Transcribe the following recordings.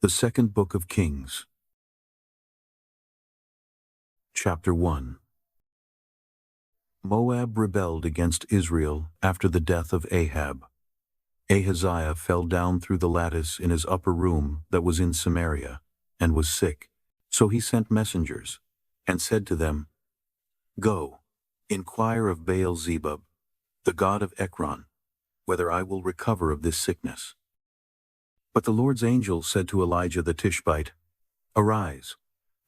The Second Book of Kings. Chapter 1. Moab rebelled against Israel after the death of Ahab. Ahaziah fell down through the lattice in his upper room that was in Samaria, and was sick. So he sent messengers, and said to them, Go, inquire of Baal-zebub, the god of Ekron, whether I will recover of this sickness. But the Lord's angel said to Elijah the Tishbite, Arise,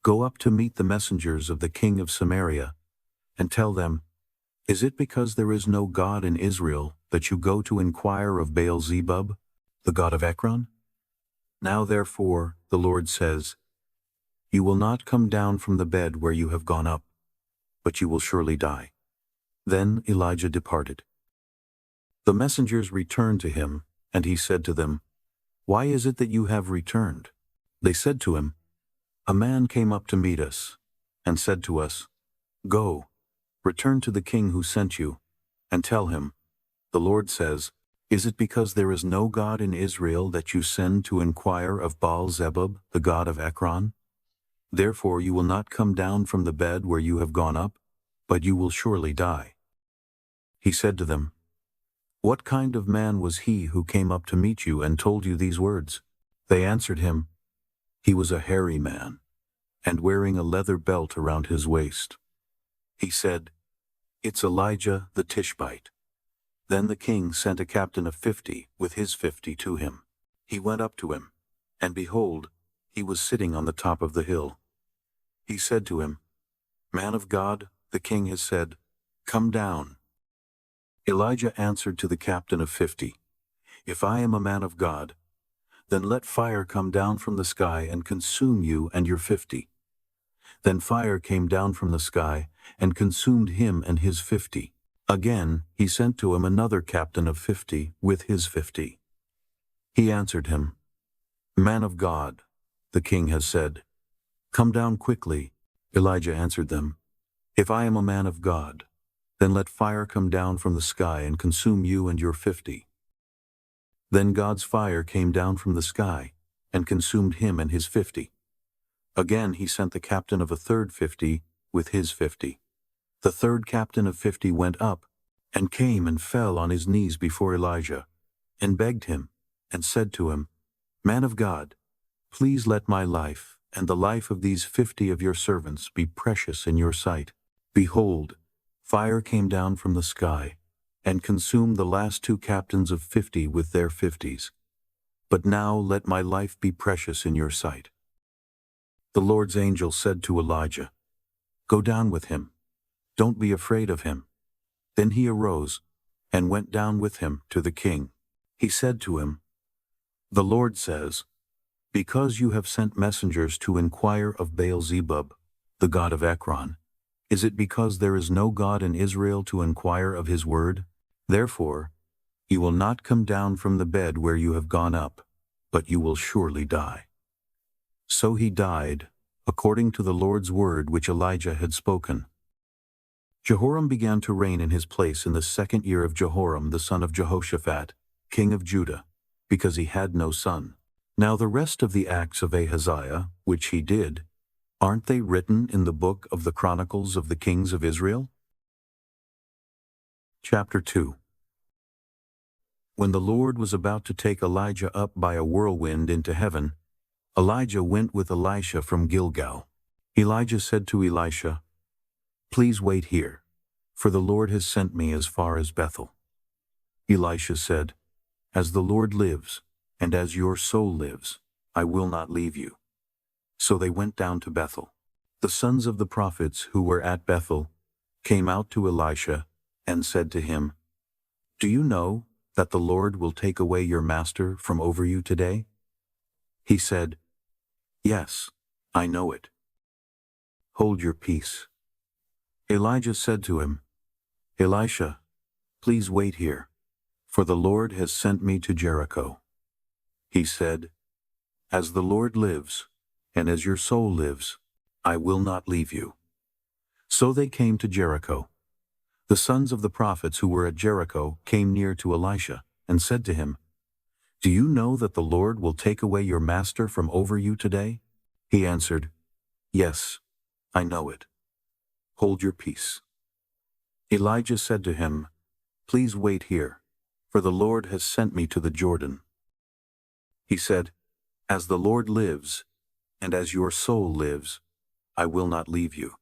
go up to meet the messengers of the king of Samaria, and tell them, Is it because there is no God in Israel that you go to inquire of Baal-zebub, the god of Ekron? Now therefore, the Lord says, You will not come down from the bed where you have gone up, but you will surely die. Then Elijah departed. The messengers returned to him, and he said to them, Why is it that you have returned? They said to him, A man came up to meet us, and said to us, Go, return to the king who sent you, and tell him, The Lord says, Is it because there is no God in Israel that you send to inquire of Baal-zebub, the god of Ekron? Therefore you will not come down from the bed where you have gone up, but you will surely die. He said to them, What kind of man was he who came up to meet you and told you these words? They answered him, He was a hairy man, and wearing a leather belt around his waist. He said, It's Elijah the Tishbite. Then the king sent a captain of 50 with his 50 to him. He went up to him, and behold, he was sitting on the top of the hill. He said to him, Man of God, the king has said, Come down. Elijah answered to the captain of 50, If I am a man of God, then let fire come down from the sky and consume you and your 50. Then fire came down from the sky and consumed him and his 50. Again he sent to him another captain of 50 with his 50. He answered him, Man of God, the king has said, Come down quickly. Elijah answered them, If I am a man of God, then let fire come down from the sky and consume you and your 50. Then God's fire came down from the sky and consumed him and his 50. Again he sent the captain of a third 50 with his 50. The third captain of 50 went up and came and fell on his knees before Elijah and begged him and said to him, Man of God, please let my life and the life of these 50 of your servants be precious in your sight. Behold, fire came down from the sky and consumed the last two captains of 50 with their 50s. But now let my life be precious in your sight. The Lord's angel said to Elijah, Go down with him. Don't be afraid of him. Then he arose and went down with him to the king. He said to him, The Lord says, Because you have sent messengers to inquire of Baal-zebub, the god of Ekron, is it because there is no God in Israel to inquire of his word? Therefore, you will not come down from the bed where you have gone up, but you will surely die. So he died, according to the Lord's word which Elijah had spoken. Jehoram began to reign in his place in the 2nd year of Jehoram the son of Jehoshaphat, king of Judah, because he had no son. Now the rest of the acts of Ahaziah, which he did, aren't they written in the book of the Chronicles of the Kings of Israel? Chapter 2. When the Lord was about to take Elijah up by a whirlwind into heaven, Elijah went with Elisha from Gilgal. Elijah said to Elisha, Please wait here, for the Lord has sent me as far as Bethel. Elisha said, As the Lord lives, and as your soul lives, I will not leave you. So they went down to Bethel. The sons of the prophets who were at Bethel came out to Elisha and said to him, Do you know that the Lord will take away your master from over you today? He said, Yes, I know it. Hold your peace. Elijah said to him, Elisha, please wait here, for the Lord has sent me to Jericho. He said, As the Lord lives, and as your soul lives, I will not leave you. So they came to Jericho. The sons of the prophets who were at Jericho came near to Elisha and said to him, "Do you know that the Lord will take away your master from over you today?" He answered, "Yes, I know it. Hold your peace." Elijah said to him, "Please wait here, for the Lord has sent me to the Jordan." He said, "As the Lord lives, and as your soul lives, I will not leave you."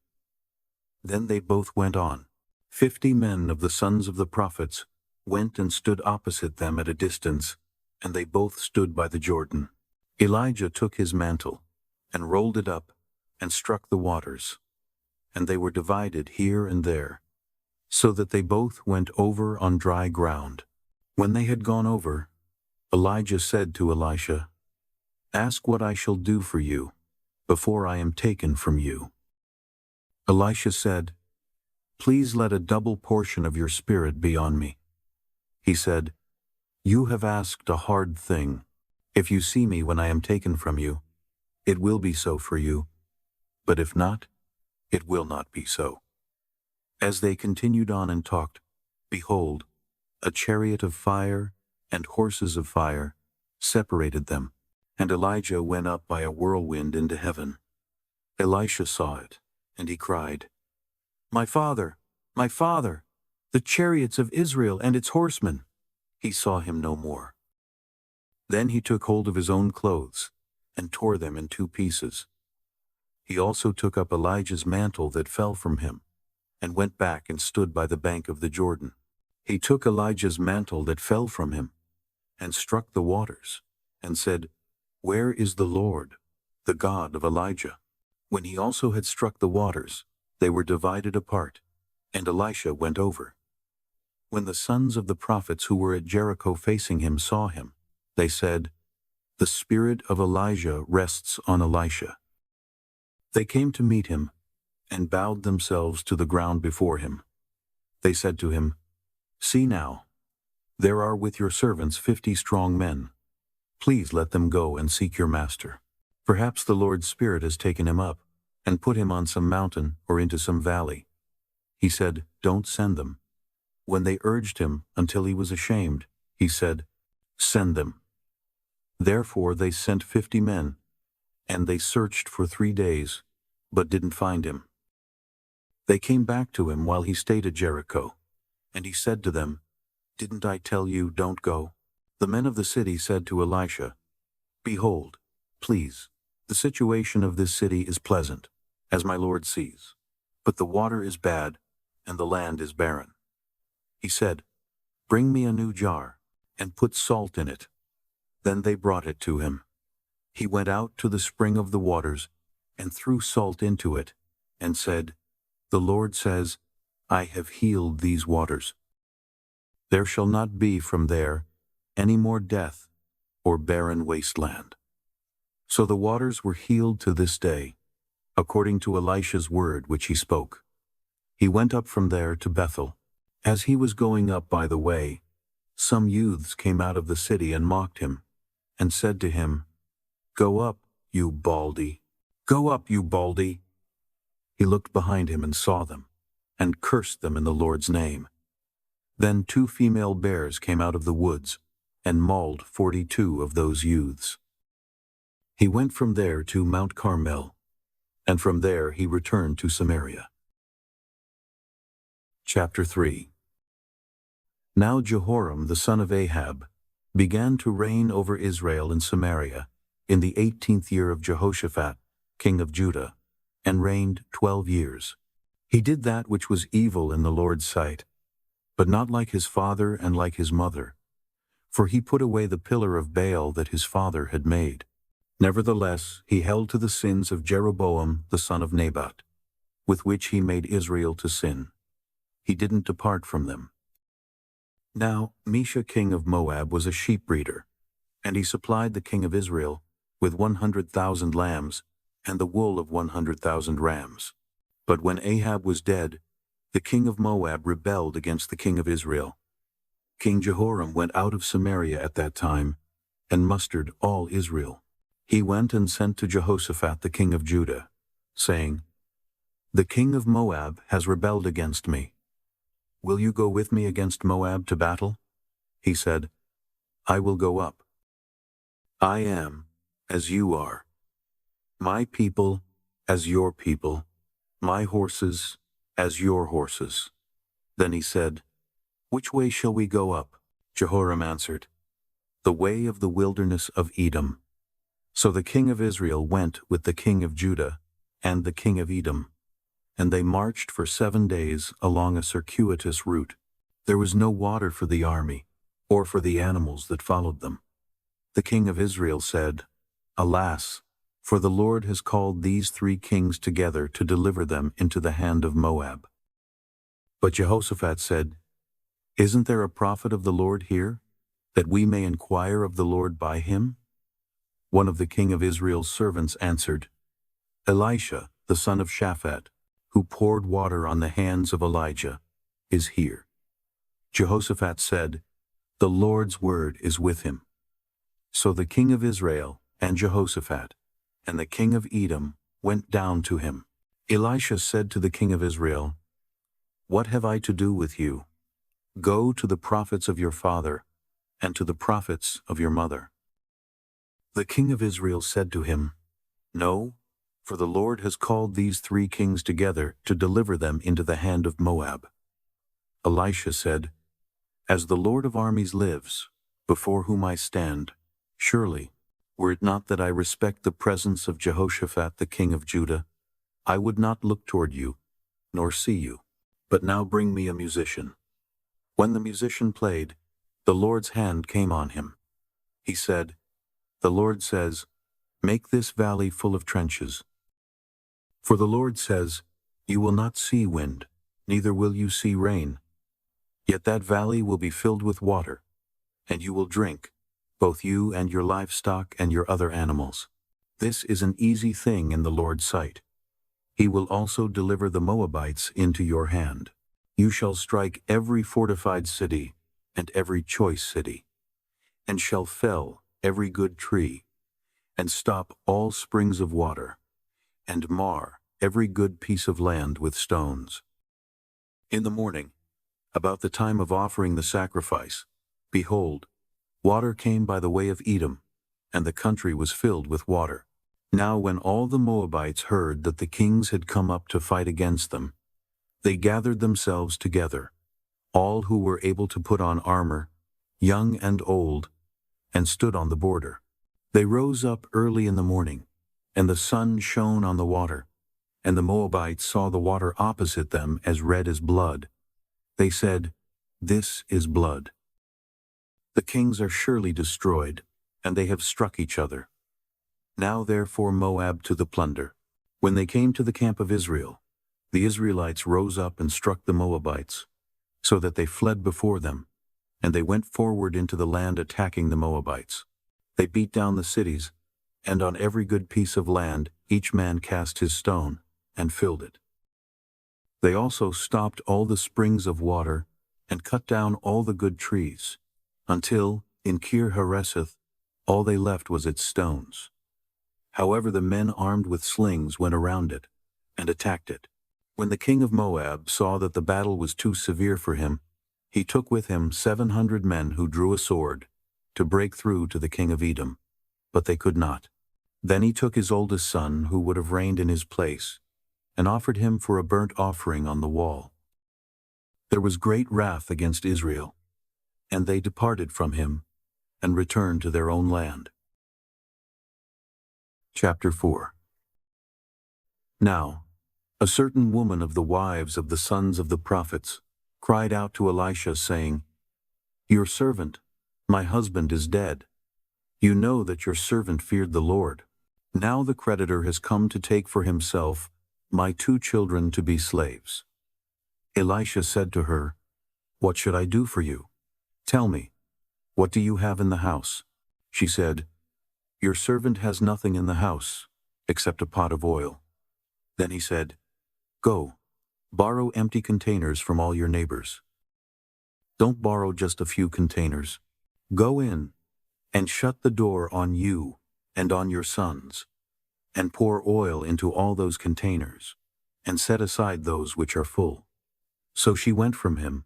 Then they both went on. 50 men of the sons of the prophets went and stood opposite them at a distance, and they both stood by the Jordan. Elijah took his mantle, and rolled it up, and struck the waters, and they were divided here and there, so that they both went over on dry ground. When they had gone over, Elijah said to Elisha, "Ask what I shall do for you, before I am taken from you." Elisha said, "Please let a double portion of your spirit be on me." He said, "You have asked a hard thing. If you see me when I am taken from you, it will be so for you, but if not, it will not be so." As they continued on and talked, behold, a chariot of fire and horses of fire separated them, and Elijah went up by a whirlwind into heaven. Elisha saw it, and he cried, my father, the chariots of Israel and its horsemen." He saw him no more. Then he took hold of his own clothes, and tore them in 2 pieces. He also took up Elijah's mantle that fell from him, and went back and stood by the bank of the Jordan. He took Elijah's mantle that fell from him, and struck the waters, and said, "Where is the Lord, the God of Elijah?" When he also had struck the waters, they were divided apart, and Elisha went over. When the sons of the prophets who were at Jericho facing him saw him, they said, "The spirit of Elijah rests on Elisha." They came to meet him, and bowed themselves to the ground before him. They said to him, "See now, there are with your servants 50 strong men. Please let them go and seek your master. Perhaps the Lord's Spirit has taken him up, and put him on some mountain or into some valley." He said, "Don't send them." When they urged him until he was ashamed, he said, "Send them." Therefore they sent 50 men, and they searched for 3 days, but didn't find him. They came back to him while he stayed at Jericho, and he said to them, "Didn't I tell you, don't go?" The men of the city said to Elisha, "Behold, please, the situation of this city is pleasant, as my Lord sees, but the water is bad, and the land is barren." He said, "Bring me a new jar, and put salt in it." Then they brought it to him. He went out to the spring of the waters, and threw salt into it, and said, "The Lord says, I have healed these waters. There shall not be from there any more death or barren wasteland." So the waters were healed to this day, according to Elisha's word which he spoke. He went up from there to Bethel. As he was going up by the way, some youths came out of the city and mocked him, and said to him, "Go up, you baldy! Go up, you baldy!" He looked behind him and saw them, and cursed them in the Lord's name. Then 2 female bears came out of the woods, and mauled 42 of those youths. He went from there to Mount Carmel, and from there he returned to Samaria. Chapter 3. Now Jehoram the son of Ahab began to reign over Israel in Samaria in the 18th year of Jehoshaphat, king of Judah, and reigned 12 years. He did that which was evil in the Lord's sight, but not like his father and like his mother, for he put away the pillar of Baal that his father had made. Nevertheless, he held to the sins of Jeroboam the son of Nebat, with which he made Israel to sin. He didn't depart from them. Now Mesha king of Moab was a sheep breeder, and he supplied the king of Israel with 100,000 lambs and the wool of 100,000 rams. But when Ahab was dead, the king of Moab rebelled against the king of Israel. King Jehoram went out of Samaria at that time, and mustered all Israel. He went and sent to Jehoshaphat the king of Judah, saying, "The king of Moab has rebelled against me. Will you go with me against Moab to battle?" He said, "I will go up." I am as you are, my people as your people, my horses as your horses. Then he said, Which way shall we go up? Jehoram answered, The way of the wilderness of Edom. So the king of Israel went with the king of Judah and the king of Edom, and they marched for 7 days along a circuitous route. There was no water for the army, or for the animals that followed them. The king of Israel said, Alas, for the Lord has called these 3 kings together to deliver them into the hand of Moab. But Jehoshaphat said, Isn't there a prophet of the Lord here, that we may inquire of the Lord by him? One of the king of Israel's servants answered, Elisha, the son of Shaphat, who poured water on the hands of Elijah, is here. Jehoshaphat said, The Lord's word is with him. So the king of Israel and Jehoshaphat and the king of Edom went down to him. Elisha said to the king of Israel, What have I to do with you? Go to the prophets of your father and to the prophets of your mother. The king of Israel said to him, No, for the Lord has called these 3 kings together to deliver them into the hand of Moab. Elisha said, As the Lord of armies lives, before whom I stand, surely, were it not that I respect the presence of Jehoshaphat the king of Judah, I would not look toward you, nor see you. But now bring me a musician. When the musician played, the Lord's hand came on him. He said, The Lord says, Make this valley full of trenches. For the Lord says, You will not see wind, neither will you see rain. Yet that valley will be filled with water, and you will drink, both you and your livestock and your other animals. This is an easy thing in the Lord's sight. He will also deliver the Moabites into your hand. You shall strike every fortified city and every choice city, and shall fell every good tree, and stop all springs of water, and mar every good piece of land with stones. In the morning, about the time of offering the sacrifice, behold, water came by the way of Edom, and the country was filled with water. Now when all the Moabites heard that the kings had come up to fight against them, they gathered themselves together, all who were able to put on armor, young and old, and stood on the border. They rose up early in the morning, and the sun shone on the water, and the Moabites saw the water opposite them as red as blood. They said, This is blood. The kings are surely destroyed, and they have struck each other. Now therefore Moab to the plunder. When they came to the camp of Israel, the Israelites rose up and struck the Moabites, so that they fled before them, and they went forward into the land attacking the Moabites. They beat down the cities, and on every good piece of land each man cast his stone, and filled it. They also stopped all the springs of water, and cut down all the good trees, until, in Kir-Hareseth, all they left was its stones. However, the men armed with slings went around it, and attacked it. When the king of Moab saw that the battle was too severe for him, he took with him 700 men who drew a sword, to break through to the king of Edom, but they could not. Then he took his oldest son, who would have reigned in his place, and offered him for a burnt offering on the wall. There was great wrath against Israel, and they departed from him, and returned to their own land. Chapter 4. Now, a certain woman of the wives of the sons of the prophets cried out to Elisha, saying, Your servant, my husband, is dead. You know that your servant feared the Lord. Now the creditor has come to take for himself my 2 children to be slaves. Elisha said to her, What should I do for you? Tell me, what do you have in the house? She said, Your servant has nothing in the house, except a pot of oil. Then he said, Go, borrow empty containers from all your neighbors. Don't borrow just a few containers. Go in, and shut the door on you and on your sons, and pour oil into all those containers, and set aside those which are full. So she went from him,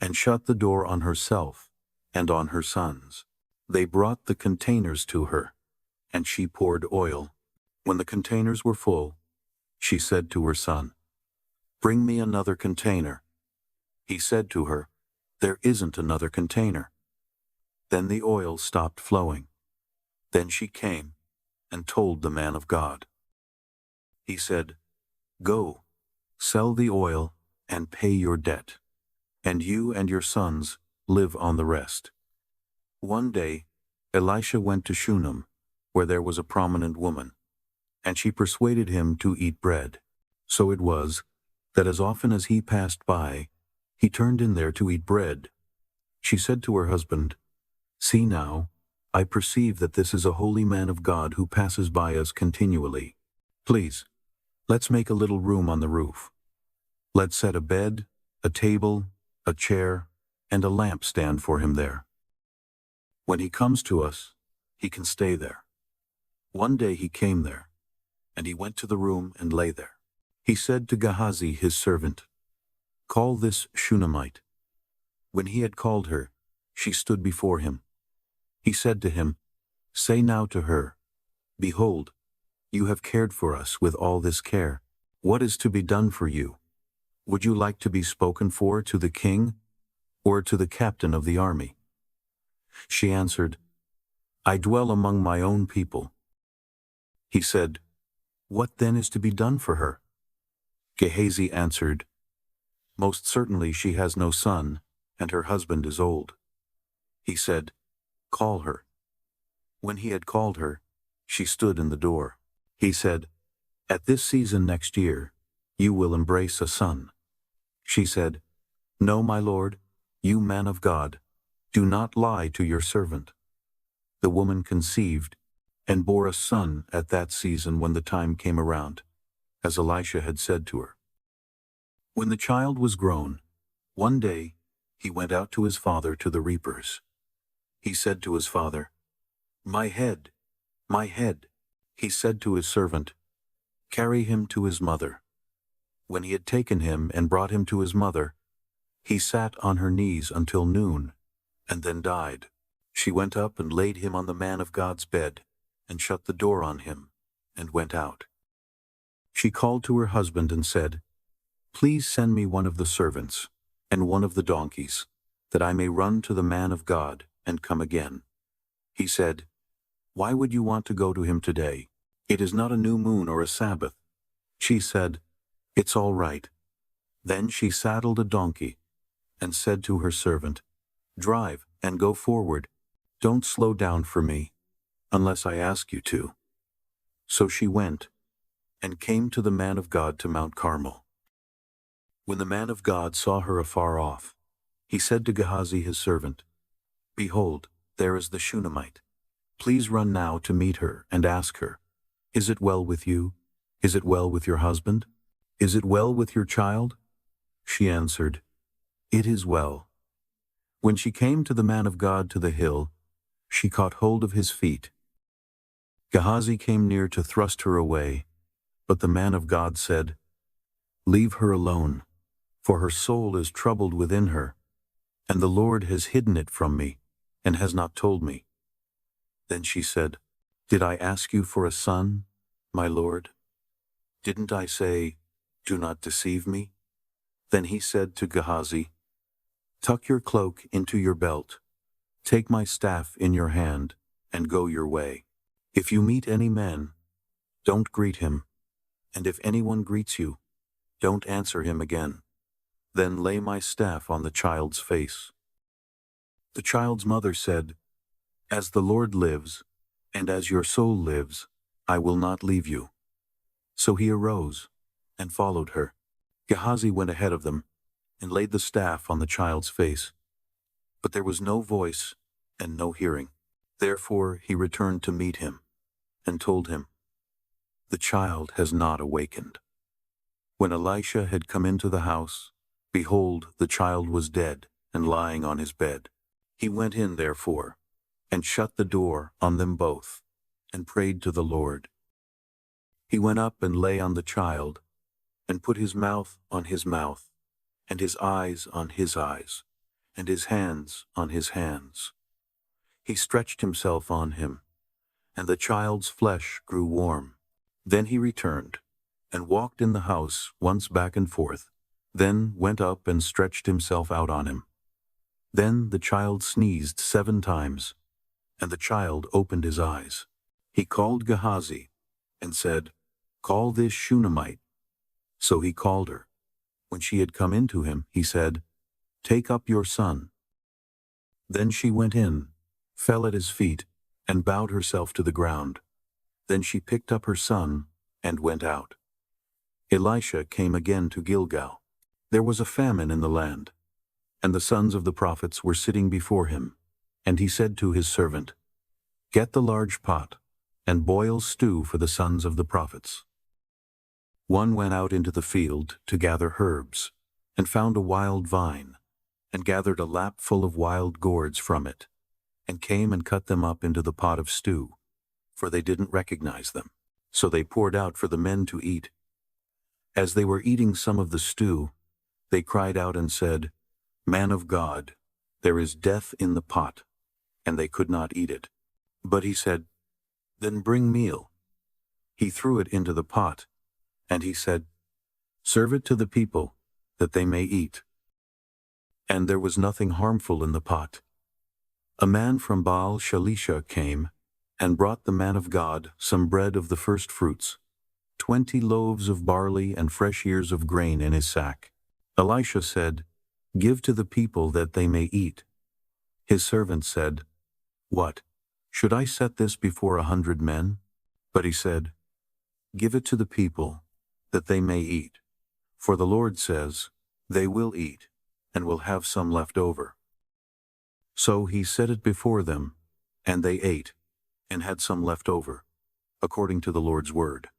and shut the door on herself and on her sons. They brought the containers to her, and she poured oil. When the containers were full, she said to her son, "Bring me another container." He said to her, "There isn't another container." Then the oil stopped flowing. Then she came and told the man of God. He said, "Go, sell the oil and pay your debt, and you and your sons live on the rest." One day, Elisha went to Shunem, where there was a prominent woman, and she persuaded him to eat bread. So it was that as often as he passed by, he turned in there to eat bread. She said to her husband, "See now, I perceive that this is a holy man of God who passes by us continually. Please, let's make a little room on the roof. Let's set a bed, a table, a chair, and a lampstand for him there. When he comes to us, he can stay there." One day he came there, and he went to the room and lay there. He said to Gehazi his servant, "Call this Shunammite." When he had called her, she stood before him. He said to him, "Say now to her, Behold, you have cared for us with all this care. What is to be done for you? Would you like to be spoken for to the king, or to the captain of the army?" She answered, "I dwell among my own people." He said, "What then is to be done for her?" Gehazi answered, "Most certainly she has no son, and her husband is old." He said, "Call her." When he had called her, she stood in the door. He said, "At this season next year, you will embrace a son." She said, "No, my lord, you man of God, do not lie to your servant." The woman conceived and bore a son at that season when the time came around, as Elisha had said to her. When the child was grown, one day he went out to his father to the reapers. He said to his father, "My head, my head." He said to his servant, "Carry him to his mother." When he had taken him and brought him to his mother, he sat on her knees until noon, and then died. She went up and laid him on the man of God's bed, and shut the door on him, and went out. She called to her husband and said, "Please send me one of the servants, and one of the donkeys, that I may run to the man of God and come again." He said, "Why would you want to go to him today? It is not a new moon or a Sabbath." She said, "It's all right." Then she saddled a donkey, and said to her servant, "Drive and go forward. Don't slow down for me, unless I ask you to." So she went, and came to the man of God to Mount Carmel. When the man of God saw her afar off, he said to Gehazi his servant, "Behold, there is the Shunammite. Please run now to meet her and ask her, 'Is it well with you? Is it well with your husband? Is it well with your child?'" She answered, "It is well." When she came to the man of God to the hill, she caught hold of his feet. Gehazi came near to thrust her away, but the man of God said, "Leave her alone, for her soul is troubled within her, and the Lord has hidden it from me, and has not told me." Then she said, "Did I ask you for a son, my lord? Didn't I say, 'Do not deceive me'?" Then he said to Gehazi, "Tuck your cloak into your belt, take my staff in your hand, and go your way. If you meet any man, don't greet him, and if anyone greets you, don't answer him again. Then lay my staff on the child's face." The child's mother said, "As the Lord lives, and as your soul lives, I will not leave you." So he arose and followed her. Gehazi went ahead of them, and laid the staff on the child's face. But there was no voice and no hearing. Therefore he returned to meet him, and told him, "The child has not awakened." When Elisha had come into the house, behold, the child was dead and lying on his bed. He went in, therefore, and shut the door on them both, and prayed to the Lord. He went up and lay on the child, and put his mouth on his mouth, and his eyes on his eyes, and his hands on his hands. He stretched himself on him, and the child's flesh grew warm. Then he returned, and walked in the house once back and forth, then went up and stretched himself out on him. Then the child sneezed 7 times, and the child opened his eyes. He called Gehazi, and said, "Call this Shunammite." So he called her. When she had come in to him, he said, "Take up your son." Then she went in, fell at his feet, and bowed herself to the ground. Then she picked up her son, and went out. Elisha came again to Gilgal. There was a famine in the land, and the sons of the prophets were sitting before him. And he said to his servant, "Get the large pot, and boil stew for the sons of the prophets." One went out into the field to gather herbs, and found a wild vine, and gathered a lap full of wild gourds from it, and came and cut them up into the pot of stew, for they didn't recognize them. So they poured out for the men to eat. As they were eating some of the stew, they cried out and said, "Man of God, there is death in the pot," and they could not eat it. But he said, "Then bring meal." He threw it into the pot, and he said, "Serve it to the people, that they may eat." And there was nothing harmful in the pot. A man from Baal Shalisha came, and brought the man of God some bread of the first fruits, 20 loaves of barley and fresh ears of grain in his sack. Elisha said, "Give to the people that they may eat." His servant said, "What? Should I set this before 100 men? But he said, "Give it to the people, that they may eat. For the Lord says, they will eat, and will have some left over." So he set it before them, and they ate, and had some left over, according to the Lord's word.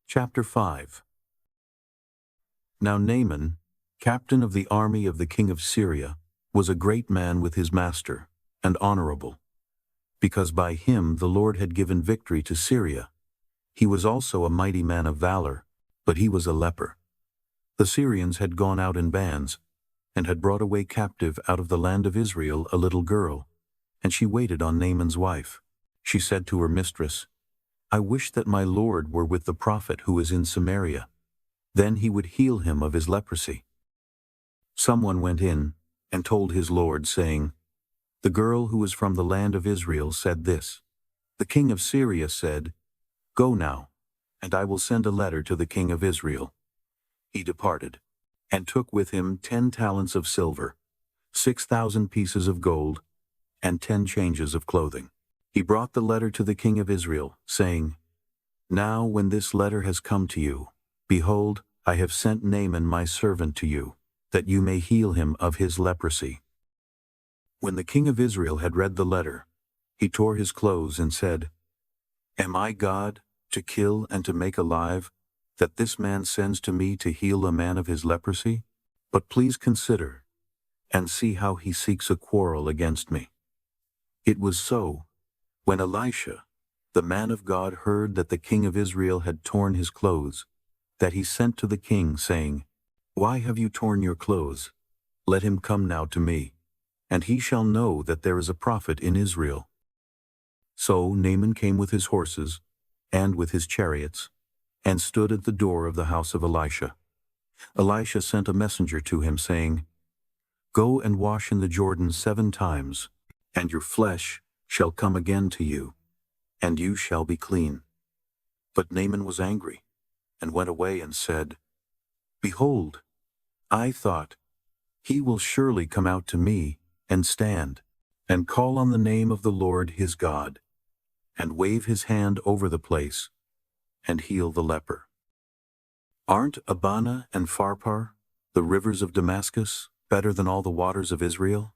Chapter 5. Now Naaman, captain of the army of the king of Syria, was a great man with his master, and honorable, because by him the Lord had given victory to Syria. He was also a mighty man of valor, but he was a leper. The Syrians had gone out in bands, and had brought away captive out of the land of Israel a little girl, and she waited on Naaman's wife. She said to her mistress, "I wish that my Lord were with the prophet who is in Samaria. Then he would heal him of his leprosy." Someone went in, and told his Lord, saying, "The girl who is from the land of Israel said this. The king of Syria said, 'Go now, and I will send a letter to the king of Israel.'" He departed, and took with him 10 talents of silver, 6,000 pieces of gold, and 10 changes of clothing. He brought the letter to the king of Israel, saying, "Now when this letter has come to you, behold, I have sent Naaman my servant to you, that you may heal him of his leprosy." When the king of Israel had read the letter, he tore his clothes and said, "Am I God, to kill and to make alive, that this man sends to me to heal a man of his leprosy? But please consider, and see how he seeks a quarrel against me." It was so, when Elisha, the man of God, heard that the king of Israel had torn his clothes, that he sent to the king, saying, "Why have you torn your clothes? Let him come now to me, and he shall know that there is a prophet in Israel." So Naaman came with his horses, and with his chariots, and stood at the door of the house of Elisha. Elisha sent a messenger to him, saying, "Go and wash in the Jordan 7 times, and your flesh shall come again to you, and you shall be clean." But Naaman was angry, and went away and said, "Behold, I thought, he will surely come out to me, and stand, and call on the name of the Lord his God, and wave his hand over the place, and heal the leper. Aren't Abana and Pharpar, the rivers of Damascus, better than all the waters of Israel?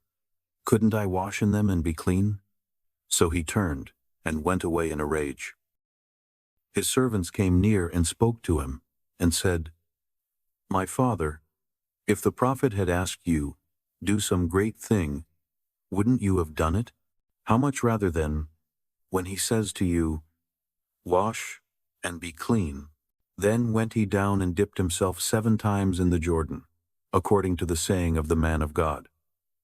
Couldn't I wash in them and be clean?" So he turned, and went away in a rage. His servants came near and spoke to him, and said, "My father, if the prophet had asked you, 'Do some great thing,' wouldn't you have done it? How much rather then, when he says to you, 'Wash and be clean'?" Then went he down and dipped himself 7 times in the Jordan, according to the saying of the man of God.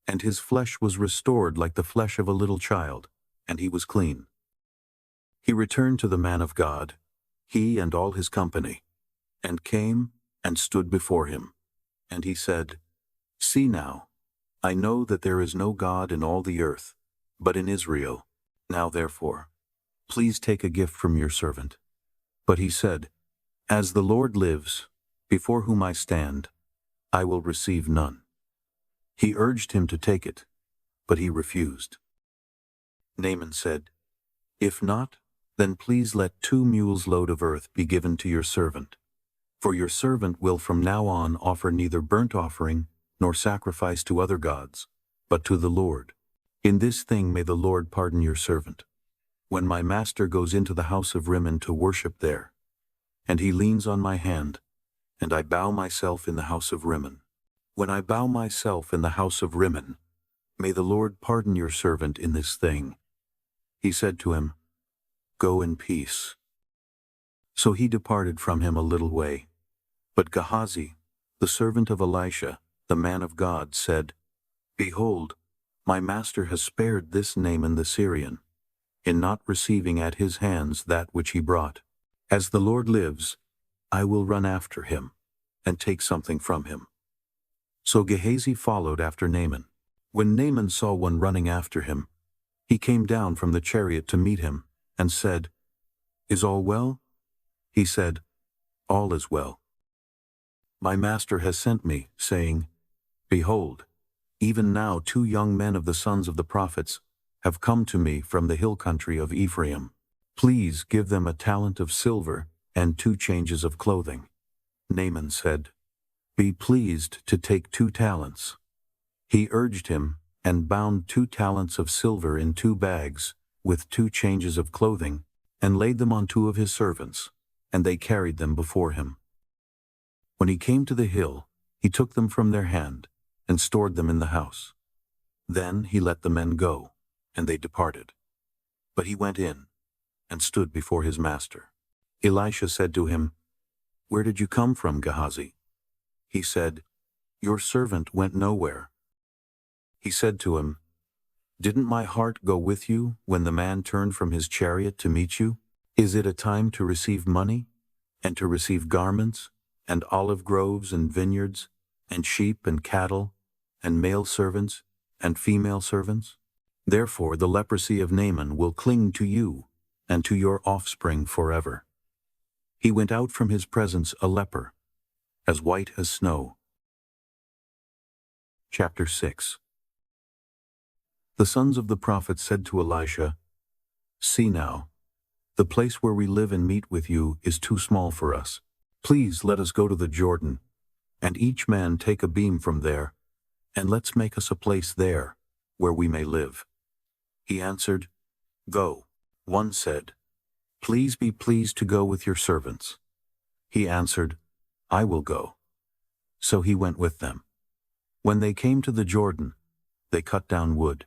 and his flesh was restored like the flesh of a little child, and he was clean. He returned to the man of God, he and all his company, and came and stood before him. And he said, See now, I know that there is no God in all the earth, but in Israel. Now therefore, please take a gift from your servant. But he said, As the Lord lives, before whom I stand, I will receive none. He urged him to take it, but he refused. Naaman said, If not, then please let 2 mules' load of earth be given to your servant. For your servant will from now on offer neither burnt offering nor sacrifice to other gods, but to the Lord. In this thing may the Lord pardon your servant. When my master goes into the house of Rimmon to worship there, and he leans on my hand, and I bow myself in the house of Rimmon. When I bow myself in the house of Rimmon, may the Lord pardon your servant in this thing. He said to him, Go in peace. So he departed from him a little way. But Gehazi, the servant of Elisha, the man of God, said, Behold, my master has spared this Naaman the Syrian, in not receiving at his hands that which he brought. As the Lord lives, I will run after him, and take something from him. So Gehazi followed after Naaman. When Naaman saw one running after him, he came down from the chariot to meet him, and said, Is all well? He said, All is well. My master has sent me, saying, Behold, even now 2 young men of the sons of the prophets have come to me from the hill country of Ephraim. Please give them a talent of silver and 2 changes of clothing. Naaman said, Be pleased to take 2 talents. He urged him, and bound 2 talents of silver in 2 bags, with 2 changes of clothing, and laid them on 2 of his servants, and they carried them before him. When he came to the hill, he took them from their hand, and stored them in the house. Then he let the men go, and they departed. But he went in, and stood before his master. Elisha said to him, Where did you come from, Gehazi? He said, Your servant went nowhere. He said to him, Didn't my heart go with you when the man turned from his chariot to meet you? Is it a time to receive money, and to receive garments, and olive groves and vineyards, and sheep and cattle, and male servants, and female servants? Therefore the leprosy of Naaman will cling to you, and to your offspring forever. He went out from his presence a leper, as white as snow. Chapter 6. The sons of the prophets said to Elisha, See now, the place where we live and meet with you is too small for us. Please let us go to the Jordan, and each man take a beam from there, and let's make us a place there, where we may live. He answered, Go. One said, Please be pleased to go with your servants. He answered, I will go. So he went with them. When they came to the Jordan, they cut down wood.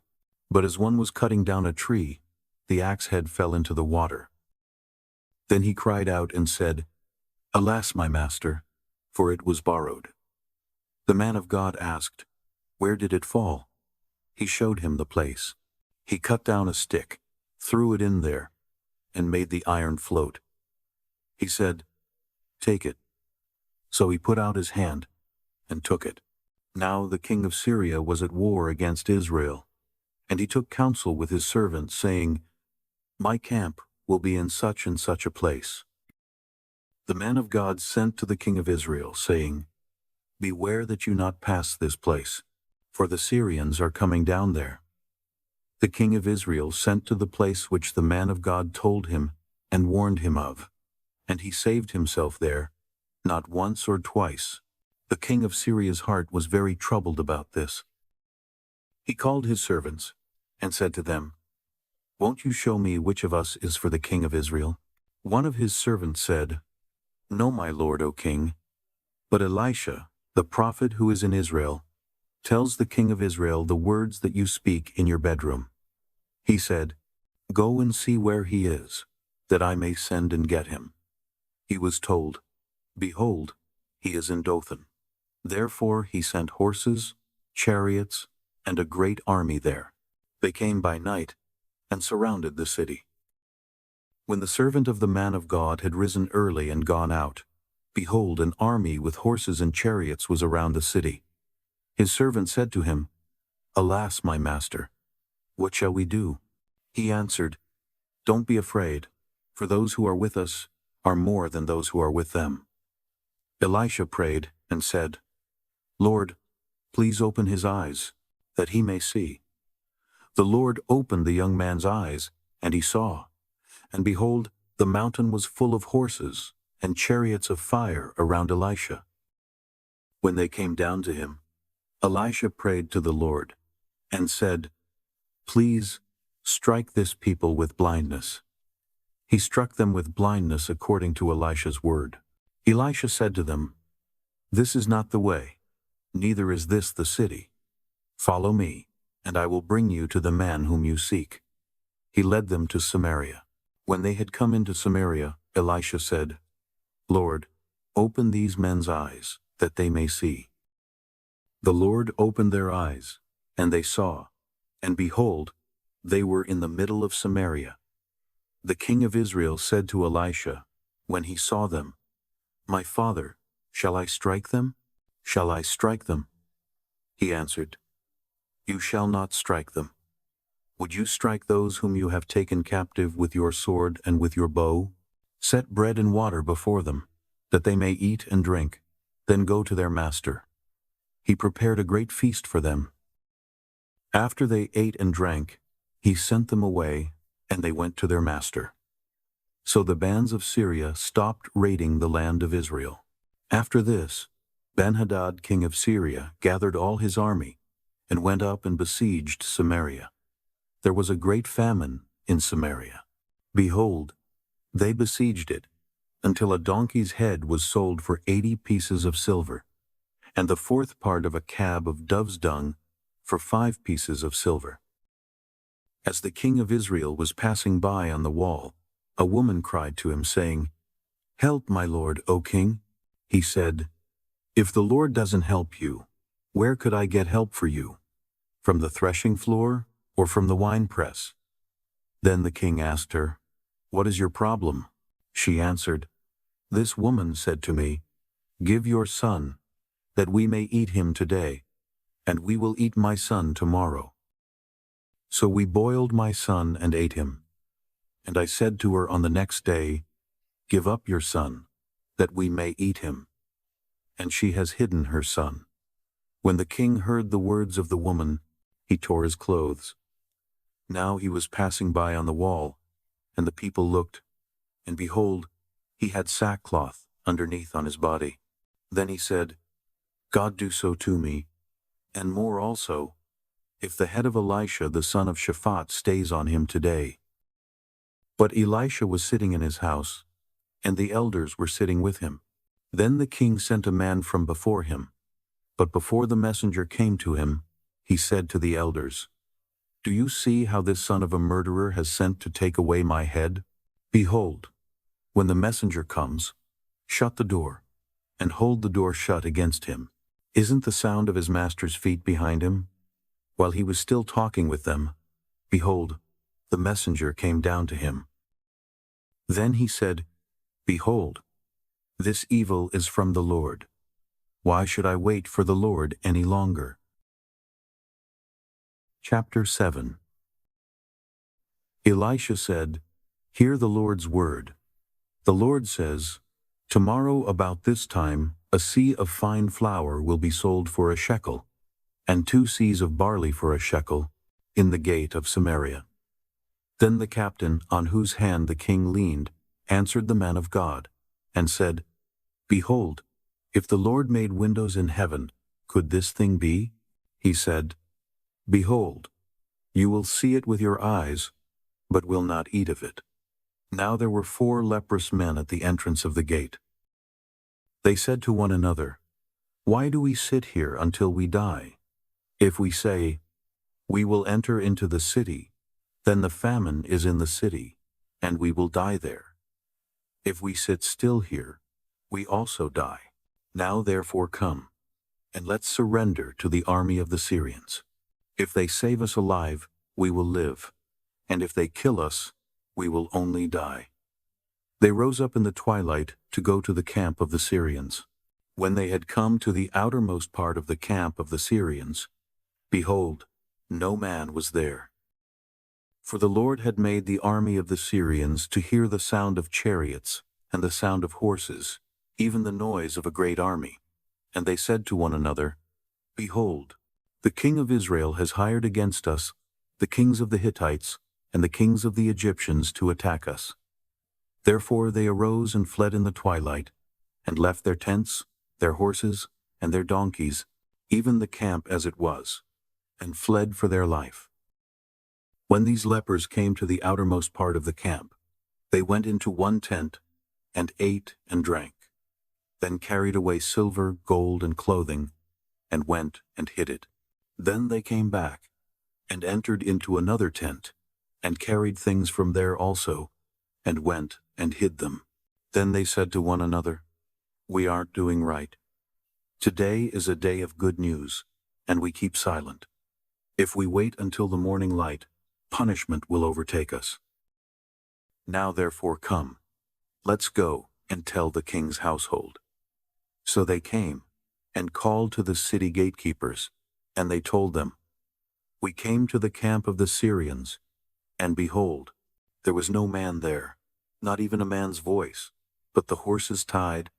But as one was cutting down a tree, the axe head fell into the water. Then he cried out and said, Alas, my master, for it was borrowed. The man of God asked, Where did it fall? He showed him the place. He cut down a stick, threw it in there, and made the iron float. He said, Take it. So he put out his hand and took it. Now the king of Syria was at war against Israel, and he took counsel with his servants, saying, My camp will be in such and such a place. The man of God sent to the king of Israel, saying, Beware that you not pass this place, for the Syrians are coming down there. The king of Israel sent to the place which the man of God told him and warned him of, and he saved himself there, not once or twice. The king of Syria's heart was very troubled about this. He called his servants and said to them, Won't you show me which of us is for the king of Israel? One of his servants said, No, my lord, O king. But Elisha, the prophet who is in Israel, tells the king of Israel the words that you speak in your bedroom. He said, Go and see where he is, that I may send and get him. He was told, Behold, he is in Dothan. Therefore he sent horses, chariots, and a great army there. They came by night and surrounded the city. When the servant of the man of God had risen early and gone out, behold, an army with horses and chariots was around the city. His servant said to him, "Alas, my master, what shall we do?" He answered, "Don't be afraid, for those who are with us are more than those who are with them." Elisha prayed and said, "Lord, please open his eyes, that he may see." The Lord opened the young man's eyes, and he saw. And behold, the mountain was full of horses and chariots of fire around Elisha. When they came down to him, Elisha prayed to the Lord and said, "Please strike this people with blindness." He struck them with blindness according to Elisha's word. Elisha said to them, "This is not the way, neither is this the city. Follow me, and I will bring you to the man whom you seek." He led them to Samaria. When they had come into Samaria, Elisha said, "Lord, open these men's eyes, that they may see." The Lord opened their eyes, and they saw, and behold, they were in the middle of Samaria. The king of Israel said to Elisha, when he saw them, "My father, shall I strike them? Shall I strike them?" He answered, "You shall not strike them. Would you strike those whom you have taken captive with your sword and with your bow? Set bread and water before them, that they may eat and drink, then go to their master." He prepared a great feast for them. After they ate and drank, he sent them away, and they went to their master. So the bands of Syria stopped raiding the land of Israel. After this, Ben-Hadad king of Syria gathered all his army, and went up and besieged Samaria. There was a great famine in Samaria. Behold, they besieged it, until a donkey's head was sold for 80 pieces of silver, and the fourth part of a cab of dove's dung for 5 pieces of silver. As the king of Israel was passing by on the wall, a woman cried to him, saying, "Help, my lord, O king." He said, "If the Lord doesn't help you, where could I get help for you? From the threshing floor or from the winepress?" Then the king asked her, "What is your problem?" She answered, "This woman said to me, 'Give your son, that we may eat him today, and we will eat my son tomorrow.' So we boiled my son and ate him. And I said to her on the next day, 'Give up your son, that we may eat him.' And she has hidden her son." When the king heard the words of the woman, he tore his clothes. Now he was passing by on the wall, and the people looked, and behold, he had sackcloth underneath on his body. Then he said, "God do so to me, and more also, if the head of Elisha the son of Shaphat stays on him today." But Elisha was sitting in his house, and the elders were sitting with him. Then the king sent a man from before him. But before the messenger came to him, he said to the elders, "Do you see how this son of a murderer has sent to take away my head? Behold, when the messenger comes, shut the door, and hold the door shut against him. Isn't the sound of his master's feet behind him?" While he was still talking with them, behold, the messenger came down to him. Then he said, "Behold, this evil is from the Lord. Why should I wait for the Lord any longer?" Chapter 7. Elisha said, "Hear the Lord's word. The Lord says, Tomorrow about this time a seah of fine flour will be sold for a shekel, and 2 seahs of barley for a shekel, in the gate of Samaria." Then the captain, on whose hand the king leaned, answered the man of God, and said, "Behold, if the Lord made windows in heaven, could this thing be?" He said, "Behold, you will see it with your eyes, but will not eat of it." Now there were 4 leprous men at the entrance of the gate. They said to one another, "Why do we sit here until we die? If we say, 'We will enter into the city,' then the famine is in the city, and we will die there. If we sit still here, we also die. Now therefore come, and let's surrender to the army of the Syrians." If they save us alive, we will live, and if they kill us, we will only die." They rose up in the twilight to go to the camp of the Syrians. When they had come to the outermost part of the camp of the Syrians, behold, no man was there. For the Lord had made the army of the Syrians to hear the sound of chariots and the sound of horses, even the noise of a great army. And they said to one another, "Behold, the king of Israel has hired against us the kings of the Hittites and the kings of the Egyptians to attack us." Therefore they arose and fled in the twilight, and left their tents, their horses, and their donkeys, even the camp as it was, and fled for their life. When these lepers came to the outermost part of the camp, they went into one tent, and ate and drank, then carried away silver, gold, and clothing, and went and hid it. Then they came back, and entered into another tent, and carried things from there also, and went and hid them. Then they said to one another, "We aren't doing right. Today is a day of good news, and we keep silent. If we wait until the morning light, punishment will overtake us. Now therefore come, let's go and tell the king's household." So they came, and called to the city gatekeepers, and they told them, "We came to the camp of the Syrians, and behold, there was no man there, not even a man's voice, but the horses tied,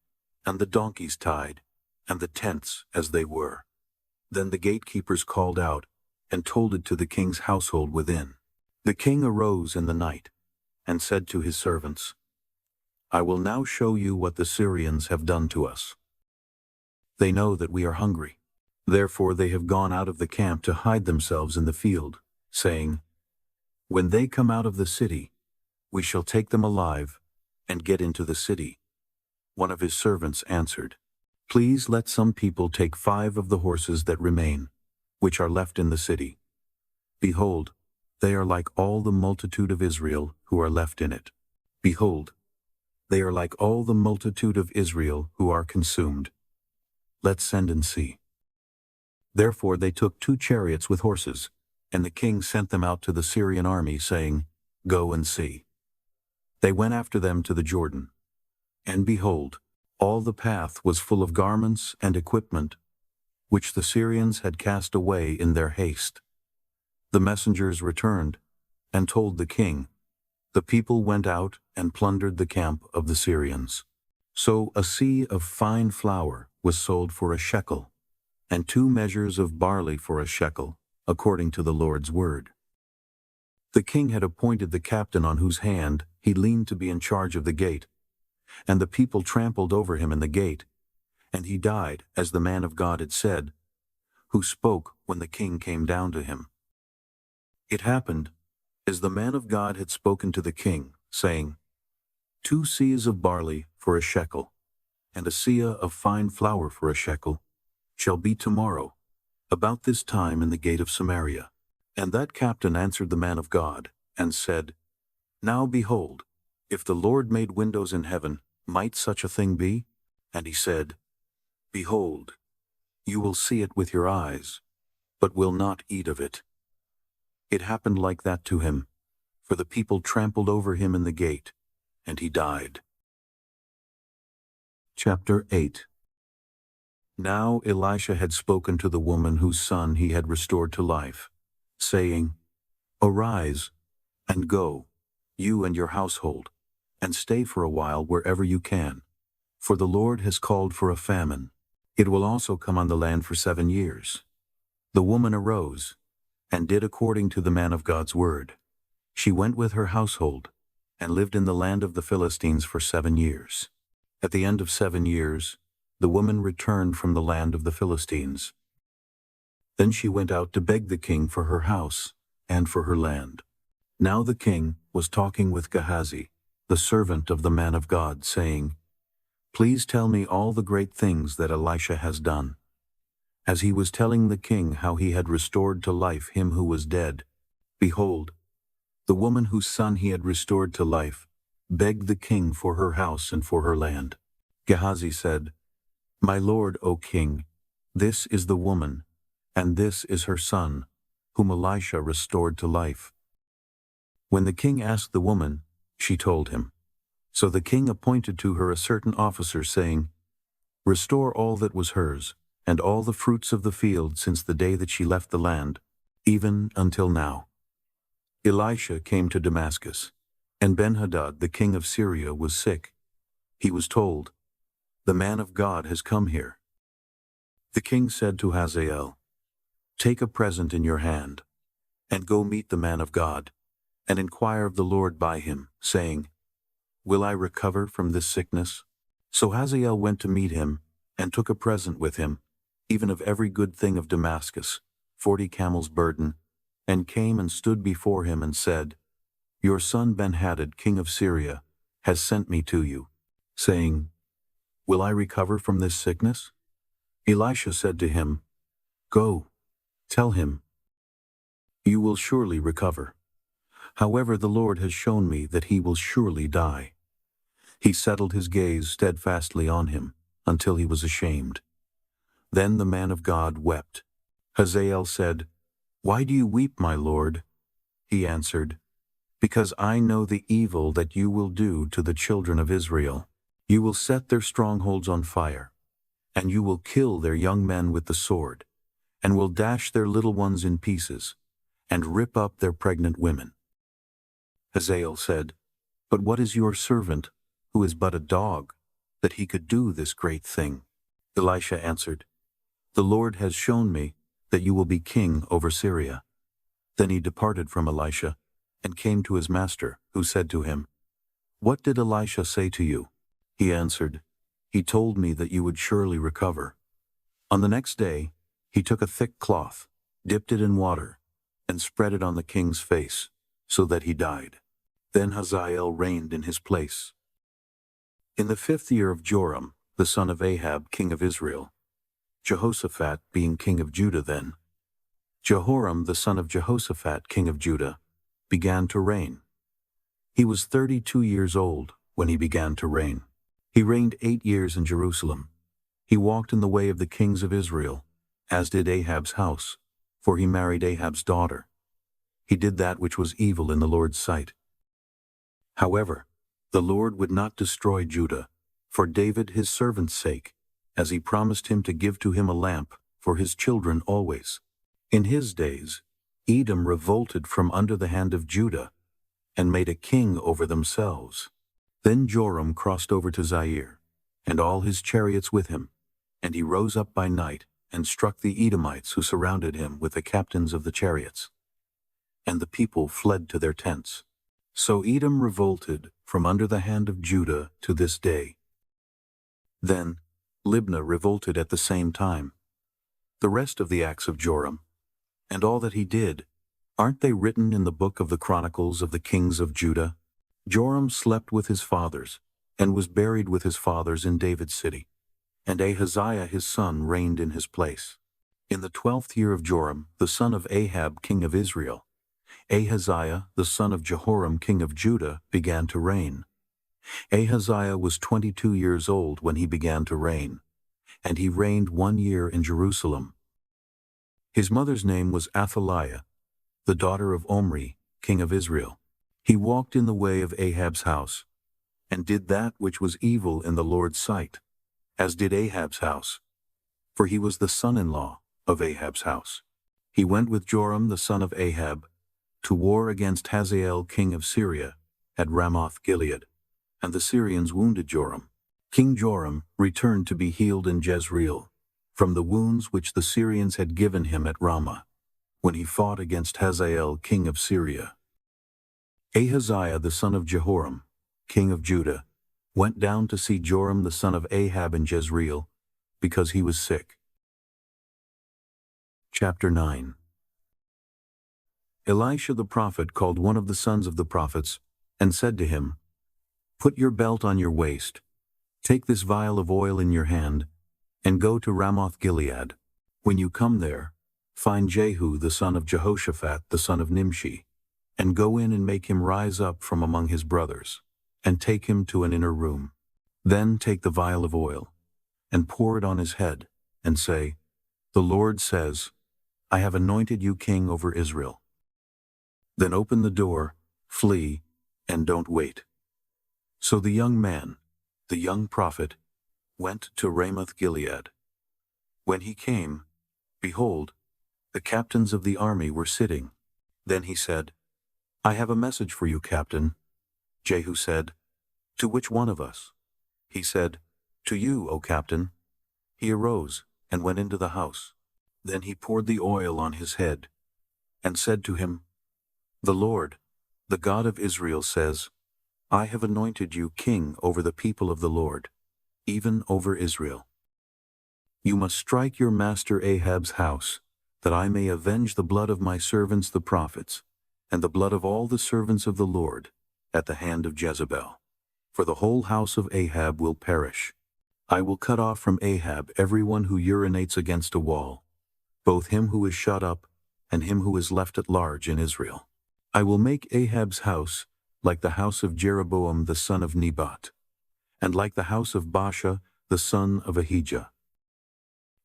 and the donkeys tied, and the tents as they were." Then the gatekeepers called out, and told it to the king's household within. The king arose in the night, and said to his servants, "I will now show you what the Syrians have done to us. They know that we are hungry. Therefore they have gone out of the camp to hide themselves in the field, saying, 'When they come out of the city, we shall take them alive, and get into the city.' One of his servants answered, 'Please let some people take 5 of the horses that remain, which are left in the city. Behold, they are like all the multitude of Israel who are left in it. Behold, they are like all the multitude of Israel who are consumed. Let's send and see.' Therefore they took 2 chariots with horses, and the king sent them out to the Syrian army, saying, 'Go and see.' They went after them to the Jordan. And behold, all the path was full of garments and equipment, which the Syrians had cast away in their haste. The messengers returned, and told the king, 'The people went out and plundered the camp of the Syrians.' So a seah of fine flour was sold for a shekel, and 2 measures of barley for a shekel, according to the Lord's word. The king had appointed the captain on whose hand he leaned to be in charge of the gate, and the people trampled over him in the gate, and he died, as the man of God had said, who spoke when the king came down to him. It happened, as the man of God had spoken to the king, saying, 2 seahs of barley for a shekel, and a seah of fine flour for a shekel, shall be tomorrow, about this time in the gate of Samaria. And that captain answered the man of God, and said, Now behold, if the Lord made windows in heaven, might such a thing be? And he said, Behold, you will see it with your eyes, but will not eat of it. It happened like that to him, for the people trampled over him in the gate, and he died. Chapter 8. Now Elisha had spoken to the woman whose son he had restored to life, saying, Arise, and go, you and your household, and stay for a while wherever you can, for the Lord has called for a famine. It will also come on the land for 7 years. The woman arose, and did according to the man of God's word. She went with her household, and lived in the land of the Philistines for 7 years. At the end of 7 years, the woman returned from the land of the Philistines. Then she went out to beg the king for her house and for her land. Now the king was talking with Gehazi, the servant of the man of God, saying, Please tell me all the great things that Elisha has done. As he was telling the king how he had restored to life him who was dead, behold, the woman whose son he had restored to life begged the king for her house and for her land. Gehazi said, My lord, O king, this is the woman, and this is her son, whom Elisha restored to life. When the king asked the woman, she told him. So the king appointed to her a certain officer, saying, "Restore all that was hers, and all the fruits of the field since the day that she left the land, even until now." Elisha came to Damascus, and Ben-Hadad the king of Syria was sick. He was told, "The man of God has come here." The king said to Hazael, "Take a present in your hand, and go meet the man of God, and inquire of the Lord by him, saying, Will I recover from this sickness?" So Hazael went to meet him, and took a present with him, even of every good thing of Damascus, 40 camels' burden, and came and stood before him and said, "Your son Ben-Hadad, king of Syria, has sent me to you, saying, Will I recover from this sickness?" Elisha said to him, "Go, tell him, you will surely recover. However, the Lord has shown me that he will surely die." He settled his gaze steadfastly on him, until he was ashamed. Then the man of God wept. Hazael said, "Why do you weep, my lord?" He answered, "Because I know the evil that you will do to the children of Israel. You will set their strongholds on fire, and you will kill their young men with the sword, and will dash their little ones in pieces, and rip up their pregnant women." Hazael said, "But what is your servant, who is but a dog, that he could do this great thing?" Elisha answered, "The Lord has shown me that you will be king over Syria." Then he departed from Elisha, and came to his master, who said to him, "What did Elisha say to you?" He answered, "He told me that you would surely recover." On the next day, he took a thick cloth, dipped it in water, and spread it on the king's face, so that he died. Then Hazael reigned in his place. In the 5th year of Joram, the son of Ahab, king of Israel, Jehoshaphat being king of Judah then, Jehoram the son of Jehoshaphat, king of Judah, began to reign. He was 32 years old when he began to reign. He reigned 8 years in Jerusalem. He walked in the way of the kings of Israel, as did Ahab's house, for he married Ahab's daughter. He did that which was evil in the Lord's sight. However, the Lord would not destroy Judah, for David his servant's sake, as he promised him to give to him a lamp for his children always. In his days, Edom revolted from under the hand of Judah, and made a king over themselves. Then Joram crossed over to Zair, and all his chariots with him, and he rose up by night, and struck the Edomites who surrounded him with the captains of the chariots. And the people fled to their tents. So Edom revolted from under the hand of Judah to this day. Then Libnah revolted at the same time. The rest of the acts of Joram, and all that he did, aren't they written in the book of the Chronicles of the kings of Judah? Joram slept with his fathers, and was buried with his fathers in David's city, and Ahaziah his son reigned in his place. In the 12th year of Joram, the son of Ahab king of Israel, Ahaziah the son of Jehoram king of Judah began to reign. Ahaziah was 22 years old when he began to reign, and he reigned 1 year in Jerusalem. His mother's name was Athaliah, the daughter of Omri, king of Israel. He walked in the way of Ahab's house, and did that which was evil in the Lord's sight, as did Ahab's house, for he was the son-in-law of Ahab's house. He went with Joram the son of Ahab to war against Hazael king of Syria at Ramoth-Gilead, and the Syrians wounded Joram. King Joram returned to be healed in Jezreel from the wounds which the Syrians had given him at Ramah, when he fought against Hazael king of Syria. Ahaziah the son of Jehoram, king of Judah, went down to see Joram the son of Ahab in Jezreel, because he was sick. Chapter 9. Elisha the prophet called one of the sons of the prophets, and said to him, "Put your belt on your waist, take this vial of oil in your hand, and go to Ramoth-Gilead. When you come there, find Jehu the son of Jehoshaphat the son of Nimshi, and go in and make him rise up from among his brothers, and take him to an inner room. Then take the vial of oil, and pour it on his head, and say, 'The Lord says, I have anointed you king over Israel. Then open the door, flee, and don't wait." So the young man, the young prophet, went to Ramoth Gilead. When he came, behold, the captains of the army were sitting. Then he said, "I have a message for you, captain." Jehu said, "To which one of us?" He said, "To you, O captain." He arose and went into the house. Then he poured the oil on his head, and said to him, "The Lord, the God of Israel says, I have anointed you king over the people of the Lord, even over Israel. You must strike your master Ahab's house, that I may avenge the blood of my servants the prophets, and the blood of all the servants of the Lord, at the hand of Jezebel. For the whole house of Ahab will perish. I will cut off from Ahab everyone who urinates against a wall, both him who is shut up and him who is left at large in Israel. I will make Ahab's house like the house of Jeroboam the son of Nebat, and like the house of Baasha the son of Ahijah.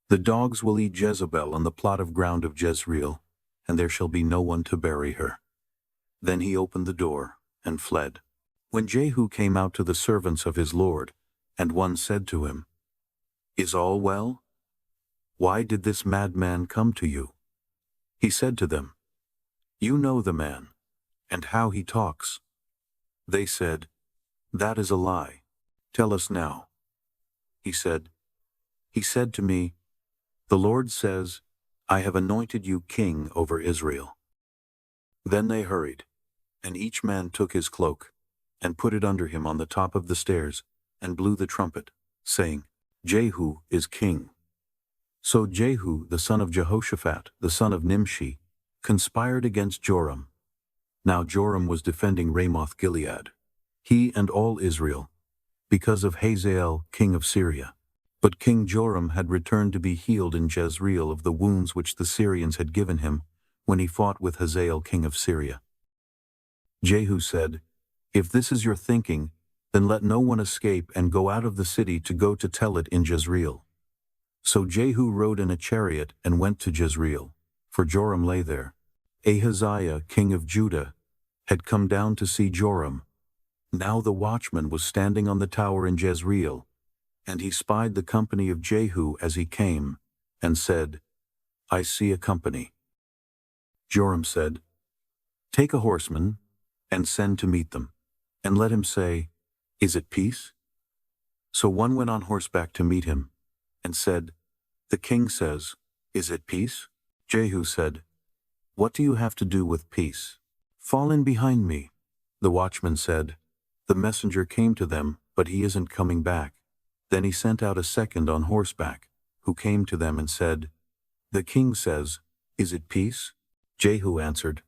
The dogs will eat Jezebel on the plot of ground of Jezreel, and there shall be no one to bury her." Then he opened the door and fled. When Jehu came out to the servants of his lord, and one said to him, "Is all well? Why did this madman come to you?" He said to them, "You know the man, and how he talks." They said, "That is a lie. Tell us now." He said to me, "The Lord says, I have anointed you king over Israel." Then they hurried, and each man took his cloak, and put it under him on the top of the stairs, and blew the trumpet, saying, "Jehu is king." So Jehu the son of Jehoshaphat, the son of Nimshi, conspired against Joram. Now Joram was defending Ramoth Gilead, he and all Israel, because of Hazael king of Syria. But King Joram had returned to be healed in Jezreel of the wounds which the Syrians had given him when he fought with Hazael king of Syria. Jehu said, "If this is your thinking, then let no one escape and go out of the city to go to tell it in Jezreel." So Jehu rode in a chariot and went to Jezreel, for Joram lay there. Ahaziah king of Judah had come down to see Joram. Now the watchman was standing on the tower in Jezreel, and he spied the company of Jehu as he came, and said, "I see a company." Joram said, "Take a horseman, and send to meet them, and let him say, 'Is it peace?'" So one went on horseback to meet him, and said, "The king says, 'Is it peace?'" Jehu said, "What do you have to do with peace? Fall in behind me." The watchman said, "The messenger came to them, but he isn't coming back." Then he sent out a second on horseback, who came to them and said, "The king says, 'Is it peace?'" Jehu answered,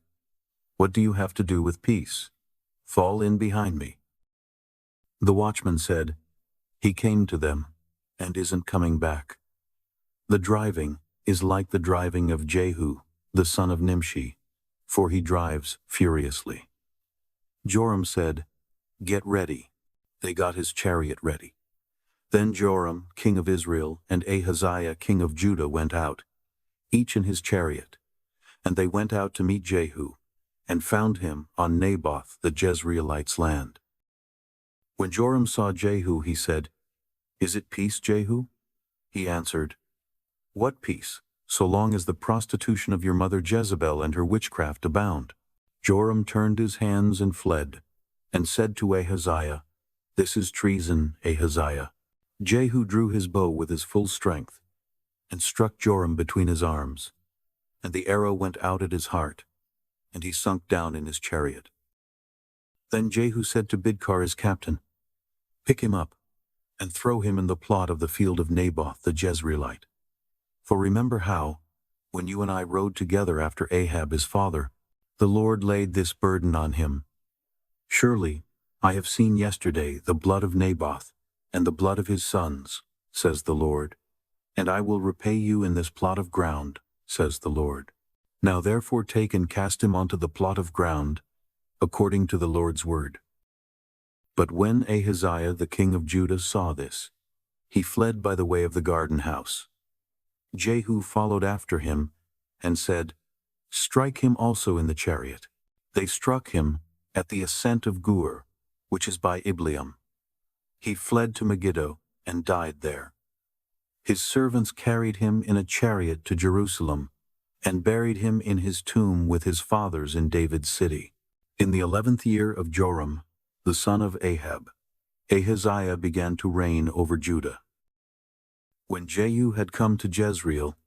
"What do you have to do with peace? Fall in behind me." The watchman said, "He came to them, and isn't coming back." The driving is like the driving of Jehu, the son of Nimshi, for he drives furiously. Joram said, "Get ready." They got his chariot ready. Then Joram, king of Israel, and Ahaziah, king of Judah, went out, each in his chariot. And they went out to meet Jehu, and found him on Naboth the Jezreelite's land. When Joram saw Jehu, he said, "Is it peace, Jehu?" He answered, "What peace, so long as the prostitution of your mother Jezebel and her witchcraft abound?" Joram turned his hands and fled, and said to Ahaziah, "This is treason, Ahaziah." Jehu drew his bow with his full strength, and struck Joram between his arms, and the arrow went out at his heart, and he sunk down in his chariot. Then Jehu said to Bidkar his captain, "Pick him up, and throw him in the plot of the field of Naboth the Jezreelite. For remember how, when you and I rode together after Ahab his father, the Lord laid this burden on him. Surely I have seen yesterday the blood of Naboth, and the blood of his sons, says the Lord, and I will repay you in this plot of ground, says the Lord. Now therefore take and cast him onto the plot of ground, according to the Lord's word." But when Ahaziah the king of Judah saw this, he fled by the way of the garden house. Jehu followed after him, and said, "Strike him also in the chariot." They struck him at the ascent of Gur, which is by Ibleam. He fled to Megiddo and died there. His servants carried him in a chariot to Jerusalem and buried him in his tomb with his fathers in David's city. In the 11th year of Joram, the son of Ahab, Ahaziah began to reign over Judah. When Jehu had come to Jezreel,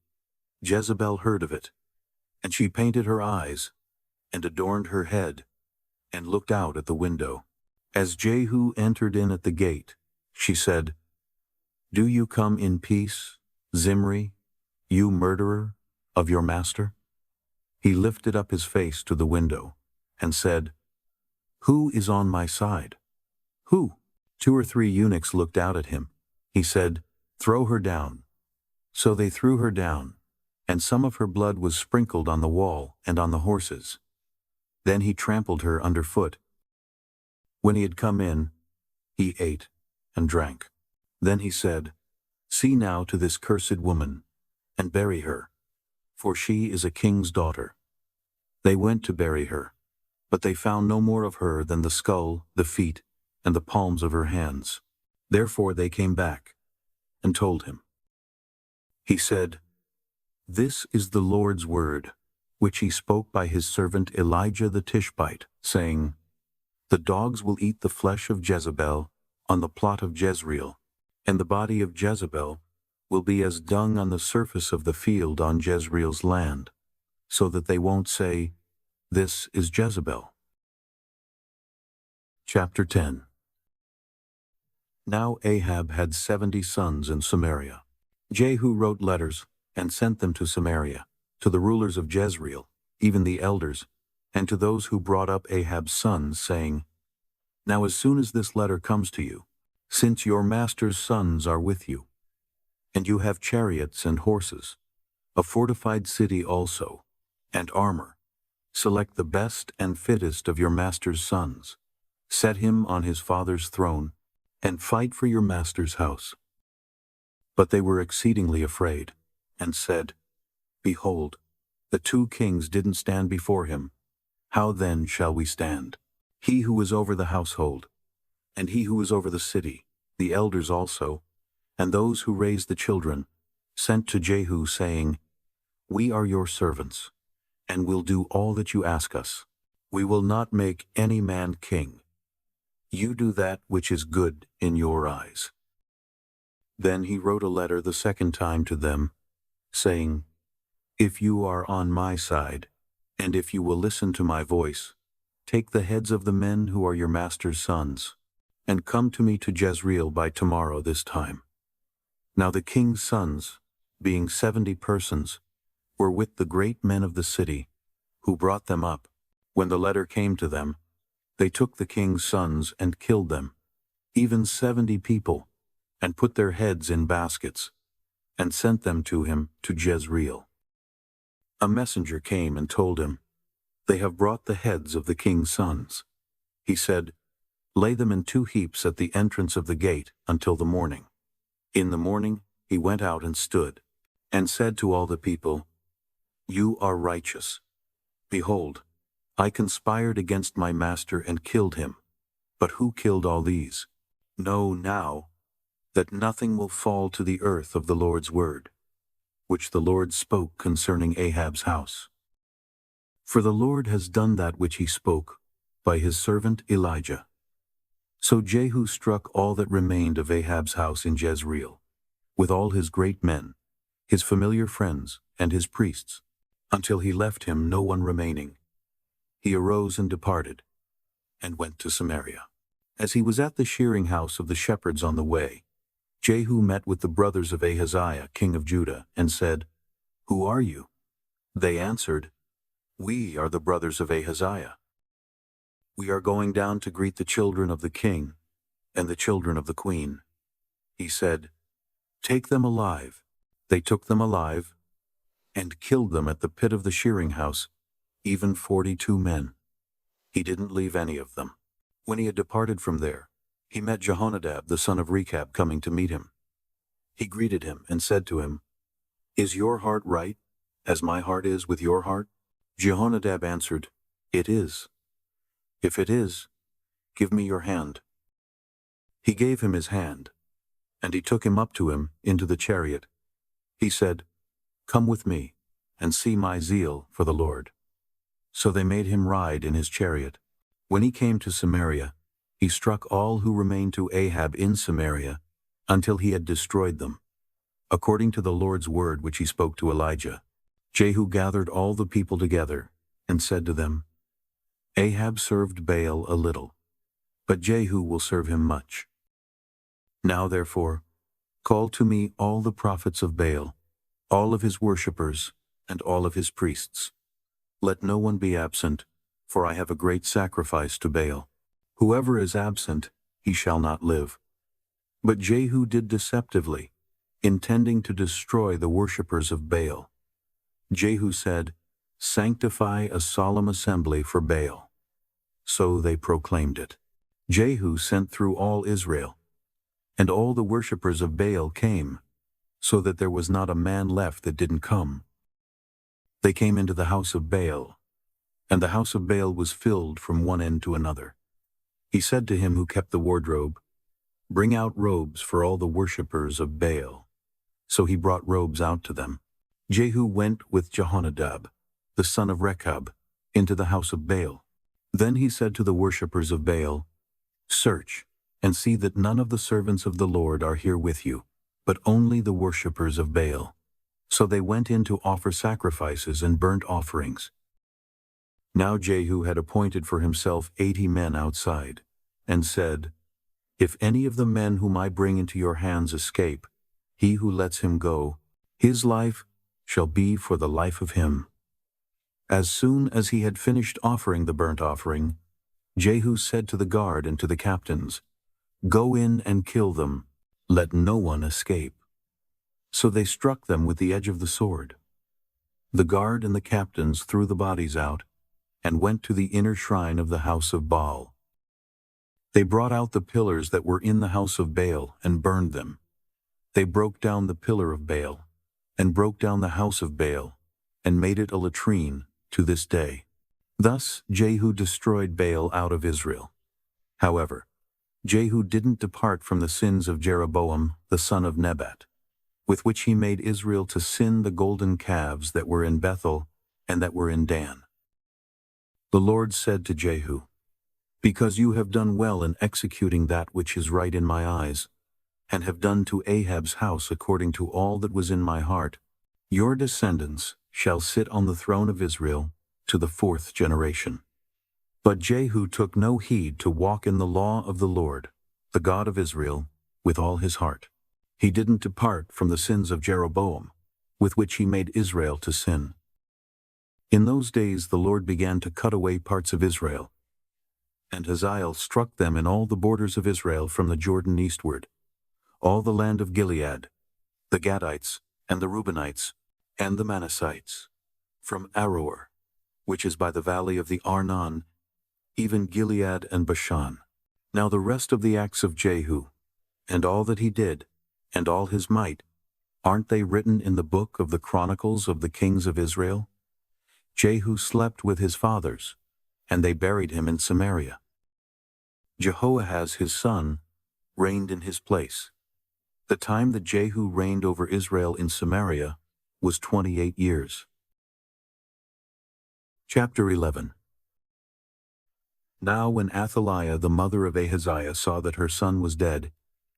Jezebel heard of it, and she painted her eyes, and adorned her head, and looked out at the window. As Jehu entered in at the gate, she said, "Do you come in peace, Zimri, you murderer of your master?" He lifted up his face to the window, and said, "Who is on my side? Who?" 2 or 3 eunuchs looked out at him. He said, "Throw her down." So they threw her down, and some of her blood was sprinkled on the wall and on the horses. Then he trampled her underfoot. When he had come in, he ate and drank. Then he said, "See now to this cursed woman, and bury her, for she is a king's daughter." They went to bury her, but they found no more of her than the skull, the feet, and the palms of her hands. Therefore they came back and told him. He said, "This is the Lord's word, which he spoke by his servant Elijah the Tishbite, saying, The dogs will eat the flesh of Jezebel on the plot of Jezreel, and the body of Jezebel will be as dung on the surface of the field on Jezreel's land, so that they won't say, 'This is Jezebel.'" Chapter 10. Now Ahab had 70 sons in Samaria. Jehu wrote letters and sent them to Samaria, to the rulers of Jezreel, even the elders, and to those who brought up Ahab's sons, saying, "Now as soon as this letter comes to you, since your master's sons are with you, and you have chariots and horses, a fortified city also, and armor, select the best and fittest of your master's sons, set him on his father's throne, and fight for your master's house." But they were exceedingly afraid, and said, "Behold, the 2 kings didn't stand before him. How then shall we stand? He who is over the household, and he who is over the city, the elders also, and those who raise the children, sent to Jehu, saying, We are your servants, and will do all that you ask us. We will not make any man king. You do that which is good in your eyes." Then he wrote a letter the second time to them, saying, "If you are on my side, and if you will listen to my voice, take the heads of the men who are your master's sons, and come to me to Jezreel by tomorrow this time." Now the king's sons, being 70 persons, were with the great men of the city, who brought them up. When the letter came to them, they took the king's sons and killed them, even 70 people, and put their heads in baskets, and sent them to him to Jezreel. A messenger came and told him, "They have brought the heads of the king's sons." He said, "Lay them in 2 heaps at the entrance of the gate until the morning." In the morning he went out and stood, and said to all the people, "You are righteous. Behold, I conspired against my master and killed him. But who killed all these? Know now that nothing will fall to the earth of the Lord's word, which the Lord spoke concerning Ahab's house. For the Lord has done that which he spoke by his servant Elijah." So Jehu struck all that remained of Ahab's house in Jezreel, with all his great men, his familiar friends, and his priests, until he left him no one remaining. He arose and departed, and went to Samaria. As he was at the shearing house of the shepherds on the way, Jehu met with the brothers of Ahaziah, king of Judah, and said, "Who are you?" They answered, "We are the brothers of Ahaziah. We are going down to greet the children of the king and the children of the queen." He said, "Take them alive." They took them alive and killed them at the pit of the shearing house, even 42 men. He didn't leave any of them. When he had departed from there, he met Jehonadab the son of Rechab coming to meet him. He greeted him and said to him, "Is your heart right, as my heart is with your heart? Jehonadab answered, It is. If it is, give me your hand. He gave him his hand, and he took him up to him into the chariot. He said, Come with me, and see my zeal for the Lord. So they made him ride in his chariot. When he came to Samaria, he struck all who remained to Ahab in Samaria, until he had destroyed them, according to the Lord's word which he spoke to Elijah. Jehu gathered all the people together, and said to them, Ahab served Baal a little, but Jehu will serve him much. Now therefore, call to me all the prophets of Baal, all of his worshippers, and all of his priests. Let no one be absent, for I have a great sacrifice to Baal. Whoever is absent, he shall not live. But Jehu did deceptively, intending to destroy the worshippers of Baal. Jehu said, Sanctify a solemn assembly for Baal. So they proclaimed it. Jehu sent through all Israel, and all the worshippers of Baal came, so that there was not a man left that didn't come. They came into the house of Baal, and the house of Baal was filled from one end to another. He said to him who kept the wardrobe, Bring out robes for all the worshippers of Baal. So he brought robes out to them. Jehu went with Jehonadab, the son of Rechab, into the house of Baal. Then he said to the worshippers of Baal, Search, and see that none of the servants of the Lord are here with you, but only the worshippers of Baal. So they went in to offer sacrifices and burnt offerings. Now Jehu had appointed for himself 80 men outside, and said, If any of the men whom I bring into your hands escape, he who lets him go, his life shall be for the life of him. As soon as he had finished offering the burnt offering, Jehu said to the guard and to the captains, Go in and kill them, let no one escape. So they struck them with the edge of the sword. The guard and the captains threw the bodies out, and went to the inner shrine of the house of Baal. They brought out the pillars that were in the house of Baal and burned them. They broke down the pillar of Baal, and broke down the house of Baal, and made it a latrine to this day. Thus Jehu destroyed Baal out of Israel. However, Jehu didn't depart from the sins of Jeroboam the son of Nebat, with which he made Israel to sin the golden calves that were in Bethel and that were in Dan. The Lord said to Jehu, Because you have done well in executing that which is right in my eyes, and have done to Ahab's house according to all that was in my heart, your descendants shall sit on the throne of Israel to the 4th generation. But Jehu took no heed to walk in the law of the Lord, the God of Israel, with all his heart. He didn't depart from the sins of Jeroboam, with which he made Israel to sin. In those days the Lord began to cut away parts of Israel, and Hazael struck them in all the borders of Israel from the Jordan eastward, all the land of Gilead, the Gadites, and the Reubenites, and the Manassites, from Aroer, which is by the valley of the Arnon, even Gilead and Bashan. Now the rest of the acts of Jehu, and all that he did, and all his might, aren't they written in the book of the Chronicles of the kings of Israel? Jehu slept with his fathers, and they buried him in Samaria. Jehoahaz his son reigned in his place. The time that Jehu reigned over Israel in Samaria was 28 years. Chapter 11. Now when Athaliah the mother of Ahaziah saw that her son was dead,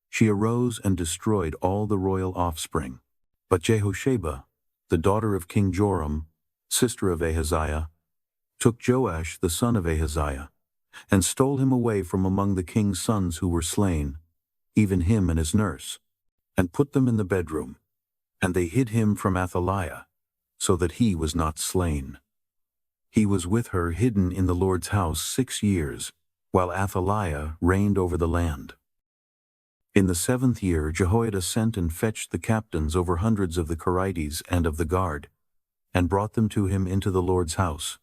she arose and destroyed all the royal offspring. But Jehosheba, the daughter of King Joram, sister of Ahaziah, took Joash the son of Ahaziah, and stole him away from among the king's sons who were slain, even him and his nurse, and put them in the bedroom, and they hid him from Athaliah, so that he was not slain. He was with her hidden in the Lord's house 6 years, while Athaliah reigned over the land. In the 7th year Jehoiada sent and fetched the captains over hundreds of the Carites and of the guard, and brought them to him into the Lord's house.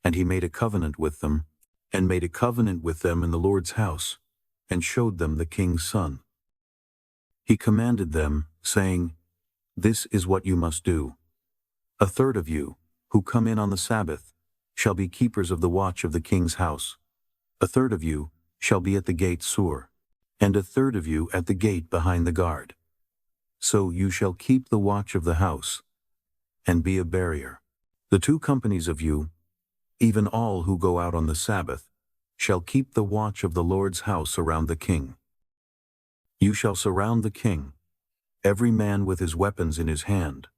And he made a covenant with them, and made a covenant with them in the Lord's house, and showed them the king's son. He commanded them, saying, This is what you must do. A third of you, who come in on the Sabbath, shall be keepers of the watch of the king's house. A third of you shall be at the gate Sur, and a third of you at the gate behind the guard. So you shall keep the watch of the house, and be a barrier. The 2 companies of you, even all who go out on the Sabbath, shall keep the watch of the Lord's house around the king. You shall surround the king, every man with his weapons in his hand,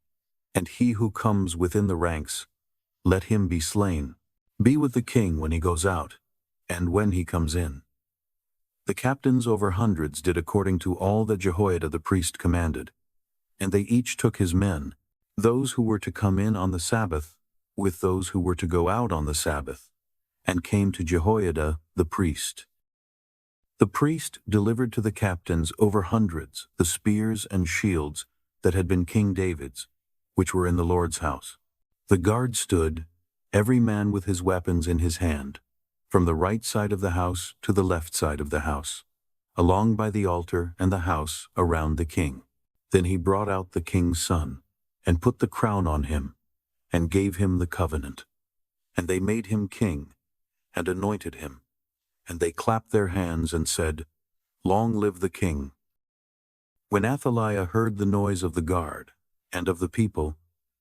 and he who comes within the ranks, let him be slain. Be with the king when he goes out, and when he comes in. The captains over hundreds did according to all that Jehoiada the priest commanded, and they each took his men, those who were to come in on the Sabbath, with those who were to go out on the Sabbath, and came to Jehoiada the priest. The priest delivered to the captains over hundreds the spears and shields that had been King David's, which were in the Lord's house. The guard stood, every man with his weapons in his hand, from the right side of the house to the left side of the house, along by the altar and the house around the king. Then he brought out the king's son, and put the crown on him, and gave him the covenant. And they made him king, and anointed him. And they clapped their hands and said, Long live the king. When Athaliah heard the noise of the guard, and of the people,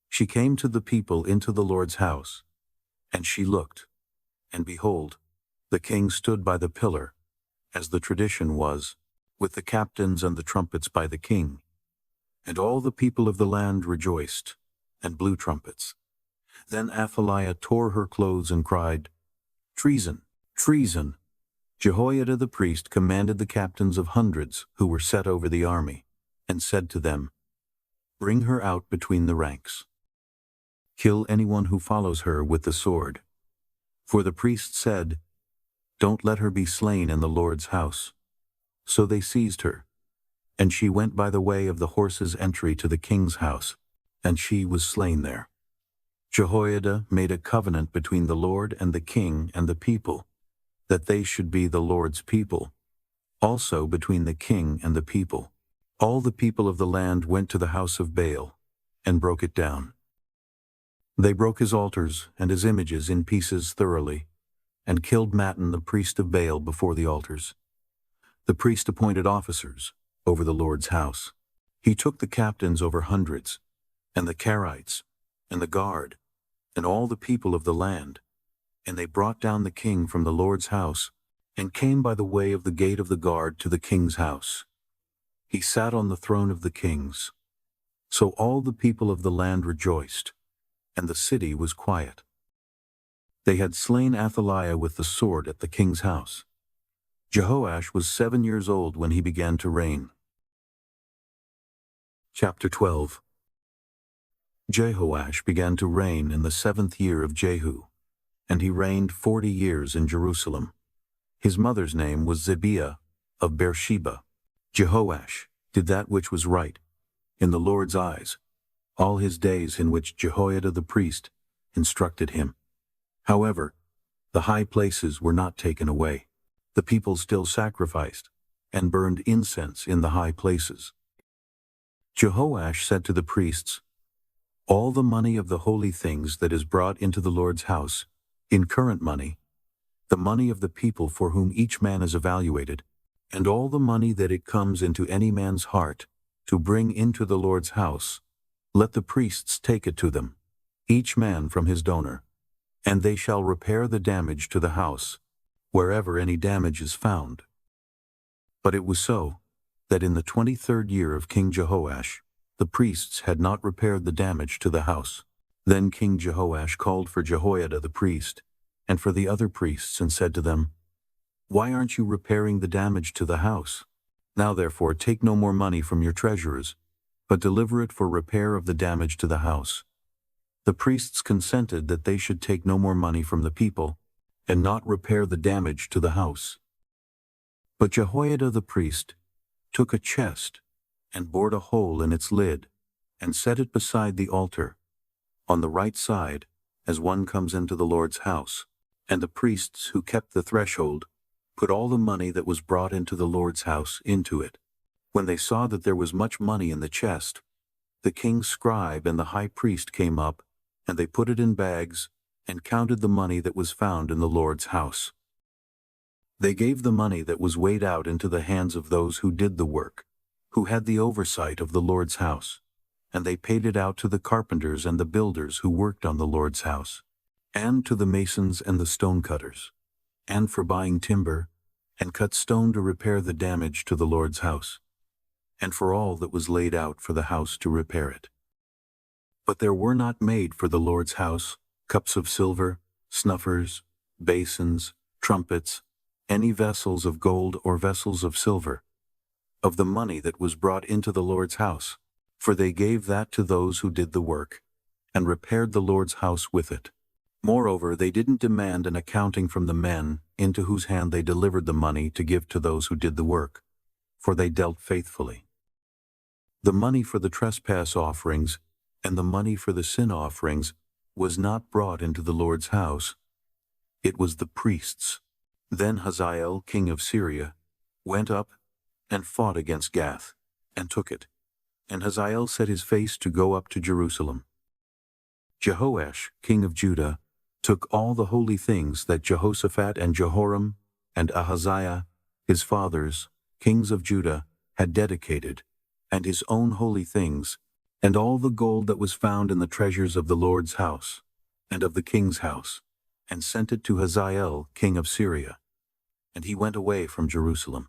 she came to the people into the Lord's house. And she looked, and behold, the king stood by the pillar, as the tradition was, with the captains and the trumpets by the king. And all the people of the land rejoiced, and blew trumpets. Then Athaliah tore her clothes and cried, Treason! Treason! Jehoiada the priest commanded the captains of hundreds who were set over the army, and said to them, Bring her out between the ranks. Kill anyone who follows her with the sword. For the priest said, Don't let her be slain in the Lord's house. So they seized her, and she went by the way of the horses' entry to the king's house, and she was slain there. Jehoiada made a covenant between the Lord and the king and the people, that they should be the Lord's people, also between the king and the people. All the people of the land went to the house of Baal, and broke it down. They broke his altars and his images in pieces thoroughly, and killed Mattan the priest of Baal before the altars. The priest appointed officers over the Lord's house. He took the captains over hundreds, and the Carites, and the guard, and all the people of the land, and they brought down the king from the Lord's house, and came by the way of the gate of the guard to the king's house. He sat on the throne of the kings. So all the people of the land rejoiced, and the city was quiet. They had slain Athaliah with the sword at the king's house. Jehoash was 7 years old when he began to reign. Chapter 12. Jehoash began to reign in the 7th year of Jehu, and he reigned 40 years in Jerusalem. His mother's name was Zibiah of Beersheba. Jehoash did that which was right in the Lord's eyes, all his days in which Jehoiada the priest instructed him. However, the high places were not taken away. The people still sacrificed and burned incense in the high places. Jehoash said to the priests, All the money of the holy things that is brought into the Lord's house, in current money, the money of the people for whom each man is evaluated, and all the money that it comes into any man's heart to bring into the Lord's house, let the priests take it to them, each man from his donor, and they shall repair the damage to the house, wherever any damage is found. But it was so, that in the 23rd year of King Jehoash, the priests had not repaired the damage to the house. Then King Jehoash called for Jehoiada the priest, and for the other priests, and said to them, Why aren't you repairing the damage to the house? Now therefore take no more money from your treasurers, but deliver it for repair of the damage to the house. The priests consented that they should take no more money from the people, and not repair the damage to the house. But Jehoiada the priest took a chest, and bored a hole in its lid, and set it beside the altar, on the right side, as one comes into the Lord's house. And the priests who kept the threshold put all the money that was brought into the Lord's house into it. When they saw that there was much money in the chest, the king's scribe and the high priest came up, and they put it in bags, and counted the money that was found in the Lord's house. They gave the money that was weighed out into the hands of those who did the work, who had the oversight of the Lord's house, and they paid it out to the carpenters and the builders who worked on the Lord's house, and to the masons and the stonecutters, and for buying timber, and cut stone to repair the damage to the Lord's house, and for all that was laid out for the house to repair it. But there were not made for the Lord's house cups of silver, snuffers, basins, trumpets, any vessels of gold or vessels of silver, of the money that was brought into the Lord's house, for they gave that to those who did the work, and repaired the Lord's house with it. Moreover, they didn't demand an accounting from the men into whose hand they delivered the money to give to those who did the work, for they dealt faithfully. The money for the trespass offerings and the money for the sin offerings was not brought into the Lord's house. It was the priests. Then Hazael, king of Syria, went up and fought against Gath, and took it. And Hazael set his face to go up to Jerusalem. Jehoash, king of Judah, took all the holy things that Jehoshaphat and Jehoram and Ahaziah, his fathers, kings of Judah, had dedicated, and his own holy things, and all the gold that was found in the treasures of the Lord's house, and of the king's house, and sent it to Hazael, king of Syria. And he went away from Jerusalem.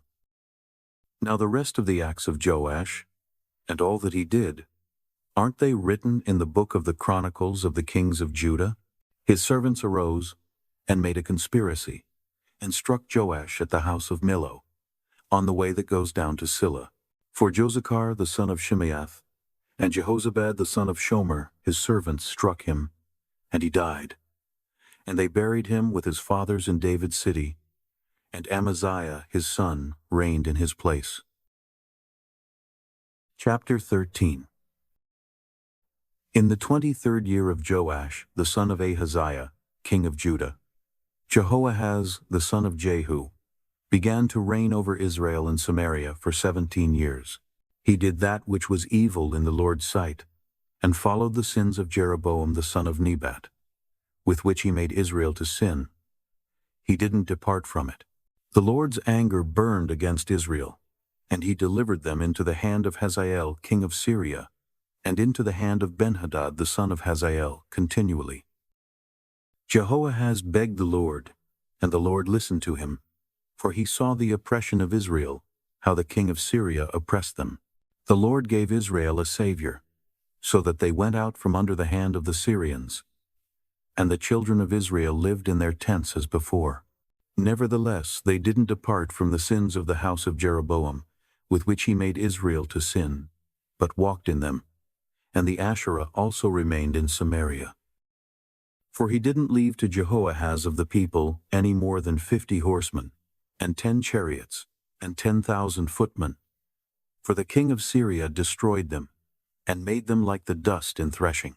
Now the rest of the acts of Joash, and all that he did, aren't they written in the book of the Chronicles of the kings of Judah? His servants arose, and made a conspiracy, and struck Joash at the house of Millo, on the way that goes down to Silla. For Josiah the son of Shimeath, and Jehozabad the son of Shomer, his servants, struck him, and he died. And they buried him with his fathers in David's city, and Amaziah his son reigned in his place. Chapter 13. In the 23rd year of Joash, the son of Ahaziah, king of Judah, Jehoahaz the son of Jehu began to reign over Israel and Samaria for 17 years. He did that which was evil in the Lord's sight, and followed the sins of Jeroboam the son of Nebat, with which he made Israel to sin. He didn't depart from it. The Lord's anger burned against Israel, and he delivered them into the hand of Hazael king of Syria, and into the hand of Benhadad the son of Hazael continually. Jehoahaz begged the Lord, and the Lord listened to him, for he saw the oppression of Israel, how the king of Syria oppressed them. The Lord gave Israel a Savior, so that they went out from under the hand of the Syrians, and the children of Israel lived in their tents as before. Nevertheless, they didn't depart from the sins of the house of Jeroboam, with which he made Israel to sin, but walked in them, and the Asherah also remained in Samaria. For he didn't leave to Jehoahaz of the people any more than 50 horsemen, and 10 chariots, and 10,000 footmen. For the king of Syria destroyed them, and made them like the dust in threshing.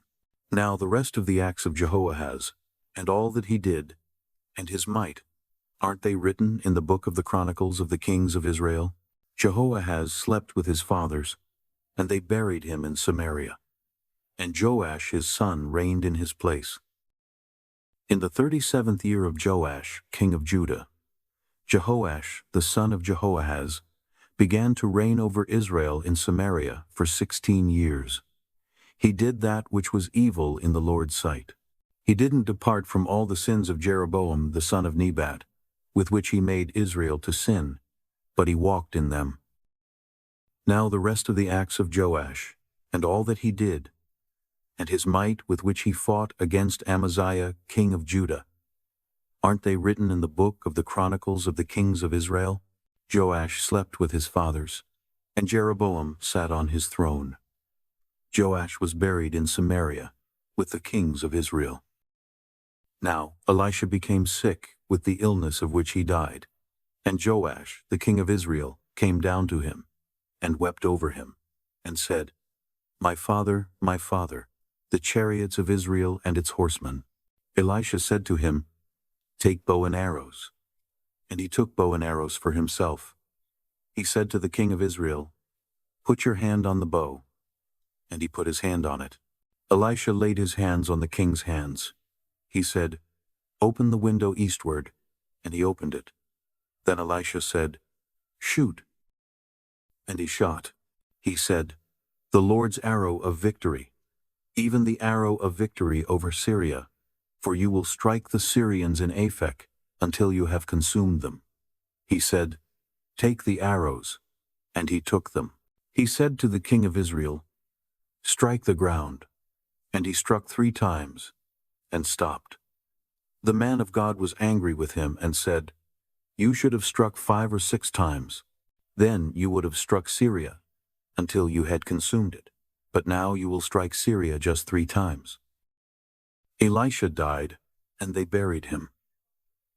Now the rest of the acts of Jehoahaz, and all that he did, and his might, aren't they written in the book of the Chronicles of the kings of Israel? Jehoahaz slept with his fathers, and they buried him in Samaria. And Joash his son reigned in his place. In the 37th year of Joash, king of Judah, Jehoash, the son of Jehoahaz, began to reign over Israel in Samaria for 16 years. He did that which was evil in the Lord's sight. He didn't depart from all the sins of Jeroboam the son of Nebat, with which he made Israel to sin, but he walked in them. Now the rest of the acts of Joash, and all that he did, and his might with which he fought against Amaziah king of Judah, aren't they written in the book of the Chronicles of the kings of Israel? Joash slept with his fathers, and Jeroboam sat on his throne. Joash was buried in Samaria with the kings of Israel. Now Elisha became sick with the illness of which he died, and Joash, the king of Israel, came down to him, and wept over him, and said, my father, the chariots of Israel and its horsemen. Elisha said to him, take bow and arrows. And he took bow and arrows for himself. He said to the king of Israel, put your hand on the bow. and he put his hand on it. Elisha laid his hands on the king's hands. He said, "Open the window eastward," and he opened it. Then Elisha said, "Shoot." And he shot. He said, "The Lord's arrow of victory, even the arrow of victory over Syria, for you will strike the Syrians in Aphek until you have consumed them." He said, "Take the arrows," and he took them. He said to the king of Israel, "Strike the ground," and he struck 3 times, and stopped. The man of God was angry with him and said, "You should have struck 5 or 6 times. Then you would have struck Syria until you had consumed it. But now you will strike Syria just 3 times." Elisha died, and they buried him.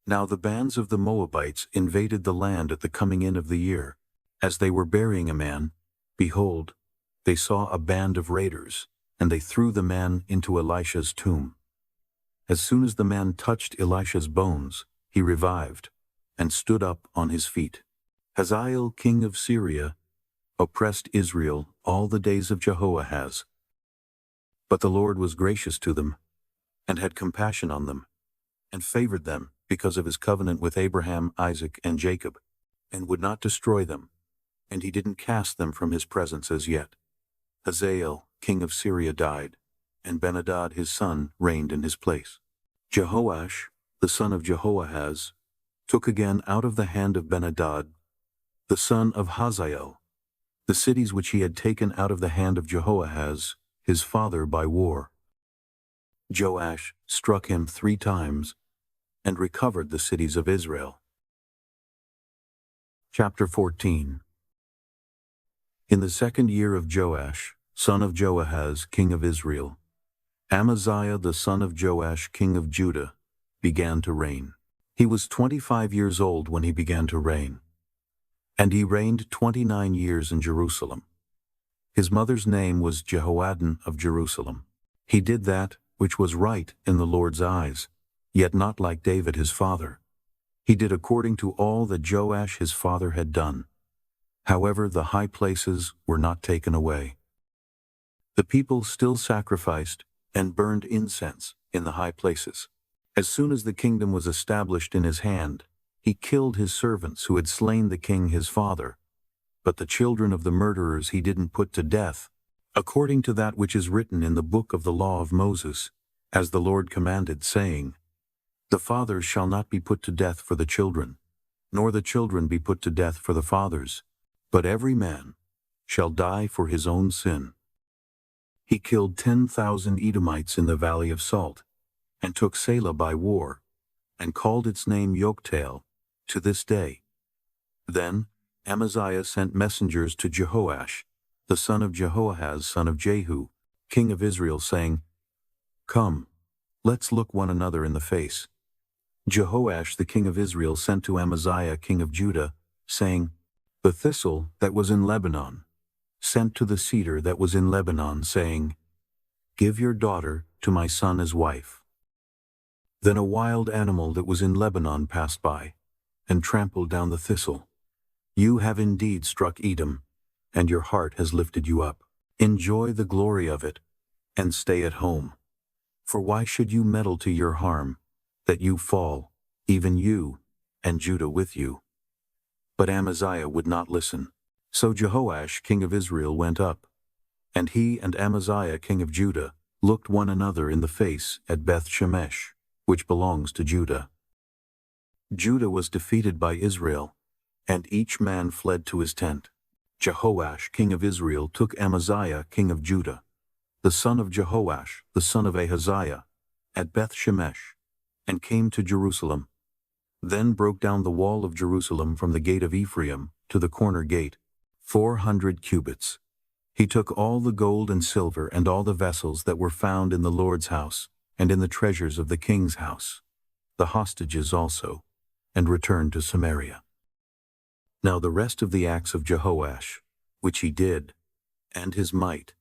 Now the bands of the Moabites invaded the land at the coming in of the year. As they were burying a man, behold, they saw a band of raiders, and they threw the man into Elisha's tomb. As soon as the man touched Elisha's bones, he revived, and stood up on his feet. Hazael, king of Syria, oppressed Israel all the days of Jehoahaz. But the Lord was gracious to them, and had compassion on them, and favored them because of his covenant with Abraham, Isaac, and Jacob, and would not destroy them, and he didn't cast them from his presence as yet. Hazael, king of Syria, died, and Ben-Hadad his son reigned in his place. Jehoash, the son of Jehoahaz, took again out of the hand of Ben-Hadad, the son of Hazael, the cities which he had taken out of the hand of Jehoahaz, his father, by war. Joash struck him 3 times, and recovered the cities of Israel. Chapter 14. In the 2nd year of Joash, son of Joahaz, king of Israel, Amaziah the son of Joash, king of Judah, began to reign. He was 25 years old when he began to reign, and he reigned 29 years in Jerusalem. His mother's name was Jehoaddan of Jerusalem. He did that which was right in the Lord's eyes, yet not like David his father. He did according to all that Joash his father had done. However, the high places were not taken away. The people still sacrificed and burned incense in the high places. As soon as the kingdom was established in his hand, he killed his servants who had slain the king his father. But the children of the murderers he didn't put to death, according to that which is written in the book of the law of Moses, as the Lord commanded, saying, "The fathers shall not be put to death for the children, nor the children be put to death for the fathers, but every man shall die for his own sin." He killed 10,000 Edomites in the valley of Salt, and took Selah by war, and called its name Yoktael to this day. Then Amaziah sent messengers to Jehoash, the son of Jehoahaz, son of Jehu, king of Israel, saying, "Come, let's look one another in the face." Jehoash the king of Israel sent to Amaziah king of Judah, saying, "The thistle that was in Lebanon sent to the cedar that was in Lebanon, saying, 'Give your daughter to my son as wife.' Then a wild animal that was in Lebanon passed by, and trampled down the thistle. You have indeed struck Edom, and your heart has lifted you up. Enjoy the glory of it, and stay at home. For why should you meddle to your harm, that you fall, even you, and Judah with you?" But Amaziah would not listen. So Jehoash king of Israel went up, and he and Amaziah king of Judah looked one another in the face at Beth Shemesh, which belongs to Judah. Judah was defeated by Israel, and each man fled to his tent. Jehoash king of Israel took Amaziah king of Judah, the son of Jehoash, the son of Ahaziah, at Beth Shemesh, and came to Jerusalem. Then broke down the wall of Jerusalem from the gate of Ephraim to the corner gate, 400 cubits. He took all the gold and silver and all the vessels that were found in the Lord's house, and in the treasures of the king's house, the hostages also, and returned to Samaria. Now the rest of the acts of Jehoash, which he did, and his might,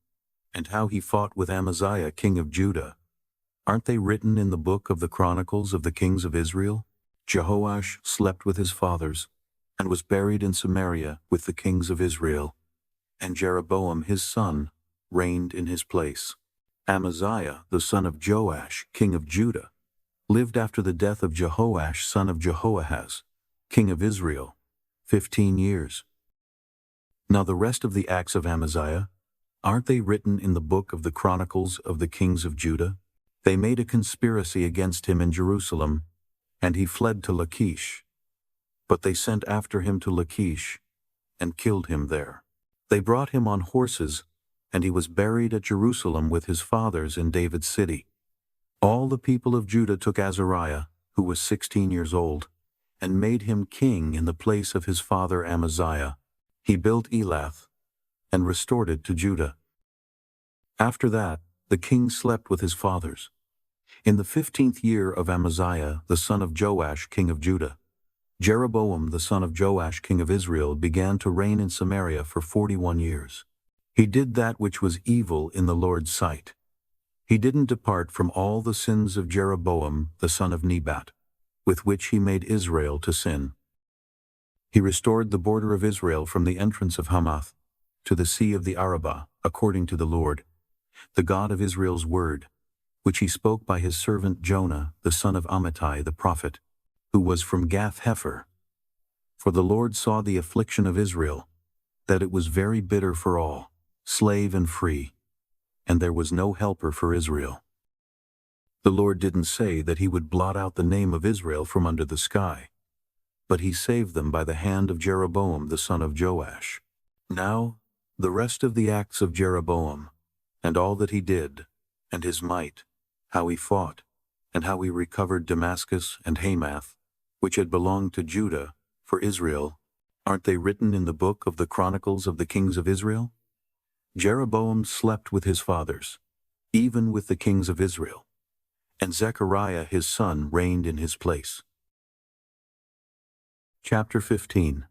and how he fought with Amaziah king of Judah, aren't they written in the book of the Chronicles of the kings of Israel? Jehoash slept with his fathers, and was buried in Samaria with the kings of Israel. And Jeroboam his son reigned in his place. Amaziah, the son of Joash, king of Judah, lived after the death of Jehoash, son of Jehoahaz, king of Israel, 15 years. Now the rest of the acts of Amaziah, aren't they written in the book of the Chronicles of the kings of Judah? They made a conspiracy against him in Jerusalem, and he fled to Lachish. But they sent after him to Lachish, and killed him there. They brought him on horses, and he was buried at Jerusalem with his fathers in David's city. All the people of Judah took Azariah, who was 16 years old, and made him king in the place of his father Amaziah. He built Elath, and restored it to Judah. After that, the king slept with his fathers. In the 15th year of Amaziah, the son of Joash, king of Judah, Jeroboam, the son of Joash, king of Israel, began to reign in Samaria for 41 years. He did that which was evil in the Lord's sight. He didn't depart from all the sins of Jeroboam, the son of Nebat, with which he made Israel to sin. He restored the border of Israel from the entrance of Hamath to the sea of the Arabah, according to the Lord, the God of Israel's word, which he spoke by his servant Jonah, the son of Amittai the prophet, who was from Gath-hepher. For the Lord saw the affliction of Israel, that it was very bitter for all, slave and free, and there was no helper for Israel. The Lord didn't say that he would blot out the name of Israel from under the sky, but he saved them by the hand of Jeroboam the son of Joash. Now, the rest of the acts of Jeroboam, and all that he did, and his might, how he fought, and how he recovered Damascus and Hamath, which had belonged to Judah, for Israel, aren't they written in the book of the Chronicles of the kings of Israel? Jeroboam slept with his fathers, even with the kings of Israel, and Zechariah his son reigned in his place. Chapter 15.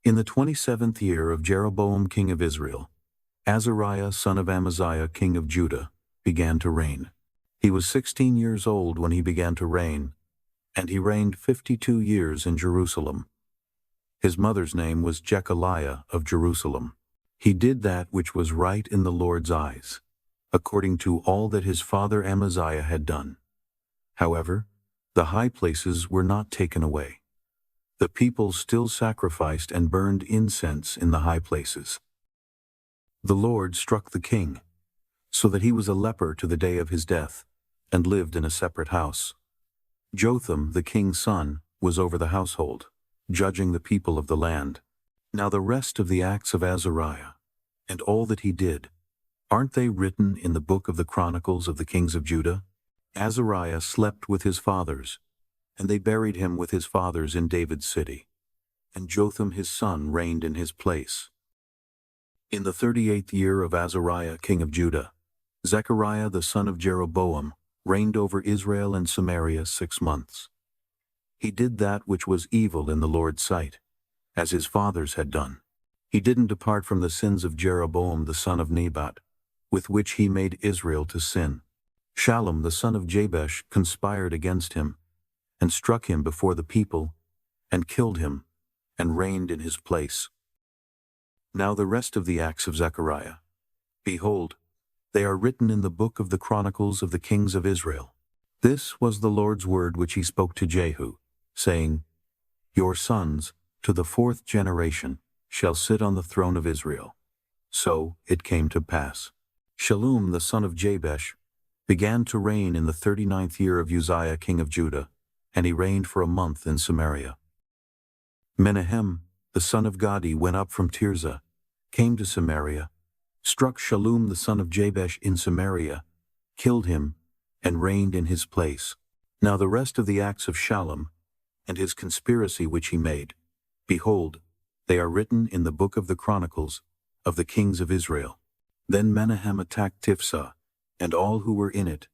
In the 27th year of Jeroboam king of Israel, Azariah son of Amaziah king of Judah began to reign. He was 16 years old when he began to reign, and he reigned 52 years in Jerusalem. His mother's name was Jechaliah of Jerusalem. He did that which was right in the Lord's eyes, according to all that his father Amaziah had done. However, the high places were not taken away. The people still sacrificed and burned incense in the high places. The Lord struck the king, so that he was a leper to the day of his death, and lived in a separate house. Jotham, the king's son, was over the household, judging the people of the land. Now the rest of the acts of Azariah, and all that he did, aren't they written in the book of the Chronicles of the kings of Judah? Azariah slept with his fathers, and they buried him with his fathers in David's city, and Jotham his son reigned in his place. In the 38th year of Azariah king of Judah, Zechariah the son of Jeroboam reigned over Israel and Samaria 6 months. He did that which was evil in the Lord's sight, as his fathers had done. He didn't depart from the sins of Jeroboam the son of Nebat, with which he made Israel to sin. Shallum the son of Jabesh conspired against him, and struck him before the people, and killed him, and reigned in his place. Now the rest of the acts of Zechariah, behold, they are written in the book of the Chronicles of the kings of Israel. This was the Lord's word which he spoke to Jehu, saying, Your sons, to the 4th generation, shall sit on the throne of Israel. So it came to pass. Shallum the son of Jabesh began to reign in the 39th year of Uzziah king of Judah, and he reigned for a month in Samaria. Menahem the son of Gadi went up from Tirzah, came to Samaria, struck Shallum the son of Jabesh in Samaria, killed him, and reigned in his place. Now the rest of the acts of Shallum, and his conspiracy which he made, behold, they are written in the book of the Chronicles of the kings of Israel. Then Menahem attacked Tiphsah, and all who were in it,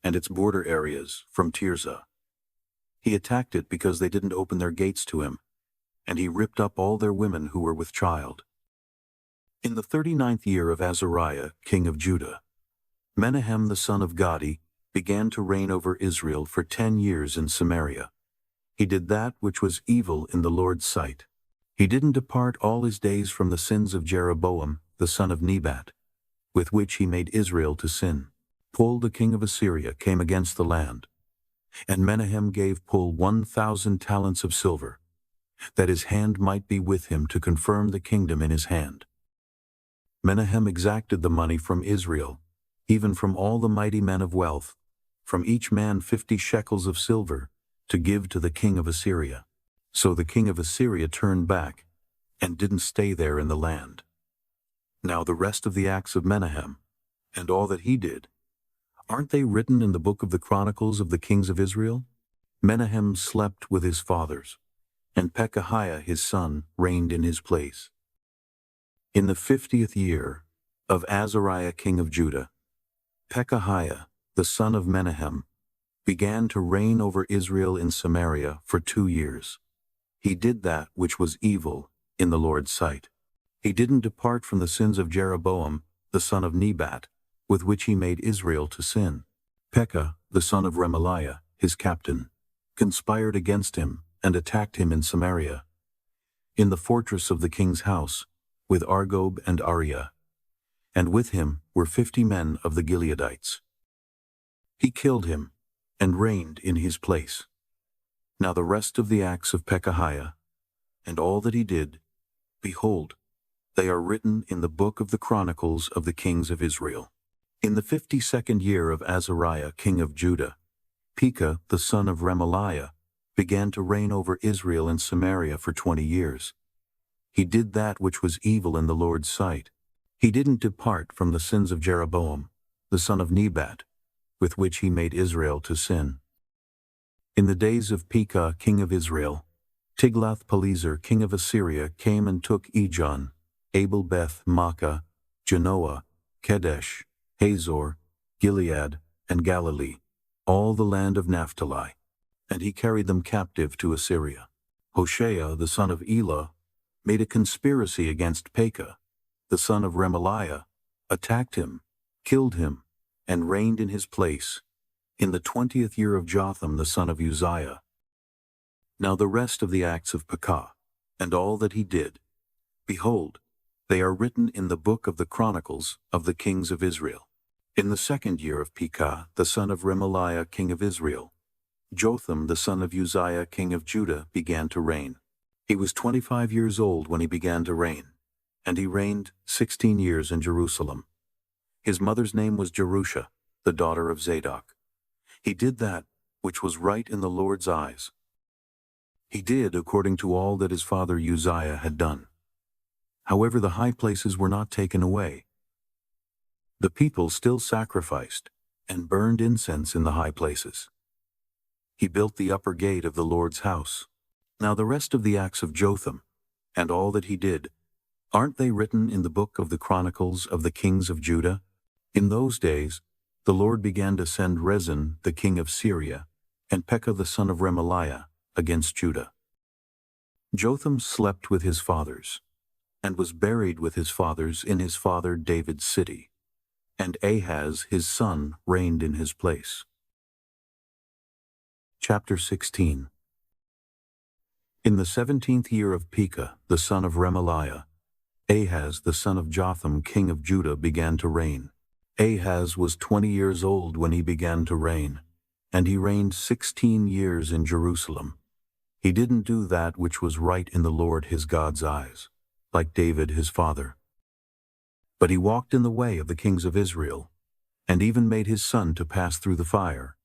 and its border areas, from Tirzah. He attacked it because they didn't open their gates to him, and he ripped up all their women who were with child. In the 39th year of Azariah, king of Judah, Menahem the son of Gadi began to reign over Israel for 10 years in Samaria. He did that which was evil in the Lord's sight. He didn't depart all his days from the sins of Jeroboam, the son of Nebat, with which he made Israel to sin. Pul the king of Assyria came against the land, and Menahem gave Pul 1,000 talents of silver, that his hand might be with him to confirm the kingdom in his hand. Menahem exacted the money from Israel, even from all the mighty men of wealth, from each man 50 shekels of silver, to give to the king of Assyria. So the king of Assyria turned back, and didn't stay there in the land. Now the rest of the acts of Menahem, and all that he did, aren't they written in the book of the Chronicles of the kings of Israel? Menahem slept with his fathers, and Pekahiah his son reigned in his place. In the 50th year of Azariah king of Judah, Pekahiah, the son of Menahem, began to reign over Israel in Samaria for 2 years. He did that which was evil in the Lord's sight. He didn't depart from the sins of Jeroboam, the son of Nebat, with which he made Israel to sin. Pekah, the son of Remaliah, his captain, conspired against him and attacked him in Samaria, in the fortress of the king's house, with Argob and Ariah, and with him were 50 men of the Gileadites. He killed him and reigned in his place. Now the rest of the acts of Pekahiah, and all that he did, behold, they are written in the book of the Chronicles of the kings of Israel. In the 52nd year of Azariah king of Judah, Pekah the son of Remaliah began to reign over Israel in Samaria for 20 years. He did that which was evil in the Lord's sight. He didn't depart from the sins of Jeroboam, the son of Nebat, with which he made Israel to sin. In the days of Pekah king of Israel, Tiglath-Pileser king of Assyria came and took Ijon, Abel-Beth-Maachah, Genoa, Kedesh, Hazor, Gilead, and Galilee, all the land of Naphtali, and he carried them captive to Assyria. Hoshea the son of Elah made a conspiracy against Pekah, the son of Remaliah, attacked him, killed him, and reigned in his place, in the 20th year of Jotham the son of Uzziah. Now the rest of the acts of Pekah, and all that he did, behold, they are written in the book of the Chronicles of the kings of Israel. In the 2nd year of Pekah, the son of Remaliah king of Israel, Jotham the son of Uzziah king of Judah began to reign. He was 25 years old when he began to reign, and he reigned 16 years in Jerusalem. His mother's name was Jerusha, the daughter of Zadok. He did that which was right in the Lord's eyes. He did according to all that his father Uzziah had done. However, the high places were not taken away. The people still sacrificed and burned incense in the high places. He built the upper gate of the Lord's house. Now the rest of the acts of Jotham, and all that he did, aren't they written in the book of the Chronicles of the kings of Judah? In those days, the Lord began to send Rezin the king of Syria, and Pekah the son of Remaliah, against Judah. Jotham slept with his fathers, and was buried with his fathers in his father David's city, and Ahaz his son reigned in his place. Chapter 16. In the 17th year of Pekah, the son of Remaliah, Ahaz the son of Jotham king of Judah began to reign. Ahaz was 20 years old when he began to reign, and he reigned 16 years in Jerusalem. He didn't do that which was right in the Lord his God's eyes, like David his father. But he walked in the way of the kings of Israel, and even made his son to pass through the fire,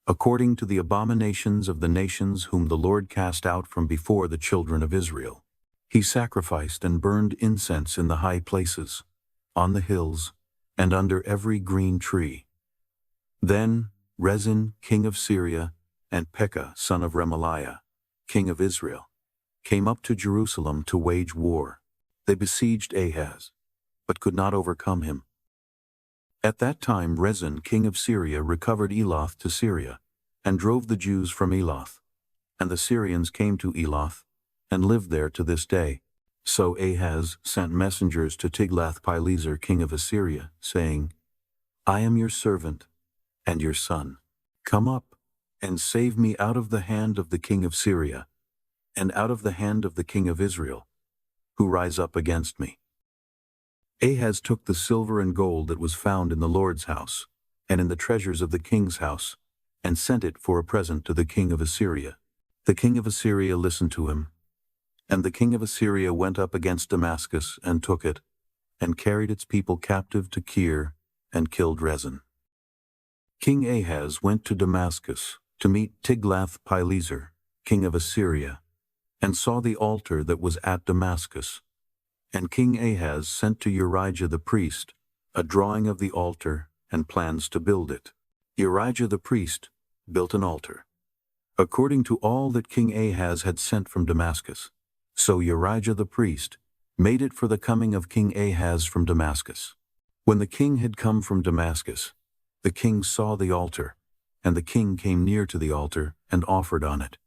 according to the abominations of the nations whom the Lord cast out from before the children of Israel. He sacrificed and burned incense in the high places, on the hills, and under every green tree. Then Rezin king of Syria, and Pekah son of Remaliah, king of Israel, came up to Jerusalem to wage war. They besieged Ahaz, but could not overcome him. At that time Rezin king of Syria recovered Elath to Syria, and drove the Jews from Elath. And the Syrians came to Elath, and lived there to this day. So Ahaz sent messengers to Tiglath-Pileser king of Assyria, saying, I am your servant, and your son. Come up, and save me out of the hand of the king of Syria, and out of the hand of the king of Israel, who rise up against me. Ahaz took the silver and gold that was found in the Lord's house, and in the treasures of the king's house, and sent it for a present to the king of Assyria. The king of Assyria listened to him. And the king of Assyria went up against Damascus and took it, and carried its people captive to Kir, and killed Rezin. King Ahaz went to Damascus to meet Tiglath-Pileser, king of Assyria, and saw the altar that was at Damascus. And King Ahaz sent to Urijah the priest a drawing of the altar and plans to build it. Urijah the priest built an altar, according to all that King Ahaz had sent from Damascus. So Urijah the priest made it for the coming of King Ahaz from Damascus. When the king had come from Damascus, the king saw the altar, and the king came near to the altar and offered on it.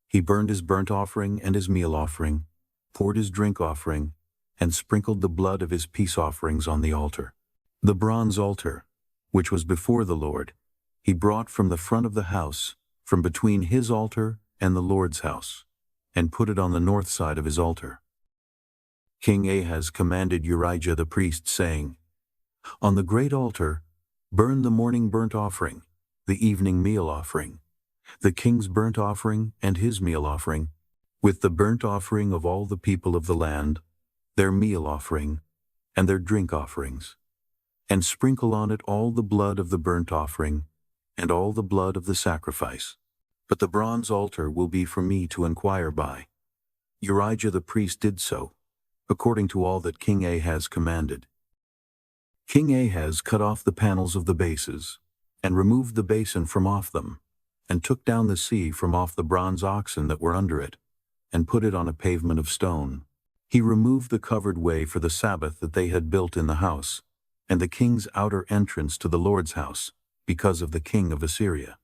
He burned his burnt offering and his meal offering, poured his drink offering, and sprinkled the blood of his peace offerings on the altar. The bronze altar, which was before the Lord, he brought from the front of the house, from between his altar and the Lord's house, and put it on the north side of his altar. King Ahaz commanded Urijah the priest, saying, On the great altar, burn the morning burnt offering, the evening meal offering, the king's burnt offering and his meal offering, with the burnt offering of all the people of the land, their meal offering, and their drink offerings, and sprinkle on it all the blood of the burnt offering, and all the blood of the sacrifice. But the bronze altar will be for me to inquire by. Urijah the priest did so, according to all that King Ahaz commanded. King Ahaz cut off the panels of the bases, and removed the basin from off them, and took down the sea from off the bronze oxen that were under it, and put it on a pavement of stone. He removed the covered way for the Sabbath that they had built in the house, and the king's outer entrance to the Lord's house, because of the king of Assyria.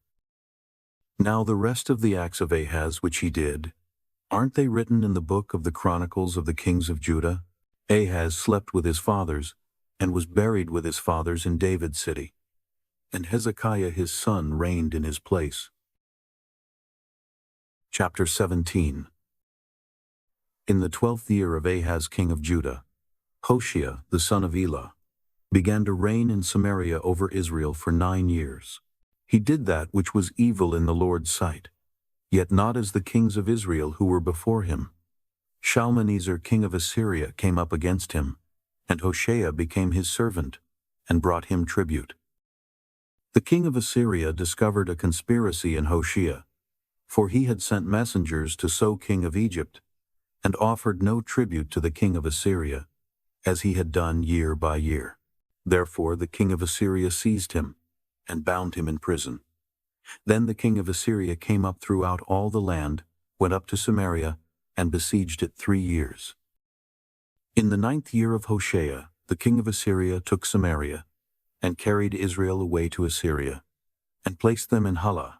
Now the rest of the acts of Ahaz which he did, aren't they written in the book of the Chronicles of the kings of Judah? Ahaz slept with his fathers, and was buried with his fathers in David's city. And Hezekiah his son reigned in his place. Chapter 17. In the 12th year of Ahaz king of Judah, Hoshea the son of Elah began to reign in Samaria over Israel for 9 years. He did that which was evil in the Lord's sight, yet not as the kings of Israel who were before him. Shalmaneser king of Assyria came up against him, and Hoshea became his servant, and brought him tribute. The king of Assyria discovered a conspiracy in Hoshea, for he had sent messengers to So king of Egypt, and offered no tribute to the king of Assyria, as he had done year by year. Therefore the king of Assyria seized him, and bound him in prison. Then the king of Assyria came up throughout all the land, went up to Samaria, and besieged it 3 years. In the 9th year of Hoshea, the king of Assyria took Samaria, and carried Israel away to Assyria, and placed them in Halah,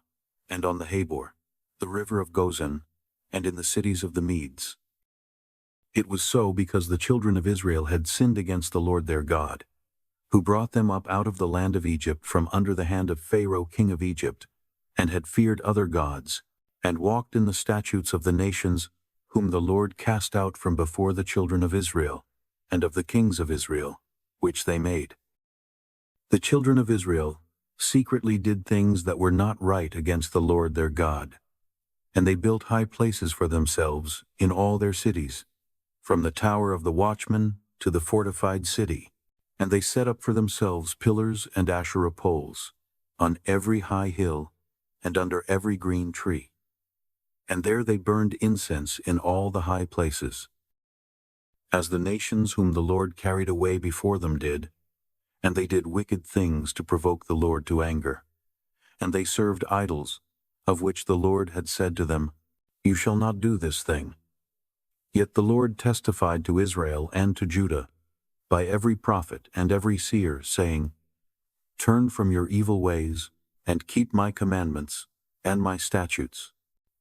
and on the Habor, the river of Gozan, and in the cities of the Medes. It was so because the children of Israel had sinned against the Lord their God, who brought them up out of the land of Egypt from under the hand of Pharaoh king of Egypt, and had feared other gods, and walked in the statutes of the nations whom the Lord cast out from before the children of Israel, and of the kings of Israel, which they made. The children of Israel secretly did things that were not right against the Lord their God, and they built high places for themselves in all their cities, from the tower of the watchman to the fortified city. And they set up for themselves pillars and Asherah poles, on every high hill, and under every green tree. And there they burned incense in all the high places, as the nations whom the Lord carried away before them did, and they did wicked things to provoke the Lord to anger. And they served idols, of which the Lord had said to them, You shall not do this thing. Yet the Lord testified to Israel and to Judah, by every prophet and every seer, saying, Turn from your evil ways, and keep my commandments and my statutes,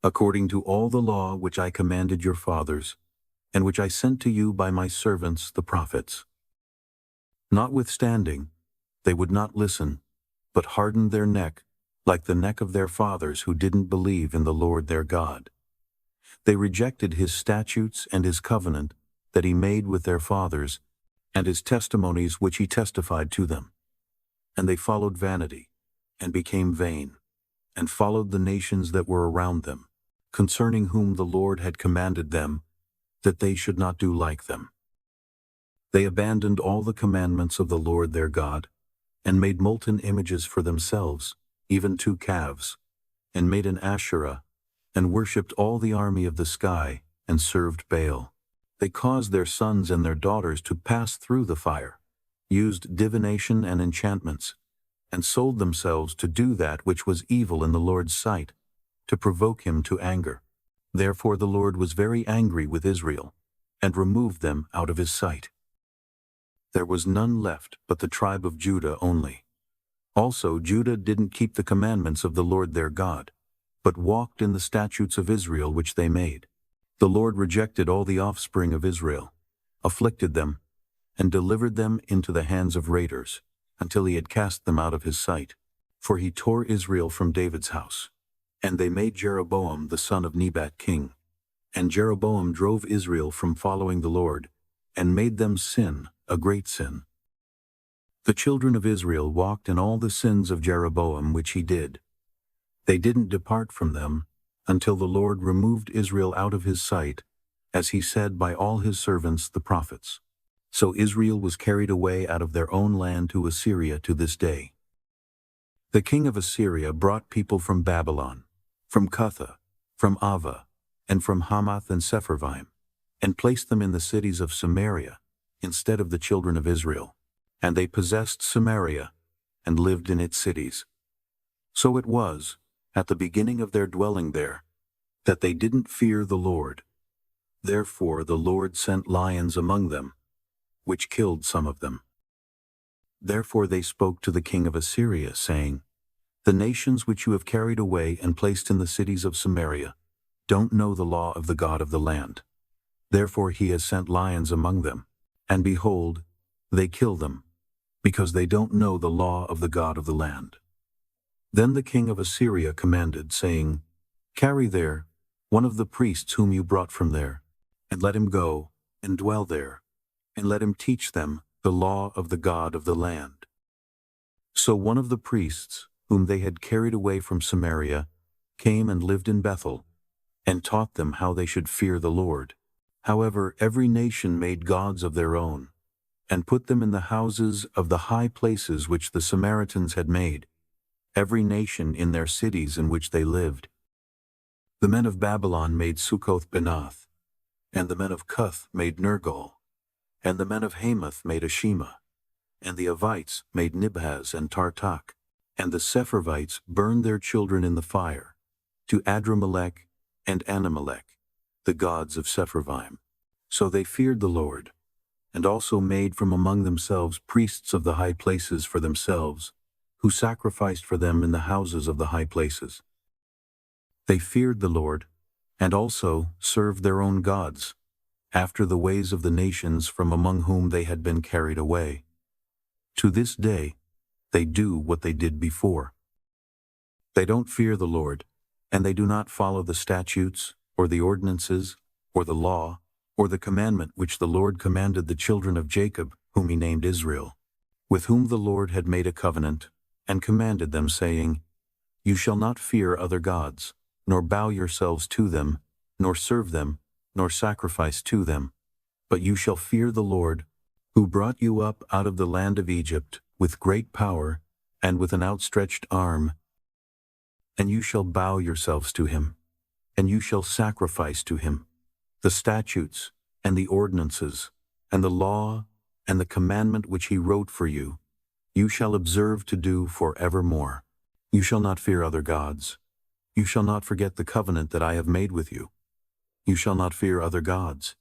according to all the law which I commanded your fathers, and which I sent to you by my servants the prophets. Notwithstanding, they would not listen, but hardened their neck, like the neck of their fathers who didn't believe in the Lord their God. They rejected his statutes and his covenant that he made with their fathers, and his testimonies which he testified to them. And they followed vanity, and became vain, and followed the nations that were around them, concerning whom the Lord had commanded them, that they should not do like them. They abandoned all the commandments of the Lord their God, and made molten images for themselves, even 2 calves, and made an Asherah, and worshipped all the army of the sky, and served Baal. They caused their sons and their daughters to pass through the fire, used divination and enchantments, and sold themselves to do that which was evil in the Lord's sight, to provoke him to anger. Therefore the Lord was very angry with Israel, and removed them out of his sight. There was none left but the tribe of Judah only. Also Judah didn't keep the commandments of the Lord their God, but walked in the statutes of Israel which they made. The Lord rejected all the offspring of Israel, afflicted them, and delivered them into the hands of raiders, until he had cast them out of his sight. For he tore Israel from David's house. And they made Jeroboam the son of Nebat king. And Jeroboam drove Israel from following the Lord, and made them sin, a great sin. The children of Israel walked in all the sins of Jeroboam which he did. They didn't depart from them, until the Lord removed Israel out of his sight, as he said by all his servants the prophets. So Israel was carried away out of their own land to Assyria to this day. The king of Assyria brought people from Babylon, from Cutha, from Ava, and from Hamath and Sepharvaim, and placed them in the cities of Samaria, instead of the children of Israel. And they possessed Samaria, and lived in its cities. So it was, at the beginning of their dwelling there, that they didn't fear the Lord. Therefore the Lord sent lions among them, which killed some of them. Therefore they spoke to the king of Assyria, saying, The nations which you have carried away and placed in the cities of Samaria don't know the law of the God of the land. Therefore he has sent lions among them, and behold, they kill them, because they don't know the law of the God of the land. Then the king of Assyria commanded, saying, Carry there one of the priests whom you brought from there, and let him go and dwell there, and let him teach them the law of the God of the land. So one of the priests, whom they had carried away from Samaria, came and lived in Bethel, and taught them how they should fear the Lord. However, every nation made gods of their own, and put them in the houses of the high places which the Samaritans had made, every nation in their cities in which they lived. The men of Babylon made Succoth-Benoth, and the men of Cuth made Nergal, and the men of Hamath made Ashima, and the Avites made Nibhaz and Tartak, and the Sepharvites burned their children in the fire, to Adramelech and Anamelech, the gods of Sepharvaim. So they feared the Lord, and also made from among themselves priests of the high places for themselves, who sacrificed for them in the houses of the high places. They feared the Lord, and also served their own gods, after the ways of the nations from among whom they had been carried away. To this day, they do what they did before. They don't fear the Lord, and they do not follow the statutes, or the ordinances, or the law, or the commandment which the Lord commanded the children of Jacob, whom he named Israel, with whom the Lord had made a covenant, and commanded them, saying, You shall not fear other gods, nor bow yourselves to them, nor serve them, nor sacrifice to them, but you shall fear the Lord, who brought you up out of the land of Egypt with great power and with an outstretched arm. And you shall bow yourselves to him, and you shall sacrifice to him. The statutes, and the ordinances, and the law, and the commandment which he wrote for you, you shall observe to do forevermore. You shall not fear other gods. You shall not forget the covenant that I have made with you. You shall not fear other gods,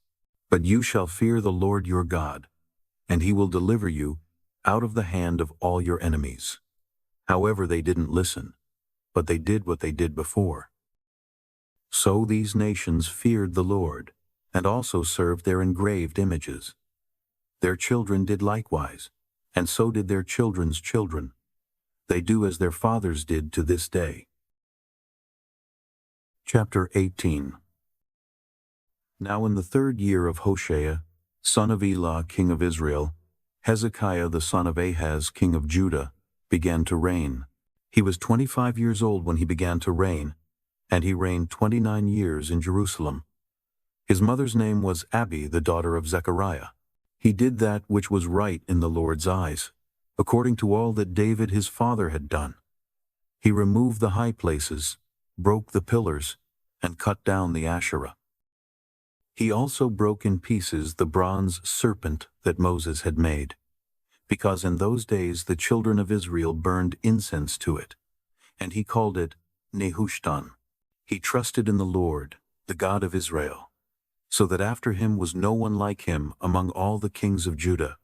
but you shall fear the Lord your God, and he will deliver you out of the hand of all your enemies. However, they didn't listen, but they did what they did before. So these nations feared the Lord, and also served their engraved images. Their children did likewise, and so did their children's children. They do as their fathers did to this day. Chapter 18. Now in the 3rd year of Hoshea, son of Elah, king of Israel, Hezekiah the son of Ahaz, king of Judah, began to reign. He was 25 years old when he began to reign, and he reigned 29 years in Jerusalem. His mother's name was Abi, the daughter of Zechariah. He did that which was right in the Lord's eyes, according to all that David his father had done. He removed the high places, broke the pillars, and cut down the Asherah. He also broke in pieces the bronze serpent that Moses had made, because in those days the children of Israel burned incense to it, and he called it Nehushtan. He trusted in the Lord, the God of Israel, so that after him was no one like him among all the kings of Judah,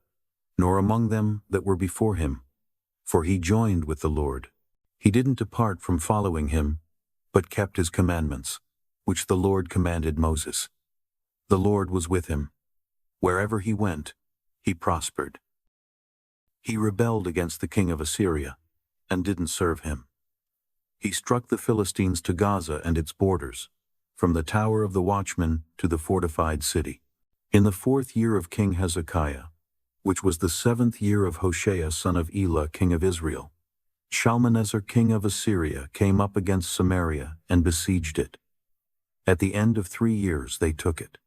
nor among them that were before him, for he joined with the Lord. He didn't depart from following him, but kept his commandments, which the Lord commanded Moses. The Lord was with him. Wherever he went, he prospered. He rebelled against the king of Assyria, and didn't serve him. He struck the Philistines to Gaza and its borders, from the tower of the watchman to the fortified city. In the 4th year of King Hezekiah, which was the 7th year of Hoshea son of Elah, king of Israel, Shalmaneser king of Assyria came up against Samaria and besieged it. At the end of 3 years they took it.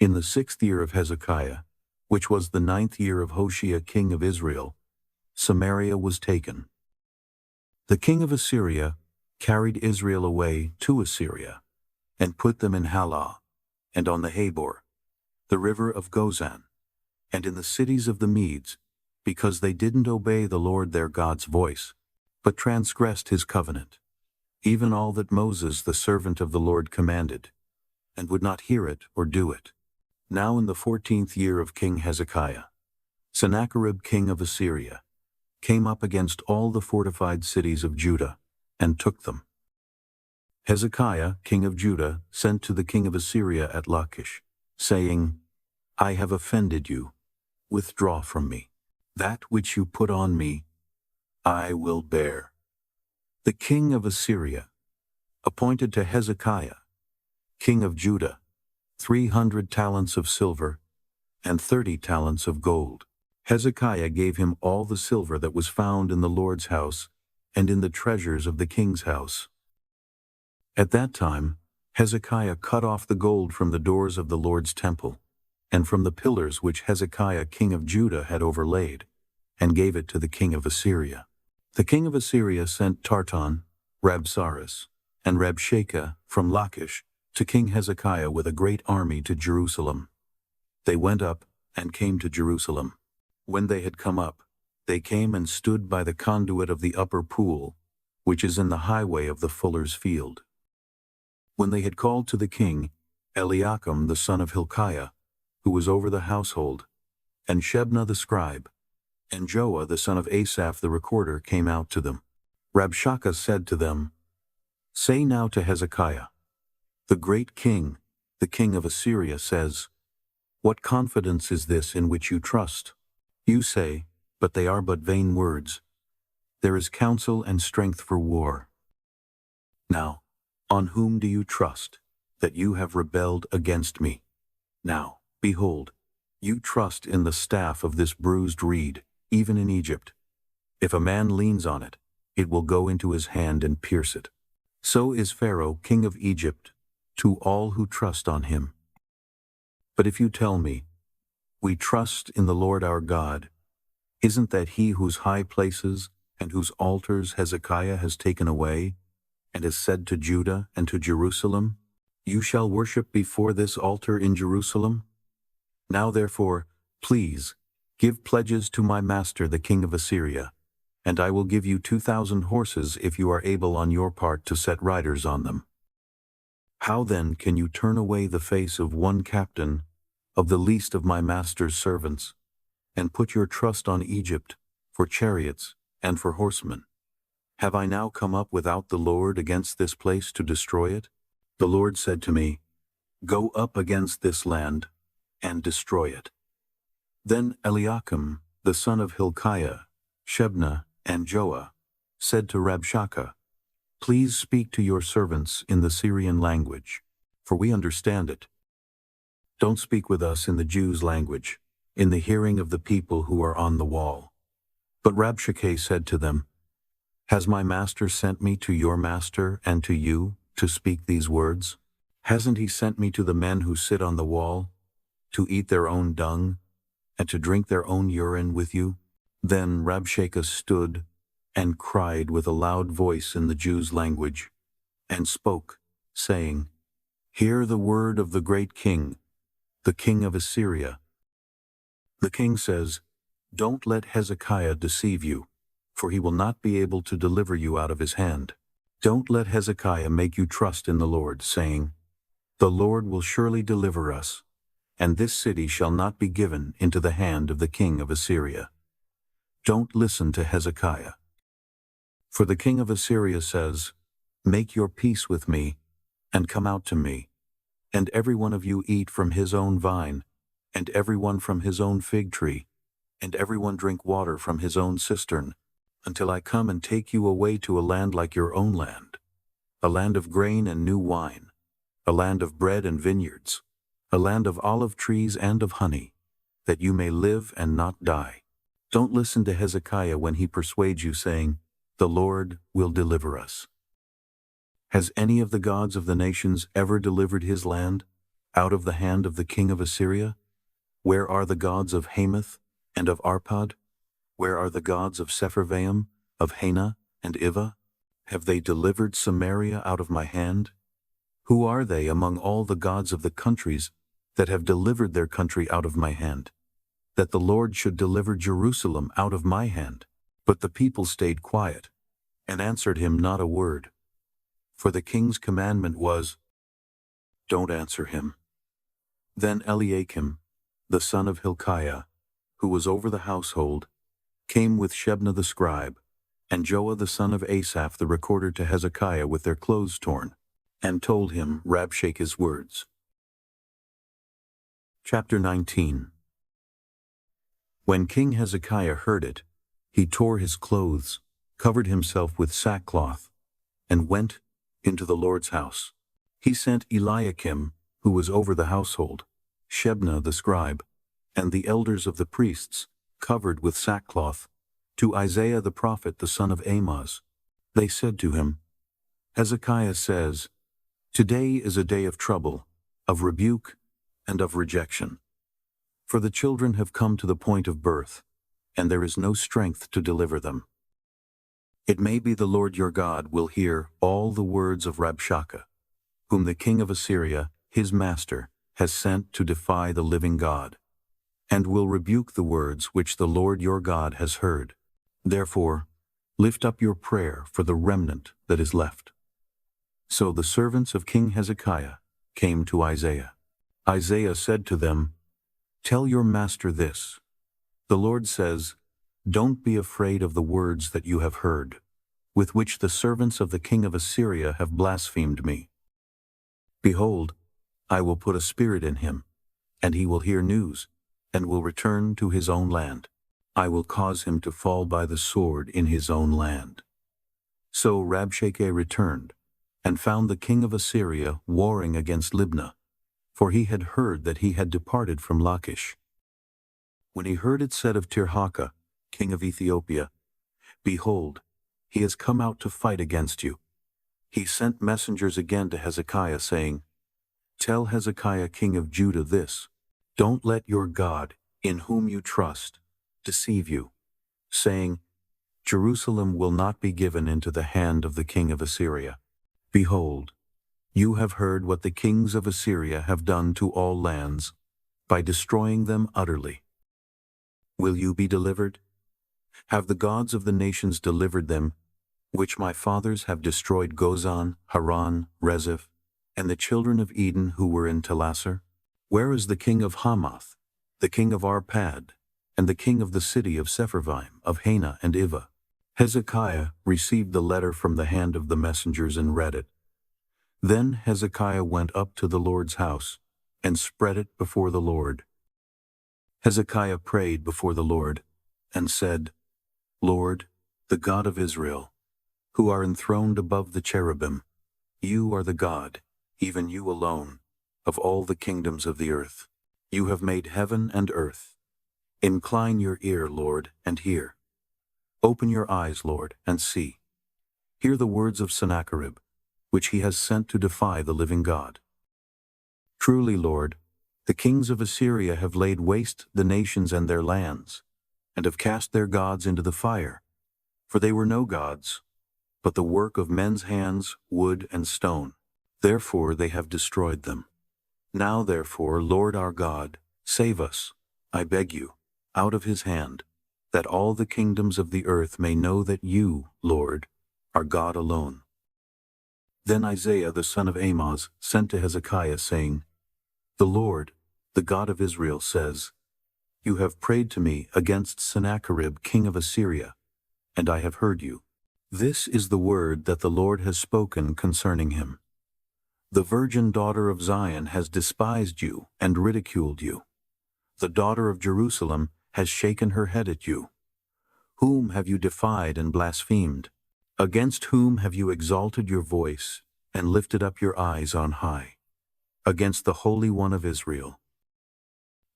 In the 6th year of Hezekiah, which was the 9th year of Hoshea king of Israel, Samaria was taken. The king of Assyria carried Israel away to Assyria, and put them in Halah, and on the Habor, the river of Gozan, and in the cities of the Medes, because they didn't obey the Lord their God's voice, but transgressed his covenant, even all that Moses the servant of the Lord commanded, and would not hear it or do it. Now in the 14th year of King Hezekiah, Sennacherib king of Assyria came up against all the fortified cities of Judah, and took them. Hezekiah king of Judah sent to the king of Assyria at Lachish, saying, I have offended you. Withdraw from me. That which you put on me, I will bear. The king of Assyria appointed to Hezekiah, king of Judah, 300 talents of silver and 30 talents of gold. Hezekiah gave him all the silver that was found in the Lord's house and in the treasures of the king's house. At that time, Hezekiah cut off the gold from the doors of the Lord's temple, and from the pillars which Hezekiah king of Judah had overlaid, and gave it to the king of Assyria. The king of Assyria sent Tartan, Rabsaris, and Rabshakeh from Lachish to King Hezekiah with a great army to Jerusalem. They went up and came to Jerusalem. When they had come up, they came and stood by the conduit of the upper pool, which is in the highway of the fuller's field. When they had called to the king, Eliakim the son of Hilkiah, who was over the household, and Shebna the scribe, and Joah the son of Asaph the recorder came out to them. Rabshakeh said to them, Say now to Hezekiah, the great king, the king of Assyria says, What confidence is this in which you trust? You say, but they are but vain words. There is counsel and strength for war. Now, on whom do you trust, that you have rebelled against me? Now, behold, you trust in the staff of this bruised reed, even in Egypt. If a man leans on it, it will go into his hand and pierce it. So is Pharaoh, king of Egypt, to all who trust on him. But if you tell me, We trust in the Lord our God, isn't that he whose high places and whose altars Hezekiah has taken away, and has said to Judah and to Jerusalem, You shall worship before this altar in Jerusalem? Now therefore, please, give pledges to my master the king of Assyria, and I will give you 2,000 horses if you are able on your part to set riders on them. How then can you turn away the face of one captain, of the least of my master's servants, and put your trust on Egypt for chariots and for horsemen? Have I now come up without the Lord against this place to destroy it? The Lord said to me, Go up against this land and destroy it. Then Eliakim, the son of Hilkiah, Shebna, and Joah, said to Rabshakeh, Please speak to your servants in the Syrian language, for we understand it. Don't speak with us in the Jews' language, in the hearing of the people who are on the wall. But Rabshakeh said to them, Has my master sent me to your master and to you to speak these words? Hasn't he sent me to the men who sit on the wall, to eat their own dung, and to drink their own urine with you? Then Rabshakeh stood and cried with a loud voice in the Jews' language, and spoke, saying, Hear the word of the great king, the king of Assyria. The king says, Don't let Hezekiah deceive you, for he will not be able to deliver you out of his hand. Don't let Hezekiah make you trust in the Lord, saying, The Lord will surely deliver us, and this city shall not be given into the hand of the king of Assyria. Don't listen to Hezekiah. For the king of Assyria says, Make your peace with me, and come out to me, and every one of you eat from his own vine, and every one from his own fig tree, and every one drink water from his own cistern, until I come and take you away to a land like your own land, a land of grain and new wine, a land of bread and vineyards, a land of olive trees and of honey, that you may live and not die. Don't listen to Hezekiah when he persuades you, saying, The Lord will deliver us. Has any of the gods of the nations ever delivered his land out of the hand of the king of Assyria? Where are the gods of Hamath and of Arpad? Where are the gods of Sepharvaim, of Hena and Ivah? Have they delivered Samaria out of my hand? Who are they among all the gods of the countries that have delivered their country out of my hand, that the Lord should deliver Jerusalem out of my hand? But the people stayed quiet, and answered him not a word. For the king's commandment was, Don't answer him. Then Eliakim, the son of Hilkiah, who was over the household, came with Shebna the scribe, and Joah the son of Asaph the recorder to Hezekiah with their clothes torn, and told him Rabshakeh's words. Chapter 19. When King Hezekiah heard it, he tore his clothes, covered himself with sackcloth, and went into the Lord's house. He sent Eliakim, who was over the household, Shebna the scribe, and the elders of the priests, covered with sackcloth, to Isaiah the prophet the son of Amoz. They said to him, Hezekiah says, Today is a day of trouble, of rebuke, and of rejection. For the children have come to the point of birth, and there is no strength to deliver them. It may be the Lord your God will hear all the words of Rabshakeh, whom the king of Assyria, his master, has sent to defy the living God, and will rebuke the words which the Lord your God has heard. Therefore, lift up your prayer for the remnant that is left. So the servants of King Hezekiah came to Isaiah. Isaiah said to them, Tell your master this. The Lord says, Don't be afraid of the words that you have heard, with which the servants of the king of Assyria have blasphemed me. Behold, I will put a spirit in him, and he will hear news, and will return to his own land. I will cause him to fall by the sword in his own land. So Rabshakeh returned, and found the king of Assyria warring against Libnah, for he had heard that he had departed from Lachish. When he heard it said of Tirhakah, king of Ethiopia, Behold, he has come out to fight against you, he sent messengers again to Hezekiah, saying, Tell Hezekiah king of Judah this, Don't let your God, in whom you trust, deceive you, saying, Jerusalem will not be given into the hand of the king of Assyria. Behold, you have heard what the kings of Assyria have done to all lands, by destroying them utterly. Will you be delivered? Have the gods of the nations delivered them, which my fathers have destroyed Gozan, Haran, Rezeph, and the children of Eden who were in Telassar? Where is the king of Hamath, the king of Arpad, and the king of the city of Sepharvaim, of Hena and Ivah? Hezekiah received the letter from the hand of the messengers and read it. Then Hezekiah went up to the Lord's house, and spread it before the Lord. Hezekiah prayed before the Lord, and said, Lord, the God of Israel, who are enthroned above the cherubim, you are the God, even you alone, of all the kingdoms of the earth. You have made heaven and earth, Incline your ear, Lord, and hear. Open your eyes, Lord, and see. Hear the words of Sennacherib, which he has sent to defy the living God. Truly, Lord, the kings of Assyria have laid waste the nations and their lands, and have cast their gods into the fire. For they were no gods, but the work of men's hands, wood and stone. Therefore they have destroyed them. Now therefore, Lord our God, save us, I beg you, out of his hand, that all the kingdoms of the earth may know that you, Lord, are God alone. Then Isaiah the son of Amoz sent to Hezekiah, saying, The Lord, the God of Israel, says, You have prayed to me against Sennacherib king of Assyria, and I have heard you. This is the word that the Lord has spoken concerning him. The virgin daughter of Zion has despised you and ridiculed you. The daughter of Jerusalem has shaken her head at you. Whom have you defied and blasphemed? Against whom have you exalted your voice and lifted up your eyes on high? Against the Holy One of Israel.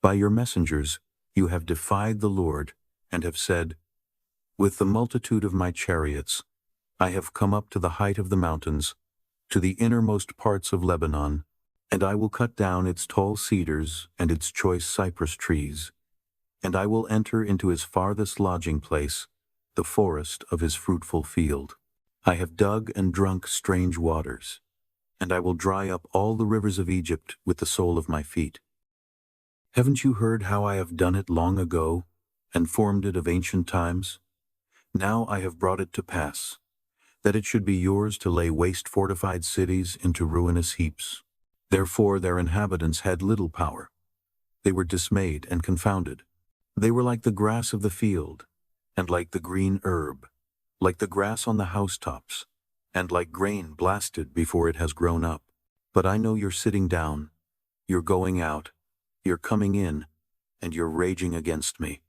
By your messengers you have defied the Lord, and have said, With the multitude of my chariots I have come up to the height of the mountains, to the innermost parts of Lebanon, and I will cut down its tall cedars and its choice cypress trees, and I will enter into his farthest lodging place, the forest of his fruitful field. I have dug and drunk strange waters, and I will dry up all the rivers of Egypt with the sole of my feet. Haven't you heard how I have done it long ago, and formed it of ancient times? Now I have brought it to pass, that it should be yours to lay waste fortified cities into ruinous heaps. Therefore their inhabitants had little power. They were dismayed and confounded. They were like the grass of the field, and like the green herb, like the grass on the housetops, and like grain blasted before it has grown up. But I know you're sitting down, you're going out, you're coming in, and you're raging against me.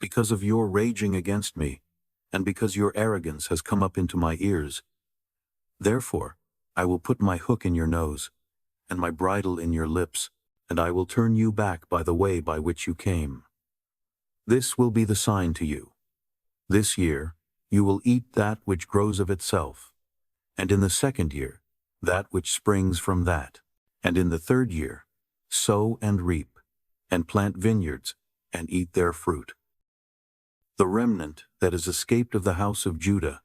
Because of your raging against me, and because your arrogance has come up into my ears, therefore I will put my hook in your nose, and my bridle in your lips, and I will turn you back by the way by which you came. This will be the sign to you. This year you will eat that which grows of itself, and in the second year that which springs from that, and in the third year sow and reap, and plant vineyards, and eat their fruit. The remnant that is escaped of the house of Judah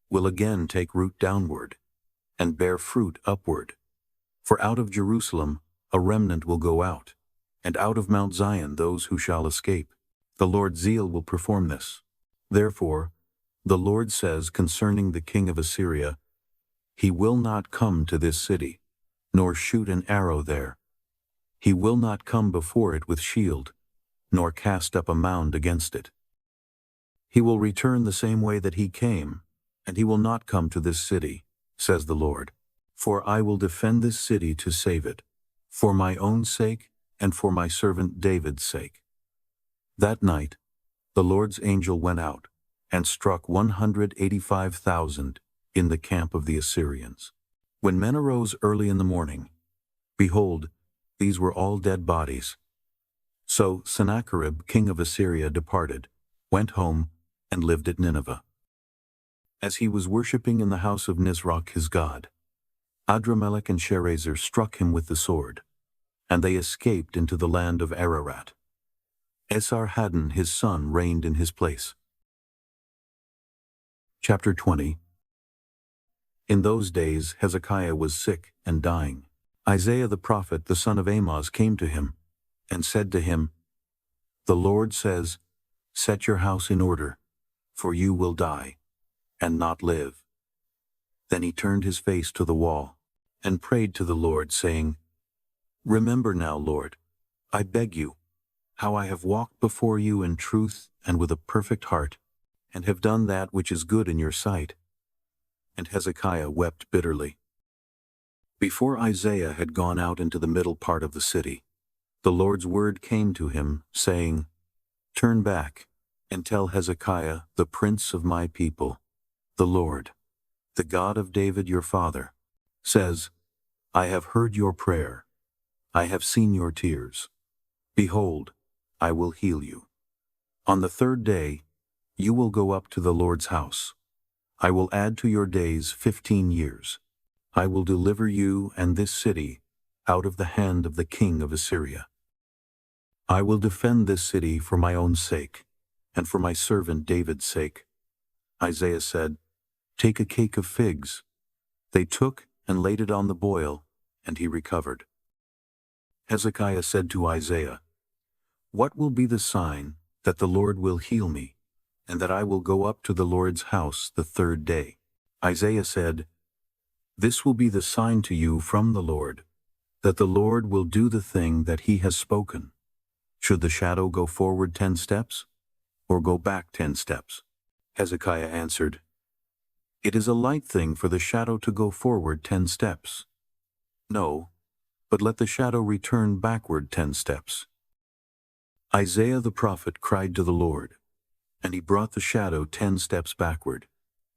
will again take root downward, and bear fruit upward. For out of Jerusalem a remnant will go out, and out of Mount Zion those who shall escape. The Lord's zeal will perform this. Therefore, the Lord says concerning the king of Assyria, He will not come to this city, nor shoot an arrow there. He will not come before it with shield, nor cast up a mound against it. He will return the same way that he came, and he will not come to this city, says the Lord. For I will defend this city to save it, for my own sake and for my servant David's sake. That night the Lord's angel went out and struck 185,000 in the camp of the Assyrians. When men arose early in the morning, behold, these were all dead bodies. So Sennacherib king of Assyria departed, went home, and lived at Nineveh. As he was worshipping in the house of Nisroch his god, Adramelech and Sharezer struck him with the sword, and they escaped into the land of Ararat. Esarhaddon his son reigned in his place. Chapter 20. In those days Hezekiah was sick and dying. Isaiah the prophet, the son of Amoz, came to him, and said to him, The Lord says, Set your house in order, for you will die, and not live. Then he turned his face to the wall, and prayed to the Lord, saying, Remember now, Lord, I beg you, how I have walked before you in truth and with a perfect heart, and have done that which is good in your sight. And Hezekiah wept bitterly. Before Isaiah had gone out into the middle part of the city, the Lord's word came to him, saying, Turn back, and tell Hezekiah, the prince of my people, the Lord, the God of David your father, says, I have heard your prayer, I have seen your tears. Behold, I will heal you. On the third day, you will go up to the Lord's house. I will add to your days 15 years. I will deliver you and this city out of the hand of the king of Assyria. I will defend this city for my own sake, and for my servant David's sake. Isaiah said, Take a cake of figs. They took and laid it on the boil, and he recovered. Hezekiah said to Isaiah, What will be the sign that the Lord will heal me, and that I will go up to the Lord's house the third day? Isaiah said, This will be the sign to you from the Lord, that the Lord will do the thing that he has spoken. Should the shadow go forward 10 steps, or go back 10 steps? Hezekiah answered, It is a light thing for the shadow to go forward 10 steps. No, but let the shadow return backward 10 steps. Isaiah the prophet cried to the Lord, and he brought the shadow 10 steps backward,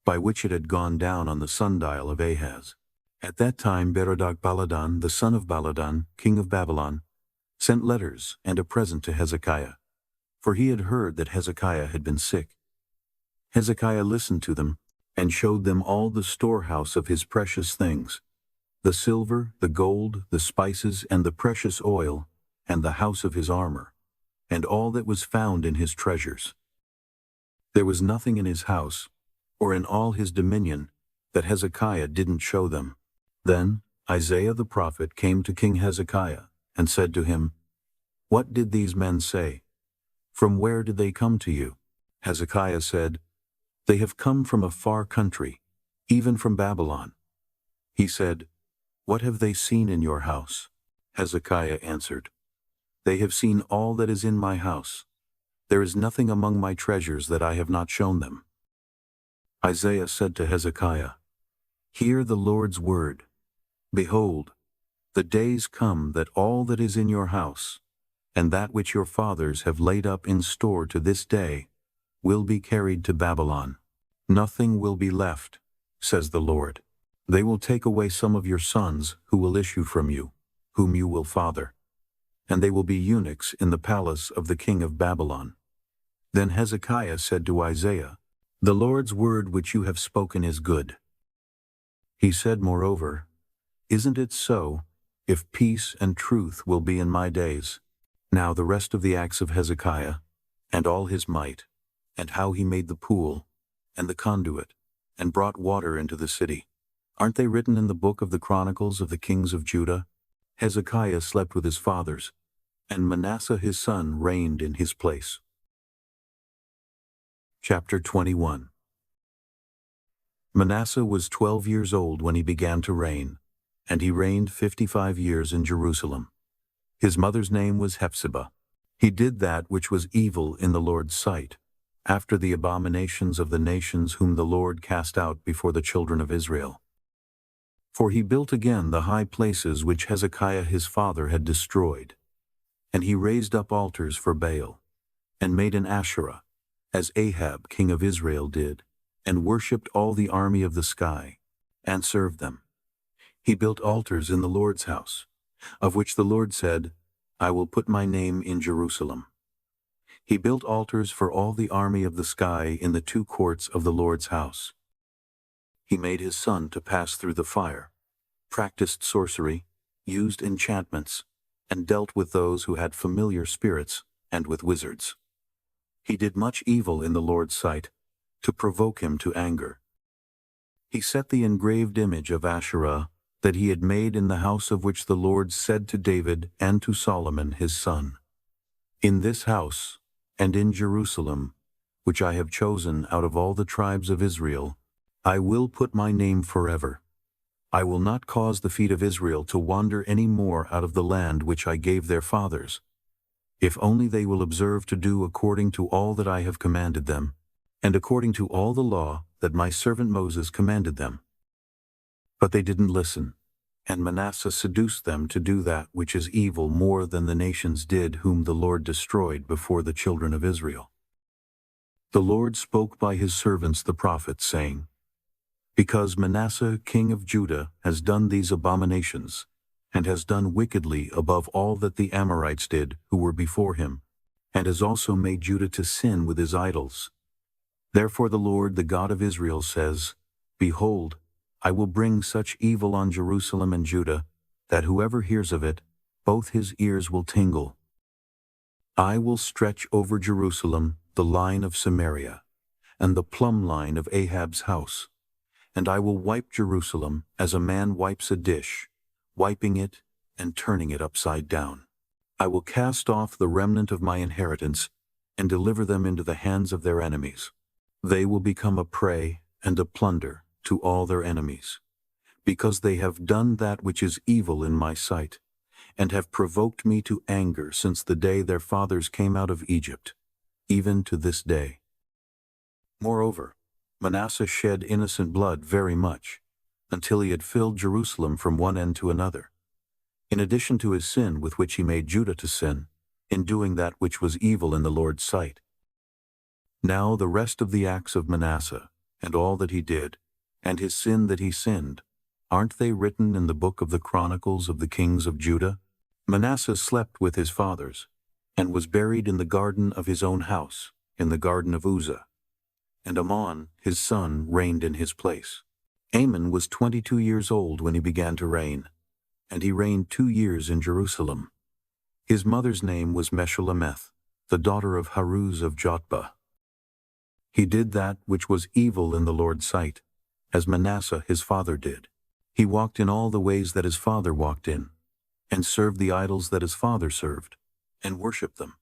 by which it had gone down on the sundial of Ahaz. At that time Berodach-Baladan, the son of Baladan, king of Babylon, sent letters and a present to Hezekiah, for he had heard that Hezekiah had been sick. Hezekiah listened to them, and showed them all the storehouse of his precious things, the silver, the gold, the spices, and the precious oil, and the house of his armor, and all that was found in his treasures. There was nothing in his house, or in all his dominion, that Hezekiah didn't show them. Then Isaiah the prophet came to King Hezekiah, and said to him, What did these men say? From where did they come to you? Hezekiah said, They have come from a far country, even from Babylon. He said, What have they seen in your house? Hezekiah answered, They have seen all that is in my house. There is nothing among my treasures that I have not shown them. Isaiah said to Hezekiah, Hear the Lord's word. Behold, the days come that all that is in your house, and that which your fathers have laid up in store to this day, will be carried to Babylon. Nothing will be left, says the Lord. They will take away some of your sons who will issue from you, whom you will father, and they will be eunuchs in the palace of the king of Babylon. Then Hezekiah said to Isaiah, The Lord's word which you have spoken is good. He said, moreover, Isn't it so, if peace and truth will be in my days? Now the rest of the acts of Hezekiah, and all his might, and how he made the pool, and the conduit, and brought water into the city, aren't they written in the book of the Chronicles of the kings of Judah? Hezekiah slept with his fathers, and Manasseh his son reigned in his place. Chapter 21. Manasseh was 12 years old when he began to reign, and he reigned 55 years in Jerusalem. His mother's name was Hephzibah. He did that which was evil in the Lord's sight, after the abominations of the nations whom the Lord cast out before the children of Israel. For he built again the high places which Hezekiah his father had destroyed, and he raised up altars for Baal, and made an Asherah, as Ahab king of Israel did, and worshipped all the army of the sky, and served them. He built altars in the Lord's house, of which the Lord said, I will put my name in Jerusalem. He built altars for all the army of the sky in the 2 courts of the Lord's house. He made his son to pass through the fire, practiced sorcery, used enchantments, and dealt with those who had familiar spirits and with wizards. He did much evil in the Lord's sight, to provoke him to anger. He set the engraved image of Asherah that he had made in the house of which the Lord said to David and to Solomon his son, In this house, and in Jerusalem, which I have chosen out of all the tribes of Israel, I will put my name forever. I will not cause the feet of Israel to wander any more out of the land which I gave their fathers, if only they will observe to do according to all that I have commanded them, and according to all the law that my servant Moses commanded them. But they didn't listen, and Manasseh seduced them to do that which is evil more than the nations did whom the Lord destroyed before the children of Israel. The Lord spoke by his servants the prophets, saying, Because Manasseh king of Judah has done these abominations, and has done wickedly above all that the Amorites did who were before him, and has also made Judah to sin with his idols. Therefore the Lord, the God of Israel, says, Behold, I will bring such evil on Jerusalem and Judah, that whoever hears of it, both his ears will tingle. I will stretch over Jerusalem the line of Samaria, and the plumb line of Ahab's house, and I will wipe Jerusalem as a man wipes a dish, wiping it and turning it upside down. I will cast off the remnant of my inheritance and deliver them into the hands of their enemies. They will become a prey and a plunder to all their enemies, because they have done that which is evil in my sight, and have provoked me to anger since the day their fathers came out of Egypt, even to this day. Moreover, Manasseh shed innocent blood very much, until he had filled Jerusalem from one end to another, in addition to his sin with which he made Judah to sin, in doing that which was evil in the Lord's sight. Now the rest of the acts of Manasseh, and all that he did, and his sin that he sinned, aren't they written in the book of the Chronicles of the kings of Judah? Manasseh slept with his fathers, and was buried in the garden of his own house, in the garden of Uzzah. And Amon, his son, reigned in his place. Amon was 22 years old when he began to reign, and he reigned 2 years in Jerusalem. His mother's name was Meshullemeth, the daughter of Haruz of Jotbah. He did that which was evil in the Lord's sight, as Manasseh his father did. He walked in all the ways that his father walked in, and served the idols that his father served, and worshipped them.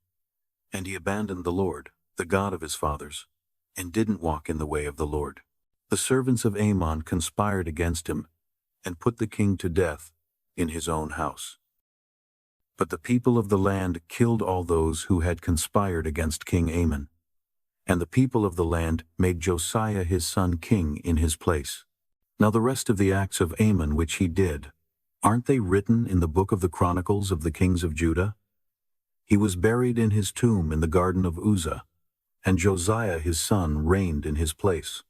And he abandoned the Lord, the God of his fathers, and didn't walk in the way of the Lord. The servants of Amon conspired against him, and put the king to death in his own house. But the people of the land killed all those who had conspired against King Amon, and the people of the land made Josiah his son king in his place. Now the rest of the acts of Amon which he did, aren't they written in the book of the Chronicles of the kings of Judah? He was buried in his tomb in the garden of Uzzah, and Josiah his son reigned in his place.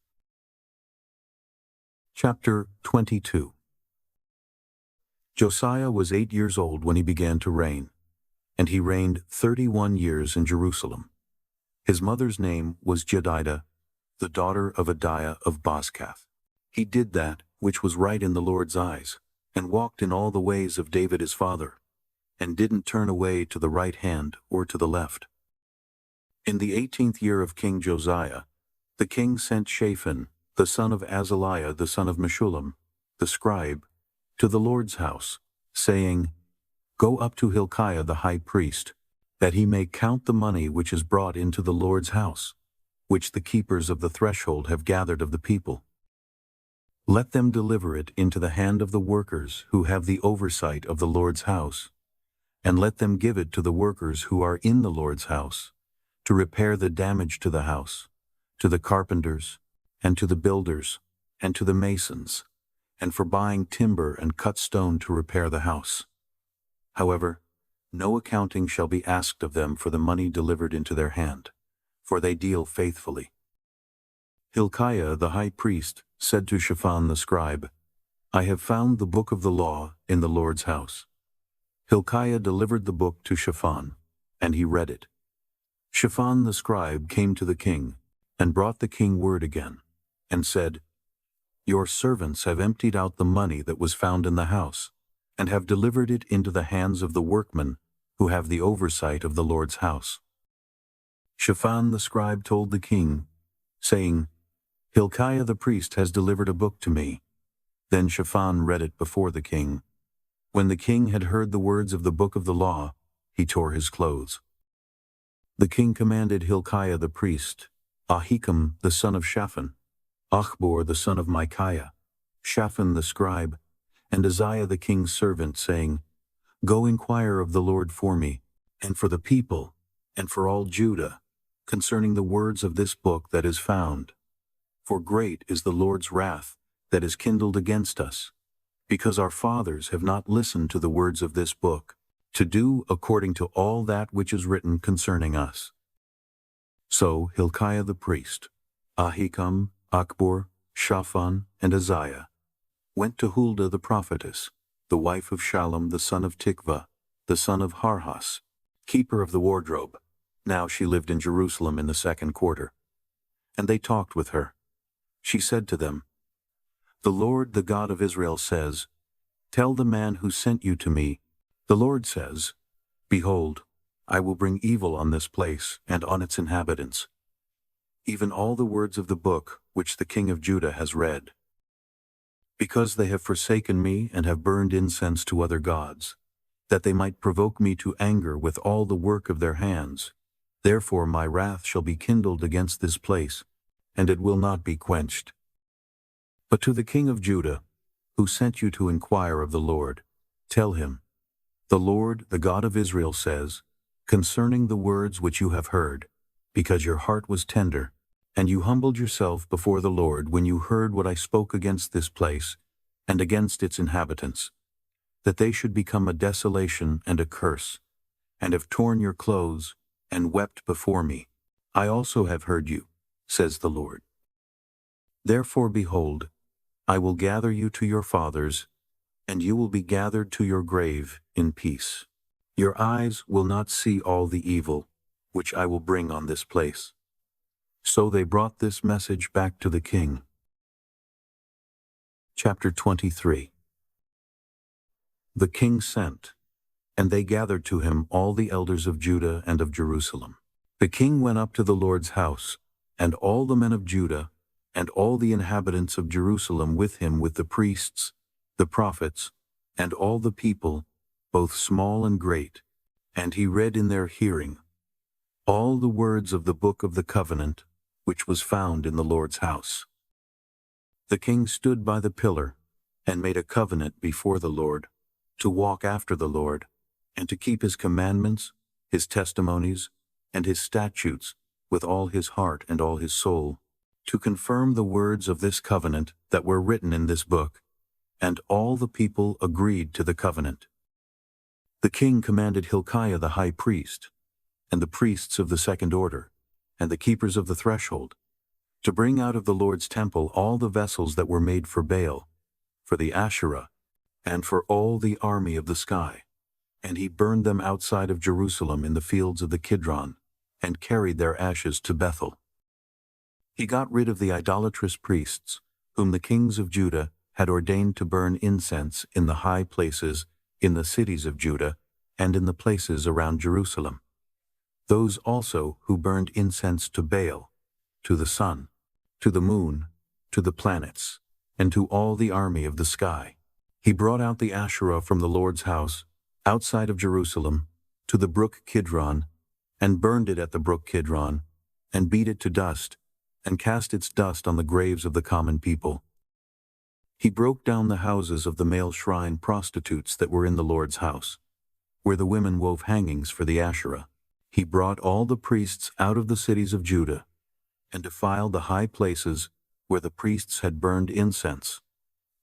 Chapter 22. Josiah was 8 years old when he began to reign, and he reigned 31 years in Jerusalem. His mother's name was Jedidah, the daughter of Adiah of Bozkath. He did that which was right in the Lord's eyes, and walked in all the ways of David his father, and didn't turn away to the right hand or to the left. In the 18th year of King Josiah, the king sent Shaphan, the son of Azaliah, the son of Meshullam, the scribe, to the Lord's house, saying, Go up to Hilkiah the high priest, that he may count the money which is brought into the Lord's house, which the keepers of the threshold have gathered of the people. Let them deliver it into the hand of the workers who have the oversight of the Lord's house, and let them give it to the workers who are in the Lord's house, to repair the damage to the house, to the carpenters, and to the builders, and to the masons, and for buying timber and cut stone to repair the house. However, no accounting shall be asked of them for the money delivered into their hand, for they deal faithfully. Hilkiah the high priest said to Shaphan the scribe, I have found the book of the law in the Lord's house. Hilkiah delivered the book to Shaphan, and he read it. Shaphan the scribe came to the king, and brought the king word again, and said, Your servants have emptied out the money that was found in the house, and have delivered it into the hands of the workmen who have the oversight of the Lord's house. Shaphan the scribe told the king, saying, Hilkiah the priest has delivered a book to me. Then Shaphan read it before the king. When the king had heard the words of the book of the law, he tore his clothes. The king commanded Hilkiah the priest, Ahikam the son of Shaphan, Achbor the son of Micaiah, Shaphan the scribe, and Uzziah the king's servant, saying, Go inquire of the Lord for me, and for the people, and for all Judah, concerning the words of this book that is found. For great is the Lord's wrath that is kindled against us, because our fathers have not listened to the words of this book, to do according to all that which is written concerning us. So Hilkiah the priest, Ahikam, Achbor, Shaphan, and Uzziah went to Huldah the prophetess, the wife of Shallum the son of Tikvah, the son of Harhas, keeper of the wardrobe, Now she lived in Jerusalem in the 2nd quarter. And they talked with her. She said to them, "The Lord, the God of Israel says, Tell the man who sent you to me, the Lord says, Behold, I will bring evil on this place and on its inhabitants, even all the words of the book which the king of Judah has read. Because they have forsaken me and have burned incense to other gods, that they might provoke me to anger with all the work of their hands. Therefore my wrath shall be kindled against this place, and it will not be quenched. But to the king of Judah, who sent you to inquire of the Lord, tell him, The Lord, the God of Israel says, concerning the words which you have heard, because your heart was tender, and you humbled yourself before the Lord when you heard what I spoke against this place and against its inhabitants, that they should become a desolation and a curse, and have torn your clothes and wept before me. I also have heard you, says the Lord. Therefore, behold, I will gather you to your fathers, and you will be gathered to your grave in peace. Your eyes will not see all the evil which I will bring on this place." So they brought this message back to the king. Chapter 23. The king sent, and they gathered to him all the elders of Judah and of Jerusalem. The king went up to the Lord's house, and all the men of Judah, and all the inhabitants of Jerusalem with him, with the priests, the prophets, and all the people, both small and great, and he read in their hearing all the words of the book of the covenant, which was found in the Lord's house. The king stood by the pillar, and made a covenant before the Lord, to walk after the Lord, and to keep his commandments, his testimonies, and his statutes, with all his heart and all his soul, to confirm the words of this covenant that were written in this book. And all the people agreed to the covenant. The king commanded Hilkiah the high priest, and the priests of the 2nd order, and the keepers of the threshold, to bring out of the Lord's temple all the vessels that were made for Baal, for the Asherah, and for all the army of the sky. And he burned them outside of Jerusalem in the fields of the Kidron, and carried their ashes to Bethel. He got rid of the idolatrous priests, whom the kings of Judah had ordained to burn incense in the high places in the cities of Judah and in the places around Jerusalem. Those also who burned incense to Baal, to the sun, to the moon, to the planets, and to all the army of the sky. He brought out the Asherah from the Lord's house, outside of Jerusalem, to the brook Kidron, and burned it at the brook Kidron, and beat it to dust, and cast its dust on the graves of the common people. He broke down the houses of the male shrine prostitutes that were in the Lord's house, where the women wove hangings for the Asherah. He brought all the priests out of the cities of Judah, and defiled the high places where the priests had burned incense,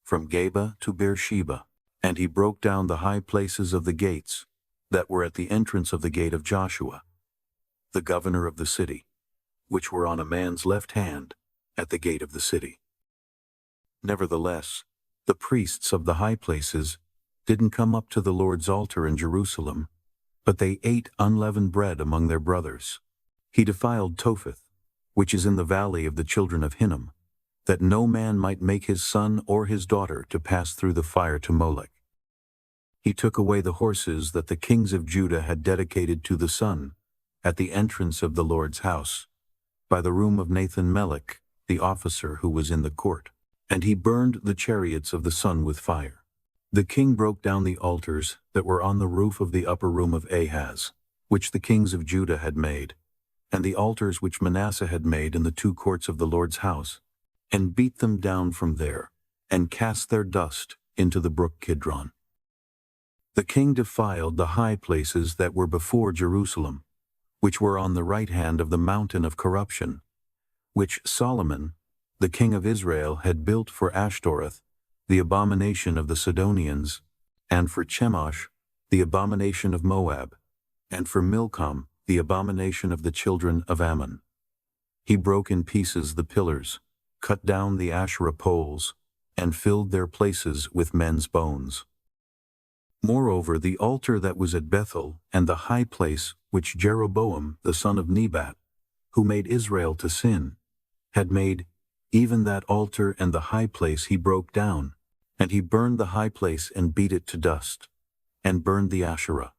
from Geba to Beersheba. And he broke down the high places of the gates that were at the entrance of the gate of Joshua, the governor of the city, which were on a man's left hand at the gate of the city. Nevertheless, the priests of the high places didn't come up to the Lord's altar in Jerusalem, but they ate unleavened bread among their brothers. He defiled Topheth, which is in the valley of the children of Hinnom, that no man might make his son or his daughter to pass through the fire to Molech. He took away the horses that the kings of Judah had dedicated to the sun at the entrance of the Lord's house, by the room of Nathan-Melech, the officer who was in the court. And he burned the chariots of the sun with fire. The king broke down the altars that were on the roof of the upper room of Ahaz, which the kings of Judah had made, and the altars which Manasseh had made in the 2 courts of the Lord's house, and beat them down from there, and cast their dust into the brook Kidron. The king defiled the high places that were before Jerusalem, which were on the right hand of the mountain of corruption, which Solomon, the king of Israel, had built for Ashtoreth, the abomination of the Sidonians, and for Chemosh, the abomination of Moab, and for Milcom, the abomination of the children of Ammon. He broke in pieces the pillars, cut down the Asherah poles, and filled their places with men's bones. Moreover, the altar that was at Bethel, and the high place which Jeroboam the son of Nebat, who made Israel to sin, had made, even that altar and the high place he broke down, and he burned the high place and beat it to dust, and burned the Asherah.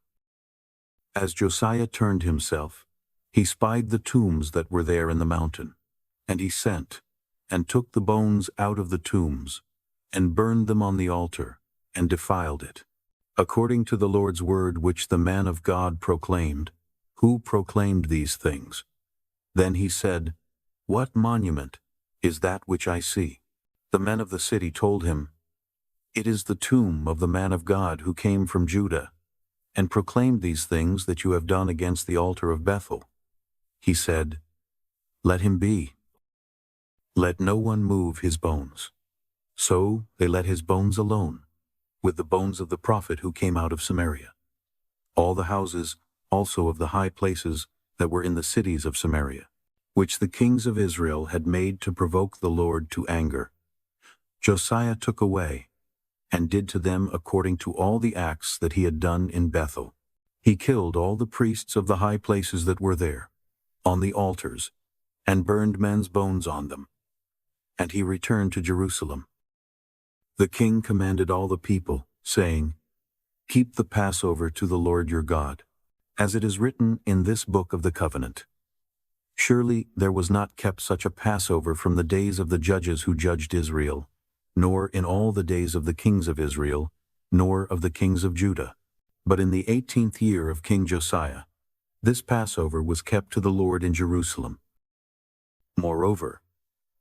As Josiah turned himself, he spied the tombs that were there in the mountain, and he sent, and took the bones out of the tombs, and burned them on the altar, and defiled it, according to the Lord's word which the man of God proclaimed. Who proclaimed these things? Then he said, What monument is that which I see? The men of the city told him, It is the tomb of the man of God who came from Judah, and proclaimed these things that you have done against the altar of Bethel. He said, Let him be. Let no one move his bones. So they let his bones alone, with the bones of the prophet who came out of Samaria. All the houses also of the high places that were in the cities of Samaria, which the kings of Israel had made to provoke the Lord to anger, Josiah took away, and did to them according to all the acts that he had done in Bethel. He killed all the priests of the high places that were there, on the altars, and burned men's bones on them. And he returned to Jerusalem. The king commanded all the people, saying, Keep the Passover to the Lord your God, as it is written in this book of the covenant. Surely there was not kept such a Passover from the days of the judges who judged Israel, nor in all the days of the kings of Israel, nor of the kings of Judah. But in the 18th year of King Josiah, this Passover was kept to the Lord in Jerusalem. Moreover,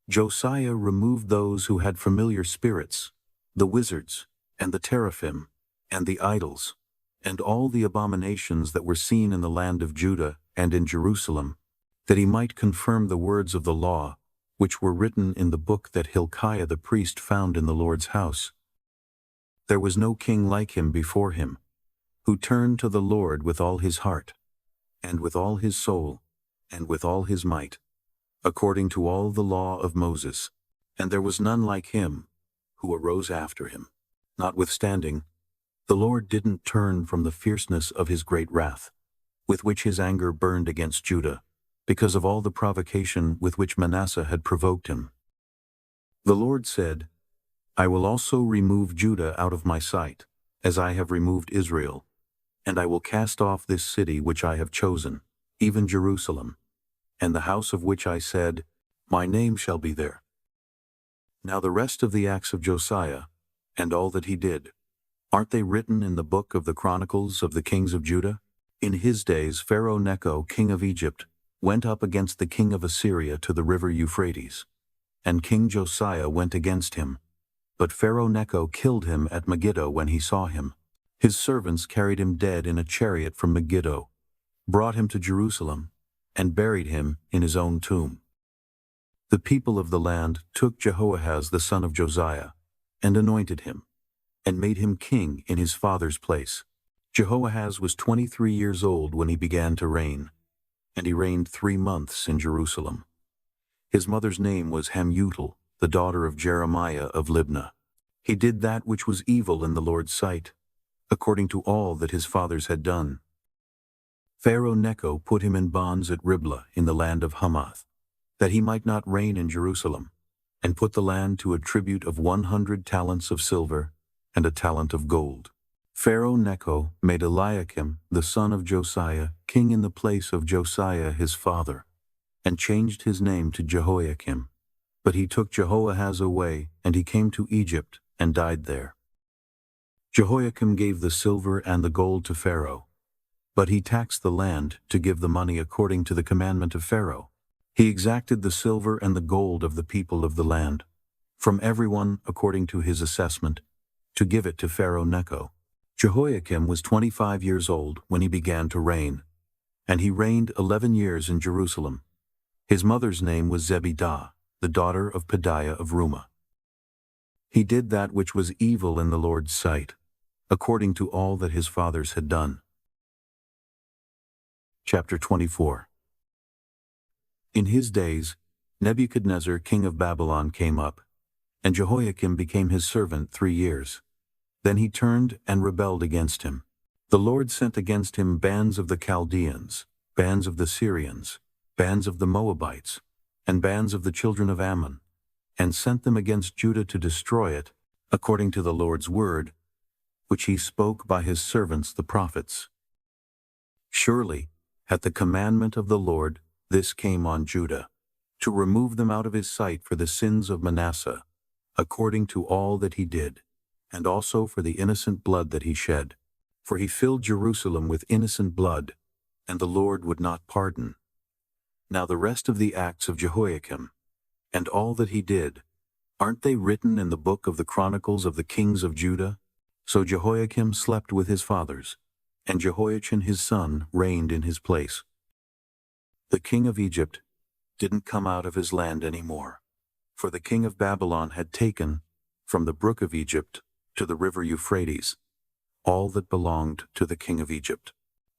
Josiah removed those who had familiar spirits, the wizards, and the teraphim, and the idols, and all the abominations that were seen in the land of Judah and in Jerusalem, that he might confirm the words of the law, which were written in the book that Hilkiah the priest found in the Lord's house. There was no king like him before him, who turned to the Lord with all his heart, and with all his soul, and with all his might, according to all the law of Moses, and there was none like him, who arose after him. Notwithstanding, the Lord didn't turn from the fierceness of his great wrath, with which his anger burned against Judah, because of all the provocation with which Manasseh had provoked him. The Lord said, I will also remove Judah out of my sight, as I have removed Israel, and I will cast off this city which I have chosen, even Jerusalem, and the house of which I said, My name shall be there. Now the rest of the acts of Josiah, and all that he did, aren't they written in the book of the Chronicles of the kings of Judah? In his days Pharaoh Necho, king of Egypt, went up against the king of Assyria to the river Euphrates, and King Josiah went against him. But Pharaoh Necho killed him at Megiddo when he saw him. His servants carried him dead in a chariot from Megiddo, brought him to Jerusalem, and buried him in his own tomb. The people of the land took Jehoahaz the son of Josiah, and anointed him, and made him king in his father's place. Jehoahaz was 23 years old when he began to reign, and he reigned 3 months in Jerusalem. His mother's name was Hamutal, the daughter of Jeremiah of Libnah. He did that which was evil in the Lord's sight, according to all that his fathers had done. Pharaoh Necho put him in bonds at Riblah in the land of Hamath, that he might not reign in Jerusalem, and put the land to a tribute of 100 talents of silver and a talent of gold. Pharaoh Necho made Eliakim, the son of Josiah, king in the place of Josiah his father, and changed his name to Jehoiakim. But he took Jehoahaz away, and he came to Egypt and died there. Jehoiakim gave the silver and the gold to Pharaoh, but he taxed the land to give the money according to the commandment of Pharaoh. He exacted the silver and the gold of the people of the land, from everyone according to his assessment, to give it to Pharaoh Necho. Jehoiakim was 25 years old when he began to reign, and he reigned 11 years in Jerusalem. His mother's name was Zebidah, the daughter of Pedaiah of Rumah. He did that which was evil in the Lord's sight, according to all that his fathers had done. Chapter 24. In his days, Nebuchadnezzar king of Babylon came up, and Jehoiakim became his servant 3 years. Then he turned and rebelled against him. The Lord sent against him bands of the Chaldeans, bands of the Syrians, bands of the Moabites, and bands of the children of Ammon, and sent them against Judah to destroy it, according to the Lord's word, which he spoke by his servants the prophets. Surely, at the commandment of the Lord, this came on Judah, to remove them out of his sight for the sins of Manasseh, according to all that he did, and also for the innocent blood that he shed. For he filled Jerusalem with innocent blood, and the Lord would not pardon. Now the rest of the acts of Jehoiakim, and all that he did, aren't they written in the book of the Chronicles of the kings of Judah? So Jehoiakim slept with his fathers, and Jehoiachin his son reigned in his place. The king of Egypt didn't come out of his land any more, for the king of Babylon had taken, from the brook of Egypt to the river Euphrates, all that belonged to the king of Egypt.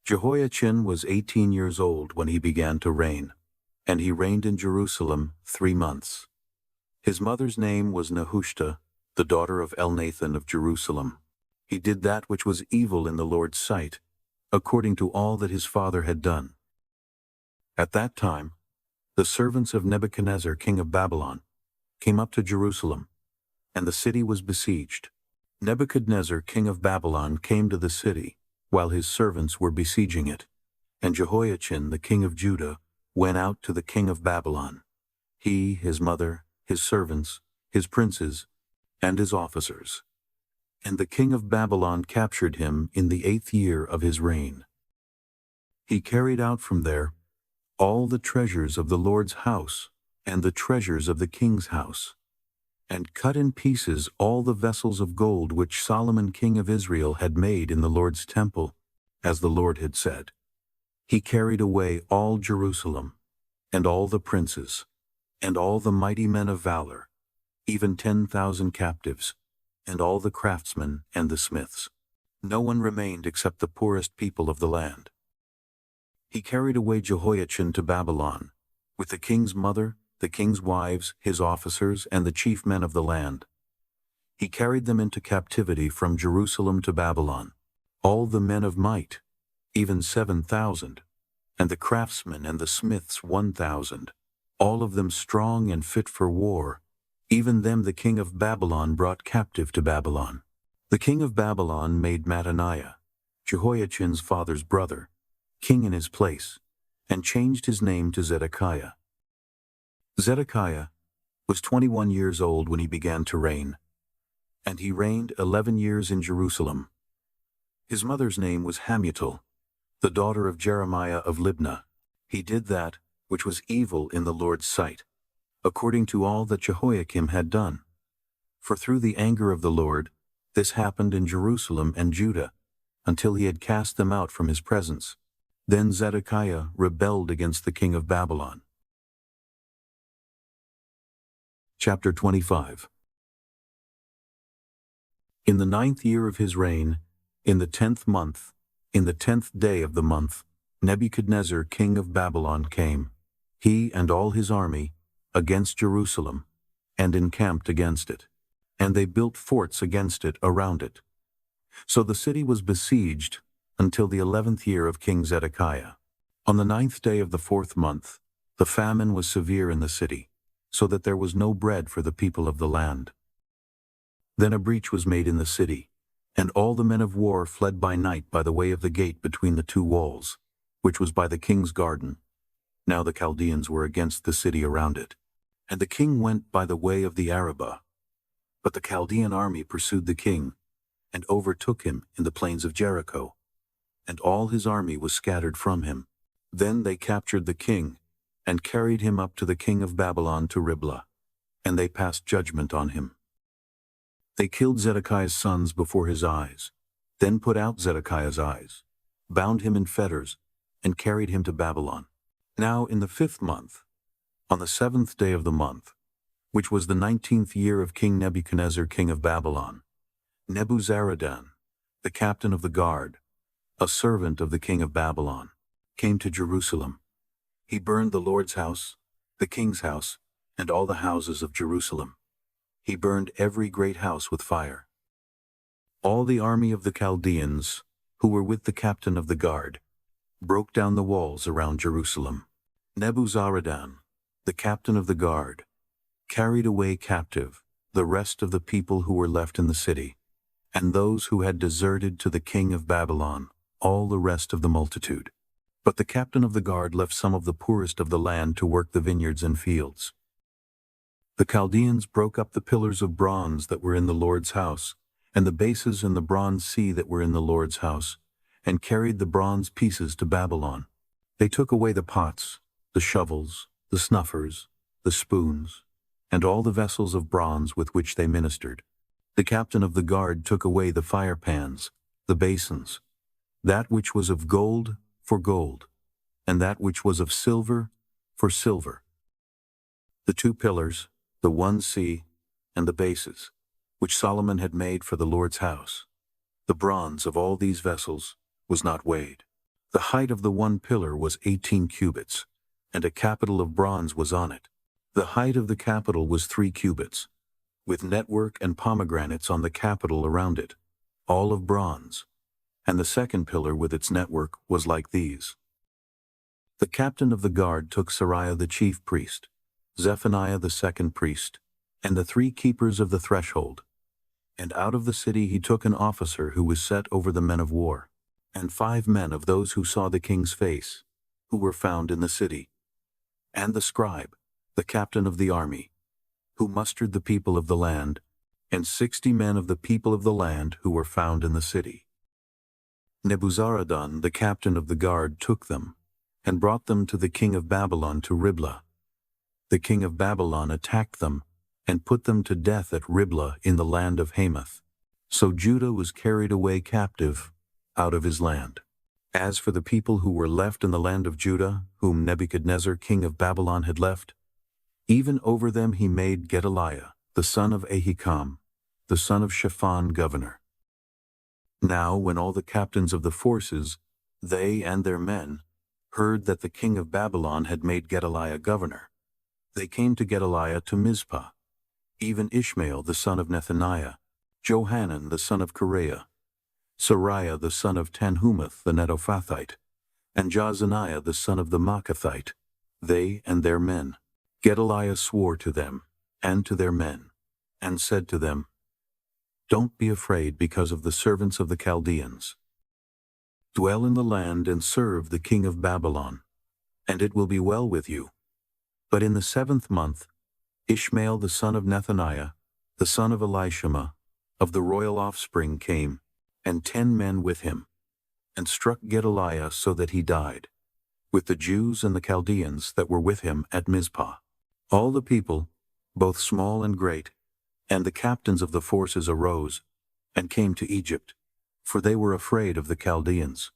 Jehoiachin was 18 years old when he began to reign, and he reigned in Jerusalem 3 months. His mother's name was Nehushta, the daughter of Elnathan of Jerusalem. He did that which was evil in the Lord's sight, according to all that his father had done. At that time, the servants of Nebuchadnezzar king of Babylon came up to Jerusalem, and the city was besieged. Nebuchadnezzar king of Babylon came to the city, while his servants were besieging it, and Jehoiachin the king of Judah went out to the king of Babylon, he, his mother, his servants, his princes, and his officers. And the king of Babylon captured him in the 8th year of his reign. He carried out from there all the treasures of the Lord's house and the treasures of the king's house, and cut in pieces all the vessels of gold which Solomon king of Israel had made in the Lord's temple, as the Lord had said. He carried away all Jerusalem, and all the princes, and all the mighty men of valor, even 10,000 captives, and all the craftsmen and the smiths. No one remained except the poorest people of the land. He carried away Jehoiachin to Babylon, with the king's mother, the king's wives, his officers, and the chief men of the land. He carried them into captivity from Jerusalem to Babylon, all the men of might, even 7,000, and the craftsmen and the smiths 1,000, all of them strong and fit for war. Even them the king of Babylon brought captive to Babylon. The king of Babylon made Mattaniah, Jehoiachin's father's brother, king in his place, and changed his name to Zedekiah. Zedekiah was 21 years old when he began to reign, and he reigned 11 years in Jerusalem. His mother's name was Hamutal, the daughter of Jeremiah of Libnah. He did that which was evil in the Lord's sight, according to all that Jehoiakim had done. For through the anger of the Lord, this happened in Jerusalem and Judah, until he had cast them out from his presence. Then Zedekiah rebelled against the king of Babylon. Chapter 25. In the 9th year of his reign, in the 10th month, in the 10th day of the month, Nebuchadnezzar king of Babylon came, he and all his army, against Jerusalem, and encamped against it. And they built forts against it around it. So the city was besieged until the 11th year of King Zedekiah. On the 9th day of the 4th month, the famine was severe in the city, so that there was no bread for the people of the land. Then a breach was made in the city, and all the men of war fled by night by the way of the gate between the 2 walls, which was by the king's garden. Now the Chaldeans were against the city around it. And the king went by the way of the Arabah. But the Chaldean army pursued the king, and overtook him in the plains of Jericho, and all his army was scattered from him. Then they captured the king, and carried him up to the king of Babylon to Riblah, and they passed judgment on him. They killed Zedekiah's sons before his eyes, then put out Zedekiah's eyes, bound him in fetters, and carried him to Babylon. Now in the 5th month, on the 7th day of the month, which was the 19th year of King Nebuchadnezzar king of Babylon, Nebuzaradan, the captain of the guard, a servant of the king of Babylon, came to Jerusalem. He burned the Lord's house, the king's house, and all the houses of Jerusalem. He burned every great house with fire. All the army of the Chaldeans, who were with the captain of the guard, broke down the walls around Jerusalem. Nebuzaradan, the captain of the guard, carried away captive the rest of the people who were left in the city, and those who had deserted to the king of Babylon, all the rest of the multitude. But the captain of the guard left some of the poorest of the land to work the vineyards and fields. The Chaldeans broke up the pillars of bronze that were in the Lord's house, and the bases in the bronze sea that were in the Lord's house, and carried the bronze pieces to Babylon. They took away the pots, the shovels, the snuffers, the spoons, and all the vessels of bronze with which they ministered. The captain of the guard took away the fire pans, the basins, that which was of gold for gold, and that which was of silver for silver. The 2 pillars, the 1 sea, and the bases, which Solomon had made for the Lord's house. The bronze of all these vessels was not weighed. The height of the 1 pillar was 18 cubits, and a capital of bronze was on it. The height of the capital was 3 cubits, with network and pomegranates on the capital around it, all of bronze, and the 2nd pillar with its network was like these. The captain of the guard took Sariah the chief priest, Zephaniah the 2nd priest, and the 3 keepers of the threshold. And out of the city he took an officer who was set over the men of war, and 5 men of those who saw the king's face, who were found in the city, and the scribe, the captain of the army, who mustered the people of the land, and 60 men of the people of the land who were found in the city. Nebuzaradan, the captain of the guard, took them, and brought them to the king of Babylon to Riblah. The king of Babylon attacked them, and put them to death at Riblah in the land of Hamath. So Judah was carried away captive out of his land. As for the people who were left in the land of Judah, whom Nebuchadnezzar king of Babylon had left, even over them he made Gedaliah, the son of Ahikam, the son of Shaphan, governor. Now when all the captains of the forces, they and their men, heard that the king of Babylon had made Gedaliah governor, they came to Gedaliah to Mizpah, even Ishmael the son of Nethaniah, Johanan the son of Kareah, Sariah the son of Tanhumeth the Netophathite, and Jozaniah the son of the Maacathite, they and their men. Gedaliah swore to them and to their men, and said to them, "Don't be afraid because of the servants of the Chaldeans. Dwell in the land and serve the king of Babylon, and it will be well with you." But in the 7th month, Ishmael the son of Nethaniah, the son of Elishama, of the royal offspring came, and 10 men with him, and struck Gedaliah so that he died, with the Jews and the Chaldeans that were with him at Mizpah. All the people, both small and great, and the captains of the forces arose, and came to Egypt, for they were afraid of the Chaldeans.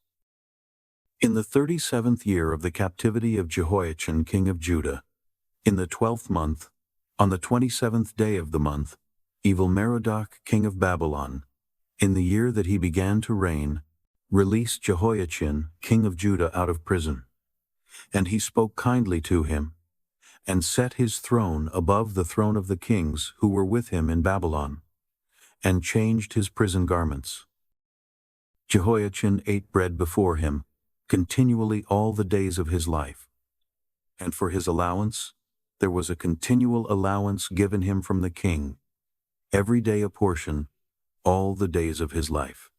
In the 37th year of the captivity of Jehoiachin king of Judah, in the 12th month, on the 27th day of the month, Evil-Merodach king of Babylon, in the year that he began to reign, released Jehoiachin king of Judah out of prison. And he spoke kindly to him, and set his throne above the throne of the kings who were with him in Babylon, and changed his prison garments. Jehoiachin ate bread before him continually all the days of his life, and for his allowance there was a continual allowance given him from the king, every day a portion, all the days of his life.